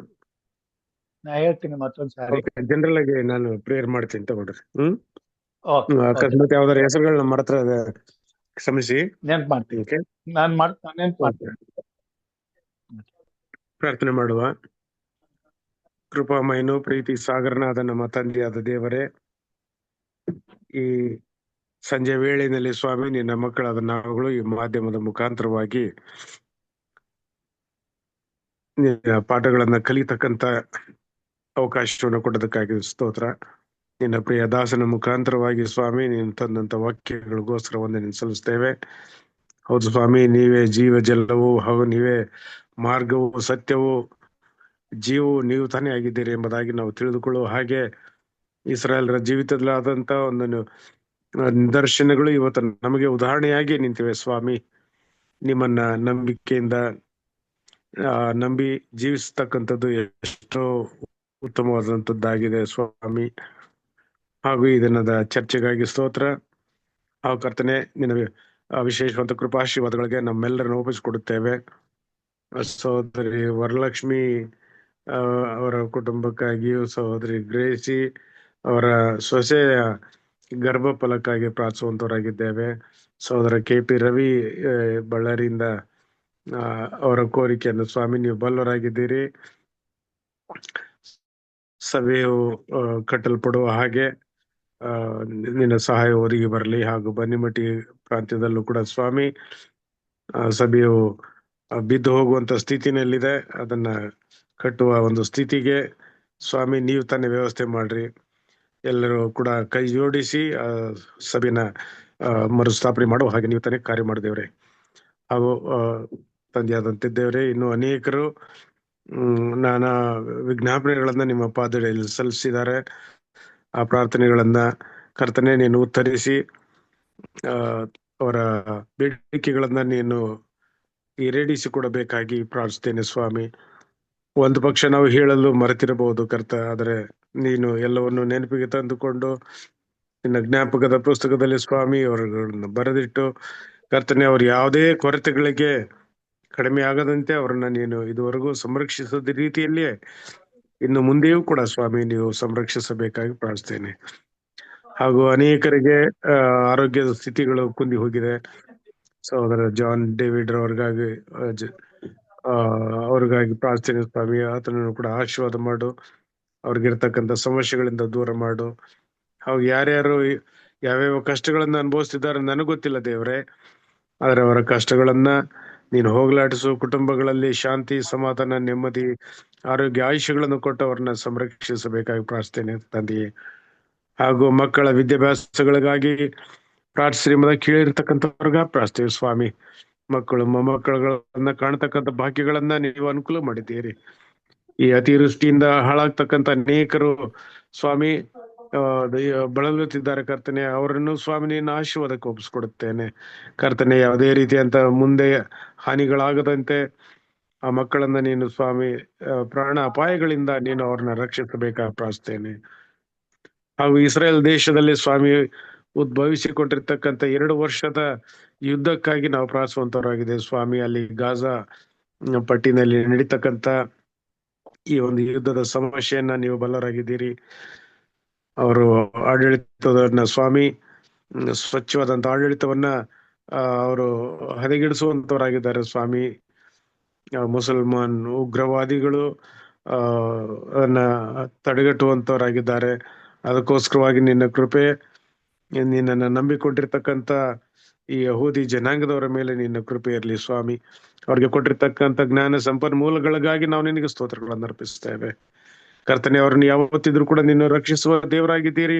B: ನಾ ಹೇಳ್ತೀನಿ ಮತ್ತೊಂದ್ಸಾರಿ.
E: ಜನರಲ್ ಆಗಿ ನಾನು ಪ್ರೇಯರ್ ಮಾಡ್ತೀನಿ ತಗೊಳ್ರಿ. ಅಕಸ್ಮಾತ್ ಯಾವ್ದಾರ ಹೆಸರುಗಳನ್ನ ಮರೆತ್ರ ಕ್ಷಮಿಸಿ.
B: ನೆನ್ಪು ಮಾಡ್ತೀನಿ. ನೆನ್ಪು ಮಾಡ್ತೀನಿ.
E: ಪ್ರಾರ್ಥನೆ ಮಾಡುವ. ಕೃಪಾಮಯನು ಪ್ರೀತಿ ಸಾಗರನಾದ ನಮ್ಮ ತಂದೆಯಾದ ದೇವರೇ, ಈ ಸಂಜೆ ವೇಳೆಯಲ್ಲಿ ಸ್ವಾಮಿ ನಿನ್ನ ಮಕ್ಕಳಾದ ನಾವುಗಳು ಈ ಮಾಧ್ಯಮದ ಮುಖಾಂತರವಾಗಿ ನಿನ್ನ ಪಾಠಗಳನ್ನ ಕಲಿತಕ್ಕಂತ ಅವಕಾಶವನ್ನು ಕೊಟ್ಟದಕ್ಕಾಗಿ ಸ್ತೋತ್ರ. ನಿನ್ನ ಪ್ರಿಯ ದಾಸನ ಮುಖಾಂತರವಾಗಿ ಸ್ವಾಮಿ ನೀನು ತಂದಂತ ವಾಕ್ಯಗಳಿಗೋಸ್ಕರ ವಂದನೆ ಸಲ್ಲಿಸ್ತೇವೆ. ಹೌದು ಸ್ವಾಮಿ, ನೀವೇ ಜೀವ ಜಲವು ಹಾಗೂ ನೀವೇ ಮಾರ್ಗವು ಸತ್ಯವು ಜೀವವು ನೀವು ತಾನೇ ಆಗಿದ್ದೀರಿ ಎಂಬುದಾಗಿ ನಾವು ತಿಳಿದುಕೊಳ್ಳುವ ಹಾಗೆ ಇಸ್ರಾಯೇಲರ ಜೀವಿತದಲ್ಲಾದಂತ ಒಂದು ನಿದರ್ಶನಗಳು ಇವತ್ತು ನಮಗೆ ಉದಾಹರಣೆಯಾಗಿ ನಿಂತಿವೆ ಸ್ವಾಮಿ. ನಿಮ್ಮನ್ನ ನಂಬಿಕೆಯಿಂದ ನಂಬಿ ಜೀವಿಸ್ತಕ್ಕಂಥದ್ದು ಎಷ್ಟೋ ಉತ್ತಮವಾದಂಥದ್ದಾಗಿದೆ ಸ್ವಾಮಿ. ಹಾಗೂ ಈ ದಿನದ ಚರ್ಚೆಗಾಗಿ ಸ್ತೋತ್ರ. ಆ ಕರ್ತನೆ ನಿನ್ನ ವಿಶೇಷವಂತ ಕೃಪಾಶೀರ್ವಾದಗಳಿಗೆ ನಮ್ಮೆಲ್ಲರನ್ನು ಒಪ್ಪಿಸಿಕೊಡುತ್ತೇವೆ. ಸಹೋದರಿ ವರಲಕ್ಷ್ಮಿ ಅವರ ಕುಟುಂಬಕ್ಕಾಗಿಯೂ, ಸಹೋದರಿ ಗ್ರೇಸಿ ಅವರ ಸೊಸೆಯ ಗರ್ಭಫಲಕ್ಕಾಗಿ ಪ್ರಾರ್ಥಿಸುವಂತವರಾಗಿದ್ದೇವೆ. ಸಹೋದರ KP ರವಿ ಬಳ್ಳಾರಿಯಿಂದ ಅವರ ಕೋರಿಕೆಯನ್ನು ಸ್ವಾಮಿ ನೀವು ಬಲ್ಲವರಾಗಿದ್ದೀರಿ. ಸಭೆಯು ಕಟ್ಟಲ್ಪಡುವ ಹಾಗೆ ನಿನ್ನ ಸಹಾಯ ಒದಗಿ ಬರಲಿ. ಹಾಗೂ ಬನ್ನಿಮಟ್ಟಿ ಪ್ರಾಂತ್ಯದಲ್ಲೂ ಕೂಡ ಸ್ವಾಮಿ ಸಭೆಯು ಬಿದ್ದು ಹೋಗುವಂತ ಸ್ಥಿತಿನಲ್ಲಿದೆ. ಅದನ್ನ ಕಟ್ಟುವ ಒಂದು ಸ್ಥಿತಿಗೆ ಸ್ವಾಮಿ ನೀವು ತಾನೇ ವ್ಯವಸ್ಥೆ ಮಾಡ್ರಿ. ಎಲ್ಲರೂ ಕೂಡ ಕೈ ಜೋಡಿಸಿ ಸಭೆನ ಮರುಸ್ಥಾಪನೆ ಮಾಡುವ ಹಾಗೆ ನೀವು ತಾನೇ ಕಾರ್ಯ ಮಾಡಿದೇವ್ರೆ. ಹಾಗೂ ತಂದೆಯಾದಂತಿದ್ದೇವ್ರೆ, ಇನ್ನು ಅನೇಕರು ನಾನಾ ವಿಜ್ಞಾಪನೆಗಳನ್ನ ನಿಮ್ಮ ಪಾದಗಳಲ್ಲಿ ಸಲ್ಲಿಸಿದ್ದಾರೆ. ಆ ಪ್ರಾರ್ಥನೆಗಳನ್ನ ಕರ್ತನೆ ನೀನು ಉತ್ತರಿಸಿ ಅವರ ಬೇಡಿಕೆಗಳನ್ನ ನೀನು ಈಡೇರಿಸಿಕೊಡಬೇಕಾಗಿ ಪ್ರಾರ್ಥಿಸ್ತೇನೆ ಸ್ವಾಮಿ. ಒಂದು ಪಕ್ಷ ನಾವು ಹೇಳಲು ಮರೆತಿರಬಹುದು ಕರ್ತ, ಆದರೆ ನೀನು ಎಲ್ಲವನ್ನು ನೆನಪಿಗೆ ತಂದುಕೊಂಡು ನಿನ್ನ ಜ್ಞಾಪಕದ ಪುಸ್ತಕದಲ್ಲಿ ಸ್ವಾಮಿ ಅವರುಗಳನ್ನ ಬರೆದಿಟ್ಟು ಕರ್ತನೆ ಅವ್ರ ಯಾವುದೇ ಕೊರತೆಗಳಿಗೆ ಕಡಿಮೆ ಆಗದಂತೆ ಅವರನ್ನ ನೀನು ಇದುವರೆಗೂ ಸಂರಕ್ಷಿಸದ ರೀತಿಯಲ್ಲಿಯೇ ಇನ್ನು ಮುಂದೆಯೂ ಕೂಡ ಸ್ವಾಮಿ ನೀವು ಸಂರಕ್ಷಿಸಬೇಕಾಗಿ ಪ್ರಾರ್ಥಿಸ್ತೇನೆ. ಹಾಗೂ ಅನೇಕರಿಗೆ ಆರೋಗ್ಯದ ಸ್ಥಿತಿಗಳು ಕುಂದಿ ಹೋಗಿದೆ. ಸಹೋದರ ಜಾನ್ ಡೇವಿಡ್ ಅವ್ರಿಗಾಗಿ ಪ್ರಾರ್ಥನೆ ಸ್ವಾಮಿ. ಆತನನ್ನು ಕೂಡ ಆಶೀರ್ವಾದ ಮಾಡು, ಅವ್ರಿಗಿರ್ತಕ್ಕಂಥ ಸಮಸ್ಯೆಗಳಿಂದ ದೂರ ಮಾಡು. ಹಾಗೂ ಯಾರ್ಯಾರು ಯಾವ್ಯಾವ ಕಷ್ಟಗಳನ್ನ ಅನುಭವಿಸ್ತಿದ್ದಾರೆ ನನಗೆ ಗೊತ್ತಿಲ್ಲ ದೇವ್ರೆ, ಆದ್ರೆ ಅವರ ಕಷ್ಟಗಳನ್ನ ನೀನು ಹೋಗಲಾಡಿಸು. ಕುಟುಂಬಗಳಲ್ಲಿ ಶಾಂತಿ, ಸಮಾಧಾನ, ನೆಮ್ಮದಿ, ಆರೋಗ್ಯ, ಆಯುಷ್ಯಗಳನ್ನು ಕೊಟ್ಟು ಅವ್ರನ್ನ ಸಂರಕ್ಷಿಸಬೇಕಾಗಿ ಪ್ರಾರ್ಥಿಸ್ತೇನೆ ತಂದೆಯೇ. ಹಾಗೂ ಮಕ್ಕಳ ವಿದ್ಯಾಭ್ಯಾಸಗಳಿಗಾಗಿ ಪ್ರಾರ್ಥಿಸ್ರಿ. ಕೇಳಿರ್ತಕ್ಕಂಥವ್ರಿಗ ಪ್ರಾರ್ಥಿಸ್ತೇವೆ ಸ್ವಾಮಿ. ಮಕ್ಕಳು ಮೊಮ್ಮಕ್ಕಳುಗಳನ್ನ ಕಾಣ್ತಕ್ಕಂಥ ಭಾಗ್ಯಗಳನ್ನ ನೀವು ಅನುಕೂಲ ಮಾಡಿದ್ದೀರಿ. ಈ ಅತಿವೃಷ್ಟಿಯಿಂದ ಹಾಳಾಗ್ತಕ್ಕಂಥ ಅನೇಕರು ಸ್ವಾಮಿ ಬಳಲುತ್ತಿದ್ದಾರೆ ಕರ್ತನೆ. ಅವರನ್ನು ಸ್ವಾಮಿ ನೀನು ಆಶೀರ್ವಾದಕ್ಕೆ ಒಪ್ಪಿಸ್ಕೊಡುತ್ತೇನೆ ಕರ್ತನೆ. ಯಾವುದೇ ರೀತಿಯಂತ ಮುಂದೆ ಹಾನಿಗಳಾಗದಂತೆ ಆ ಮಕ್ಕಳನ್ನ ನೀನು ಸ್ವಾಮಿ ಪ್ರಾಣ ಅಪಾಯಗಳಿಂದ ನೀನು ಅವ್ರನ್ನ ರಕ್ಷಿಸಬೇಕಾಗಿ ಪ್ರಾರ್ಥಿಸ್ತೇನೆ. ಹಾಗೂ ಇಸ್ರೇಲ್ ದೇಶದಲ್ಲಿ ಸ್ವಾಮಿ ಉದ್ಭವಿಸಿಕೊಂಡಿರ್ತಕ್ಕಂಥ 2 ವರ್ಷದ ಯುದ್ಧಕ್ಕಾಗಿ ನಾವು ಪ್ರಾರ್ಥಿಸುವಂತವರಾಗಿದೆ ಸ್ವಾಮಿ. ಅಲ್ಲಿ ಗಾಜಾ ಪಟ್ಟಿನಲ್ಲಿ ನಡೀತಕ್ಕಂಥ ಈ ಒಂದು ಯುದ್ಧದ ಸಮಸ್ಯೆಯನ್ನ ನೀವು ಬಲ್ಲರಾಗಿದ್ದೀರಿ. ಅವರು ಆಡಳಿತವನ್ನ ಸ್ವಾಮಿ ಸ್ವಚ್ಛವಾದಂತ ಆಡಳಿತವನ್ನ ಅವರು ಹದಗೆಡಿಸುವಂತವರಾಗಿದ್ದಾರೆ ಸ್ವಾಮಿ. ಮುಸಲ್ಮಾನ್ ಉಗ್ರವಾದಿಗಳು ಅನ್ನ ತಡೆಗಟ್ಟುವಂತವರಾಗಿದ್ದಾರೆ. ಅದಕ್ಕೋಸ್ಕರವಾಗಿ ನಿನ್ನ ಕೃಪೆ, ನಿನ್ನನ್ನು ನಂಬಿಕೊಂಡಿರ್ತಕ್ಕಂಥ ಈ ಯಹೂದಿ ಜನಾಂಗದವರ ಮೇಲೆ ನಿನ್ನ ಕೃಪೆ ಇರಲಿ ಸ್ವಾಮಿ. ಅವ್ರಿಗೆ ಕೊಟ್ಟಿರ್ತಕ್ಕಂಥ ಜ್ಞಾನ ಸಂಪನ್ಮೂಲಗಳಿಗಾಗಿ ನಾವು ನಿನಗೆ ಸ್ತೋತ್ರಗಳನ್ನು ಅರ್ಪಿಸ್ತೇವೆ ಕರ್ತನೆ. ಅವ್ರನ್ನ ಯಾವತ್ತಿದ್ರು ಕೂಡ ನೀನು ರಕ್ಷಿಸುವ ದೇವರಾಗಿದ್ದೀರಿ.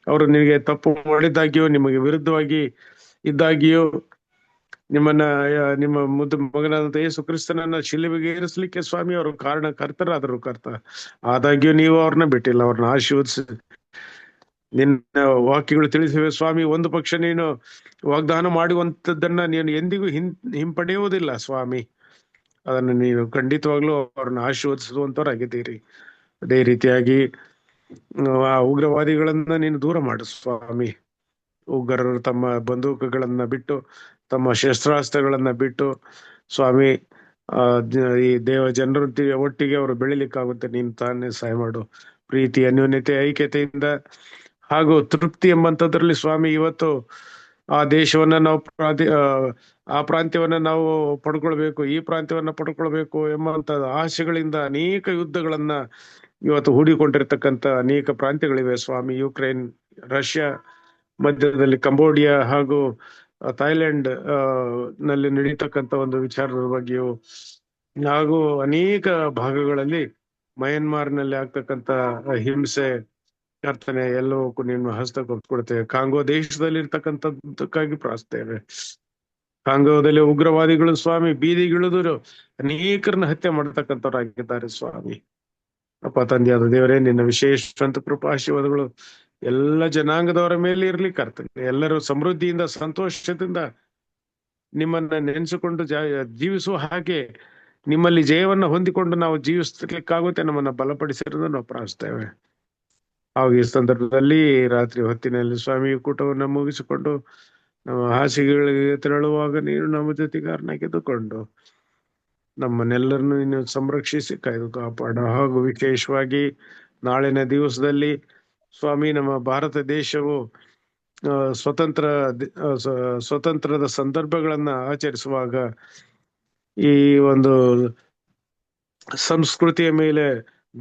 E: ಅವರು ನಿನಗೆ ತಪ್ಪು ಮಾಡಿದ್ದಾಗಿಯೋ, ನಿಮಗೆ ವಿರುದ್ಧವಾಗಿ ಇದ್ದಾಗಿಯೋ, ನಿಮ್ಮ ಮುದ್ದು ಮಗನಾದಂತ ಯೇಸು ಕ್ರಿಸ್ತನನ್ನ ಶಿಲುಬೆಗೆ ಏರಿಸಲಿಕ್ಕೆ ಸ್ವಾಮಿ ಅವರು ಕರ್ತರಾದರು ಆದಾಗ್ಯೂ ನೀವು ಅವ್ರನ್ನ ಬಿಟ್ಟಿಲ್ಲ. ಅವ್ರನ್ನ ಆಶೀರ್ವದಿಸಿ ನಿನ್ನ ವಾಕ್ಯಗಳು ತಿಳಿಸಿವೆ ಸ್ವಾಮಿ. ಒಂದು ಪಕ್ಷ ನೀನು ವಾಗ್ದಾನ ಮಾಡುವಂತದ್ದನ್ನ ನೀನು ಎಂದಿಗೂ ಹಿಂಪಡೆಯುವುದಿಲ್ಲ ಸ್ವಾಮಿ. ಅದನ್ನು ನೀನು ಖಂಡಿತವಾಗ್ಲೂ ಅವ್ರನ್ನ ಆಶೀರ್ವದಿಸುವಂತವರಾಗಿದ್ದೀರಿ. ಅದೇ ರೀತಿಯಾಗಿ ಆ ಉಗ್ರವಾದಿಗಳನ್ನ ನೀನು ದೂರ ಮಾಡು ಸ್ವಾಮಿ. ಉಗ್ರರು ತಮ್ಮ ಬಂದೂಕುಗಳನ್ನ ಬಿಟ್ಟು, ತಮ್ಮ ಶಸ್ತ್ರಾಸ್ತ್ರಗಳನ್ನ ಬಿಟ್ಟು ಸ್ವಾಮಿ ಈ ದೇವ ಜನರ ಒಟ್ಟಿಗೆ ಅವರು ಬೆಳಿಲಿಕ್ಕಾಗುತ್ತೆ. ನೀನು ತಾನೇ ಸಹಾಯ ಮಾಡು. ಪ್ರೀತಿ, ಅನ್ಯೋನ್ಯತೆ, ಐಕ್ಯತೆಯಿಂದ ಹಾಗೂ ತೃಪ್ತಿ ಎಂಬಂಥದ್ರಲ್ಲಿ ಸ್ವಾಮಿ ಇವತ್ತು ಆ ದೇಶವನ್ನ ನಾವು ಆ ಪ್ರಾಂತ್ಯವನ್ನ ನಾವು ಪಡ್ಕೊಳ್ಬೇಕು, ಈ ಪ್ರಾಂತ್ಯವನ್ನ ಪಡ್ಕೊಳ್ಬೇಕು ಎಂಬಂತ ಆಸೆಗಳಿಂದ ಅನೇಕ ಯುದ್ಧಗಳನ್ನ ಇವತ್ತು ಹೂಡಿಕೊಂಡಿರ್ತಕ್ಕಂಥ ಅನೇಕ ಪ್ರಾಂತ್ಯಗಳಿವೆ ಸ್ವಾಮಿ. ಯುಕ್ರೇನ್, ರಷ್ಯಾ, ಮಧ್ಯದಲ್ಲಿ ಕಂಬೋಡಿಯಾ ಹಾಗೂ ಥೈಲ್ಯಾಂಡ್ ನಲ್ಲಿ ನಡೀತಕ್ಕಂಥ ಒಂದು ವಿಚಾರದ ಬಗ್ಗೆಯೂ, ಹಾಗೂ ಅನೇಕ ಭಾಗಗಳಲ್ಲಿ ಮಯನ್ಮಾರ್ನಲ್ಲಿ ಆಗ್ತಕ್ಕಂಥ ಹಿಂಸೆ ಕರ್ತನೆ ಎಲ್ಲವಕ್ಕೂ ನೀನು ಹಸ್ತಕೊಡ್ತೇವೆ. ಕಾಂಗೋ ದೇಶದಲ್ಲಿ ಇರ್ತಕ್ಕಂಥದ್ದಕ್ಕಾಗಿ ಪ್ರಾರ್ಥಿಸ್ತೇವೆ. ಕಾಂಗೋದಲ್ಲಿ ಉಗ್ರವಾದಿಗಳು ಸ್ವಾಮಿ ಬೀದಿಗಿಳಿದು ಅನೇಕರನ್ನ ಹತ್ಯೆ ಮಾಡತಕ್ಕಂಥವ್ರಾಗಿದ್ದಾರೆ ಸ್ವಾಮಿ. ಅಪ್ಪ ತಂದೆಯಾದ ದೇವರೇ, ನಿನ್ನ ವಿಶೇಷ ಕೃಪಾಶೀರ್ವಾದಗಳು ಎಲ್ಲ ಜನಾಂಗದವರ ಮೇಲೆ ಇರ್ಲಿ ಕರ್ತನೆ. ಎಲ್ಲರೂ ಸಮೃದ್ಧಿಯಿಂದ, ಸಂತೋಷದಿಂದ ನಿಮ್ಮನ್ನ ನೆನೆಸಿಕೊಂಡು ಜೀವಿಸುವ ಹಾಗೆ, ನಿಮ್ಮಲ್ಲಿ ಜಯವನ್ನ ಹೊಂದಿಕೊಂಡು ನಾವು ಜೀವಿಸ್ಲಿಕ್ಕಾಗುತ್ತೆ ನಮ್ಮನ್ನ ಬಲಪಡಿಸಿರೋದು ನಾವು ಪ್ರಾರ್ಥಿಸ್ತೇವೆ. ಹಾಗೂ ಈ ಸಂದರ್ಭದಲ್ಲಿ ರಾತ್ರಿ ಹೊತ್ತಿನಲ್ಲಿ ಸ್ವಾಮಿ ಕೂಟವನ್ನು ಮುಗಿಸಿಕೊಂಡು ನಮ್ಮ ಹಾಸಿಗೆಗಳಿಗೆ ತೆರಳುವಾಗ ನೀನು ನಮ್ಮ ಜೊತೆಗಾರನಾಗಿದ್ದುಕೊಂಡು ನಮ್ಮನ್ನೆಲ್ಲರನ್ನು ನೀನು ಸಂರಕ್ಷಿಸಿ ಕಾಯ್ದು ಕಾಪಾಡ. ಹಾಗೂ ವಿಶೇಷವಾಗಿ ನಾಳಿನ ದಿವಸದಲ್ಲಿ ಸ್ವಾಮಿ ನಮ್ಮ ಭಾರತ ದೇಶವು ಸ್ವತಂತ್ರದ ಸಂದರ್ಭಗಳನ್ನ ಆಚರಿಸುವಾಗ ಈ ಒಂದು ಸಂಸ್ಕೃತಿಯ ಮೇಲೆ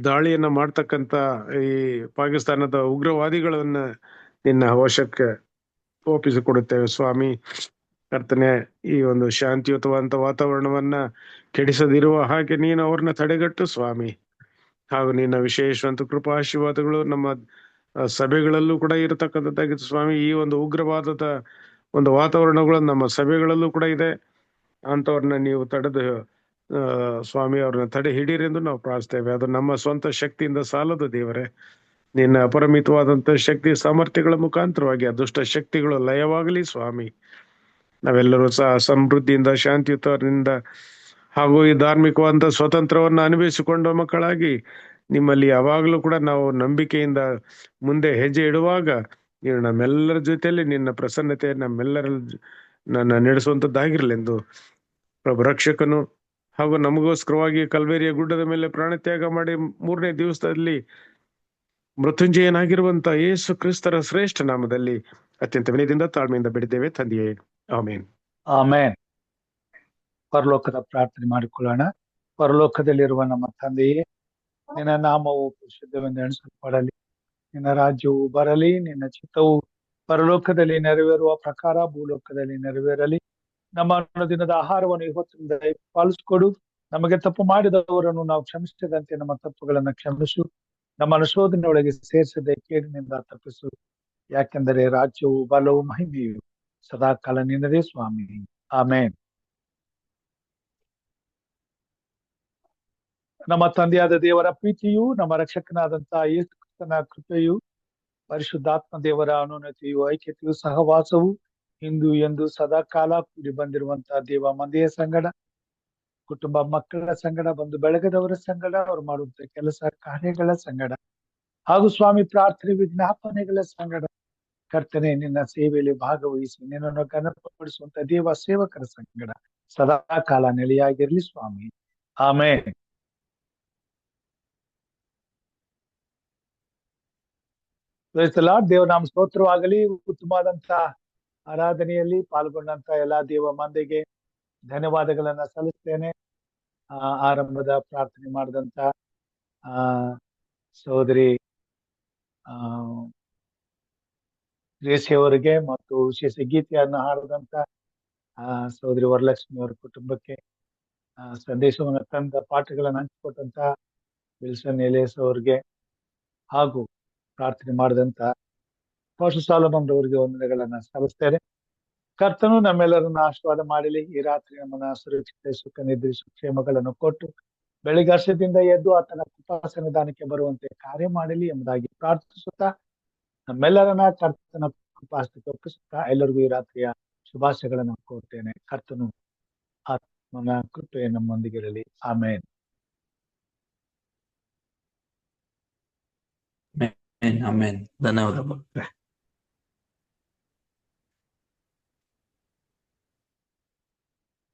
E: ದಾಳಿಯನ್ನ ಮಾಡ್ತಕ್ಕಂತ ಈ ಪಾಕಿಸ್ತಾನದ ಉಗ್ರವಾದಿಗಳನ್ನ ನಿನ್ನ ವಶಕ್ಕೆ ಒಪ್ಪಿಸಿಕೊಡುತ್ತೇವೆ ಸ್ವಾಮಿ. ಕರ್ತನೆ, ಈ ಒಂದು ಶಾಂತಿಯುತವಾದಂತ ವಾತಾವರಣವನ್ನ ಕೆಡಿಸದಿರುವ ಹಾಗೆ ನೀನು ಅವ್ರನ್ನ ತಡೆಗಟ್ಟು ಸ್ವಾಮಿ. ಹಾಗೂ ನಿನ್ನ ವಿಶೇಷವಂತ ಕೃಪಾ ಆಶೀರ್ವಾದಗಳು ನಮ್ಮ ಸಭೆಗಳಲ್ಲೂ ಕೂಡ ಇರತಕ್ಕಂಥದ್ದಾಗಿತ್ತು ಸ್ವಾಮಿ. ಈ ಒಂದು ಉಗ್ರವಾದದ ಒಂದು ವಾತಾವರಣಗಳು ನಮ್ಮ ಸಭೆಗಳಲ್ಲೂ ಕೂಡ ಇದೆ. ಅಂತವ್ರನ್ನ ನೀವು ತಡೆದು ಸ್ವಾಮಿ ಅವ್ರನ್ನ ತಡೆ ಹಿಡೀರೆಂದು ನಾವು ಪ್ರಾರ್ಥಿಸ್ತೇವೆ. ಅದು ನಮ್ಮ ಸ್ವಂತ ಶಕ್ತಿಯಿಂದ ಸಾಲದು ದೇವರೇ. ನಿನ್ನ ಅಪರಿಮಿತವಾದಂತ ಶಕ್ತಿ ಸಾಮರ್ಥ್ಯಗಳ ಮುಖಾಂತರವಾಗಿ ಆ ದುಷ್ಟ ಶಕ್ತಿಗಳು ಲಯವಾಗಲಿ ಸ್ವಾಮಿ. ನಾವೆಲ್ಲರೂ ಸಹ ಸಮೃದ್ಧಿಯಿಂದ, ಶಾಂತಿಯುತದಿಂದ ಹಾಗೂ ಈ ಧಾರ್ಮಿಕವಾದಂತ ಸ್ವತಂತ್ರವನ್ನ ಅನುಭವಿಸಿಕೊಂಡ ಮಕ್ಕಳಾಗಿ ನಿಮ್ಮಲ್ಲಿ ಯಾವಾಗಲೂ ಕೂಡ ನಾವು ನಂಬಿಕೆಯಿಂದ ಮುಂದೆ ಹೆಜ್ಜೆ ಇಡುವಾಗ ನೀನು ನಮ್ಮೆಲ್ಲರ ಜೊತೆಯಲ್ಲಿ ನಿನ್ನ ಪ್ರಸನ್ನತೆ ನಮ್ಮೆಲ್ಲರ ನಡೆಸುವಂತದ್ದಾಗಿರ್ಲೆಂದು ಪ್ರಭು ರಕ್ಷಕನು ಹಾಗೂ ನಮಗೋಸ್ಕರವಾಗಿ ಕಲ್ವೇರಿಯ ಗುಡ್ಡದ ಮೇಲೆ ಪ್ರಾಣತ್ಯಾಗ ಮಾಡಿ 3ನೇ ದಿವಸದಲ್ಲಿ ಮೃತ್ಯುಂಜಯನಾಗಿರುವಂತ ಯೇಸು ಕ್ರಿಸ್ತರ ಶ್ರೇಷ್ಠ ನಾಮದಲ್ಲಿ ಅತ್ಯಂತ ವಿನಯದಿಂದ ತಾಳ್ಮೆಯಿಂದ ಬಿಡಿದ್ದೇವೆ ತಂದೆಯೇ, ಆಮೇನ್.
B: ಆಮೇನ್. ಪರಲೋಕದ ಪ್ರಾರ್ಥನೆ ಮಾಡಿಕೊಳ್ಳೋಣ. ಪರಲೋಕದಲ್ಲಿರುವ ನಮ್ಮ ತಂದೆಯೇ, ನಿನ್ನ ನಾಮವು ಪರಿಶುದ್ಧವೆಂದು ಎಣಿಸಲ್ಪಡಲಿ. ನಿನ್ನ ರಾಜ್ಯವು ಬರಲಿ. ನಿನ್ನ ಚಿತ್ತವು ಪರಲೋಕದಲ್ಲಿ ನೆರವೇರುವ ಪ್ರಕಾರ ಭೂಲೋಕದಲ್ಲಿ ನೆರವೇರಲಿ. ನಮ್ಮ ಅನುದಿನದ ಆಹಾರವನ್ನು ಇವತ್ತಿನಿಂದ ಪಾಲಿಸಿಕೊಡು. ನಮಗೆ ತಪ್ಪು ಮಾಡಿದವರನ್ನು ನಾವು ಕ್ಷಮಿಸಿದಂತೆ ನಮ್ಮ ತಪ್ಪುಗಳನ್ನು ಕ್ಷಮಿಸು. ನಮ್ಮ ಅನುಶೋಧನೆಯೊಳಗೆ ಸೇರಿಸದೆ ಕೇಡಿನಿಂದ ತಪ್ಪಿಸು. ಯಾಕೆಂದರೆ ರಾಜ್ಯವು, ಬಲವು, ಮಹಿಮೆಯು ಸದಾಕಾಲ ನಿನ್ನದೇ ಸ್ವಾಮಿ. ಆಮೇನ್. ನಮ್ಮ ತಂದೆಯಾದ ದೇವರ ಪ್ರೀತಿಯು, ನಮ್ಮ ರಕ್ಷಕನಾದಂತಹ ಯೇಸು ಕ್ರಿಸ್ತನ ಕೃಪೆಯು, ಪರಿಶುದ್ಧಾತ್ಮ ದೇವರ ಅನುನ್ನತಿಯು, ಐಕ್ಯತೆಯು, ಸಹವಾಸವು ಇಂದು ಎಂದು ಸದಾಕಾಲ ಕೂಡಿ ಬಂದಿರುವಂತಹ ದೇವ ಮಂದಿಯ ಸಂಗಡ, ಕುಟುಂಬ ಮಕ್ಕಳ ಸಂಗಡ, ಬಂಧು ಬೆಳಗದವರ ಸಂಗಡ, ಅವ್ರು ಮಾಡುವಂತ ಕೆಲಸ ಕಾರ್ಯಗಳ ಸಂಗಡ ಹಾಗೂ ಸ್ವಾಮಿ ಪ್ರಾರ್ಥನೆ ವಿಜ್ಞಾಪನೆಗಳ ಸಂಗಡ, ಕರ್ತನೆ ನಿನ್ನ ಸೇವೆಯಲ್ಲಿ ಭಾಗವಹಿಸಿ ನಿನ್ನನ್ನು ಘನಪಡಿಸುವಂತ ದೇವ ಸೇವಕರ ಸಂಗಡ ಸದಾಕಾಲ ನೆಲೆಯಾಗಿರ್ಲಿ ಸ್ವಾಮಿ. ಆಮೇನ್. ದೇವ ನಾಮ ಸ್ತೋತ್ರವಾಗಲಿ. ಉತ್ತಮವಾದಂತ ಆರಾಧನೆಯಲ್ಲಿ ಪಾಲ್ಗೊಂಡಂತ ಎಲ್ಲಾ ದೇವ ಮಂದಿಗೆ ಧನ್ಯವಾದಗಳನ್ನ ಸಲ್ಲಿಸ್ತೇನೆ. ಆರಂಭದ ಪ್ರಾರ್ಥನೆ ಮಾಡಿದಂತ ಸಹೋದರಿ ರೇಸಿ ಅವರಿಗೆ ಮತ್ತು ವಿಶೇಷ ಗೀತೆಯನ್ನು ಹಾಡಿದಂತ ಸಹೋದರಿ ವರಲಕ್ಷ್ಮಿ ಅವರ ಕುಟುಂಬಕ್ಕೆ, ಸಂದೇಶವನ್ನು ತಂದ ಪಾಠಗಳನ್ನು ಹಂಚಿಕೊಟ್ಟಂತ ವಿಲ್ಸನ್ ಎಲಿಯಸ್ ಅವರಿಗೆ ಹಾಗೂ ಪ್ರಾರ್ಥನೆ ಮಾಡಿದಂತ ಪಾಸ್ಟರ್ ಸಾಲಮನ್ ಅವರಿಗೆ ವಂದನೆಗಳನ್ನ ಸಲ್ಲಿಸ್ತೇನೆ. ಕರ್ತನು ನಮ್ಮೆಲ್ಲರನ್ನ ಆಶೀರ್ವಾದ ಮಾಡಲಿ. ಈ ರಾತ್ರಿ ನಮ್ಮನ್ನ ಸುರಕ್ಷಿತ, ಸುಖ, ನಿದ್ರೆ, ಕ್ಷೇಮಗಳನ್ನು ಕೊಟ್ಟು ಬೆಳಿಗ್ಗೆ ಹರ್ಷದಿಂದ ಎದ್ದು ಆತನ ಕೃಪಾಸನ್ನಿಧಾನಕ್ಕೆ ಬರುವಂತೆ ಕಾರ್ಯ ಮಾಡಲಿ ಎಂಬುದಾಗಿ ಪ್ರಾರ್ಥಿಸುತ್ತಾ ನಮ್ಮೆಲ್ಲರನ್ನ ಕರ್ತನ ಕೃಪಾಸನಕ್ಕೆ ಒಪ್ಪಿಸುತ್ತಾ ಎಲ್ಲರಿಗೂ ಈ ರಾತ್ರಿಯ ಶುಭಾಶಯಗಳನ್ನು ಕೋರ್ತೇನೆ. ಕರ್ತನು ಆತ್ಮನ ಕೃಪೆ ನಮ್ಮೊಂದಿಗಿರಲಿ. ಆಮೇನ್.
F: ಆಮೇನ್. ಧನ್ಯವಾದ.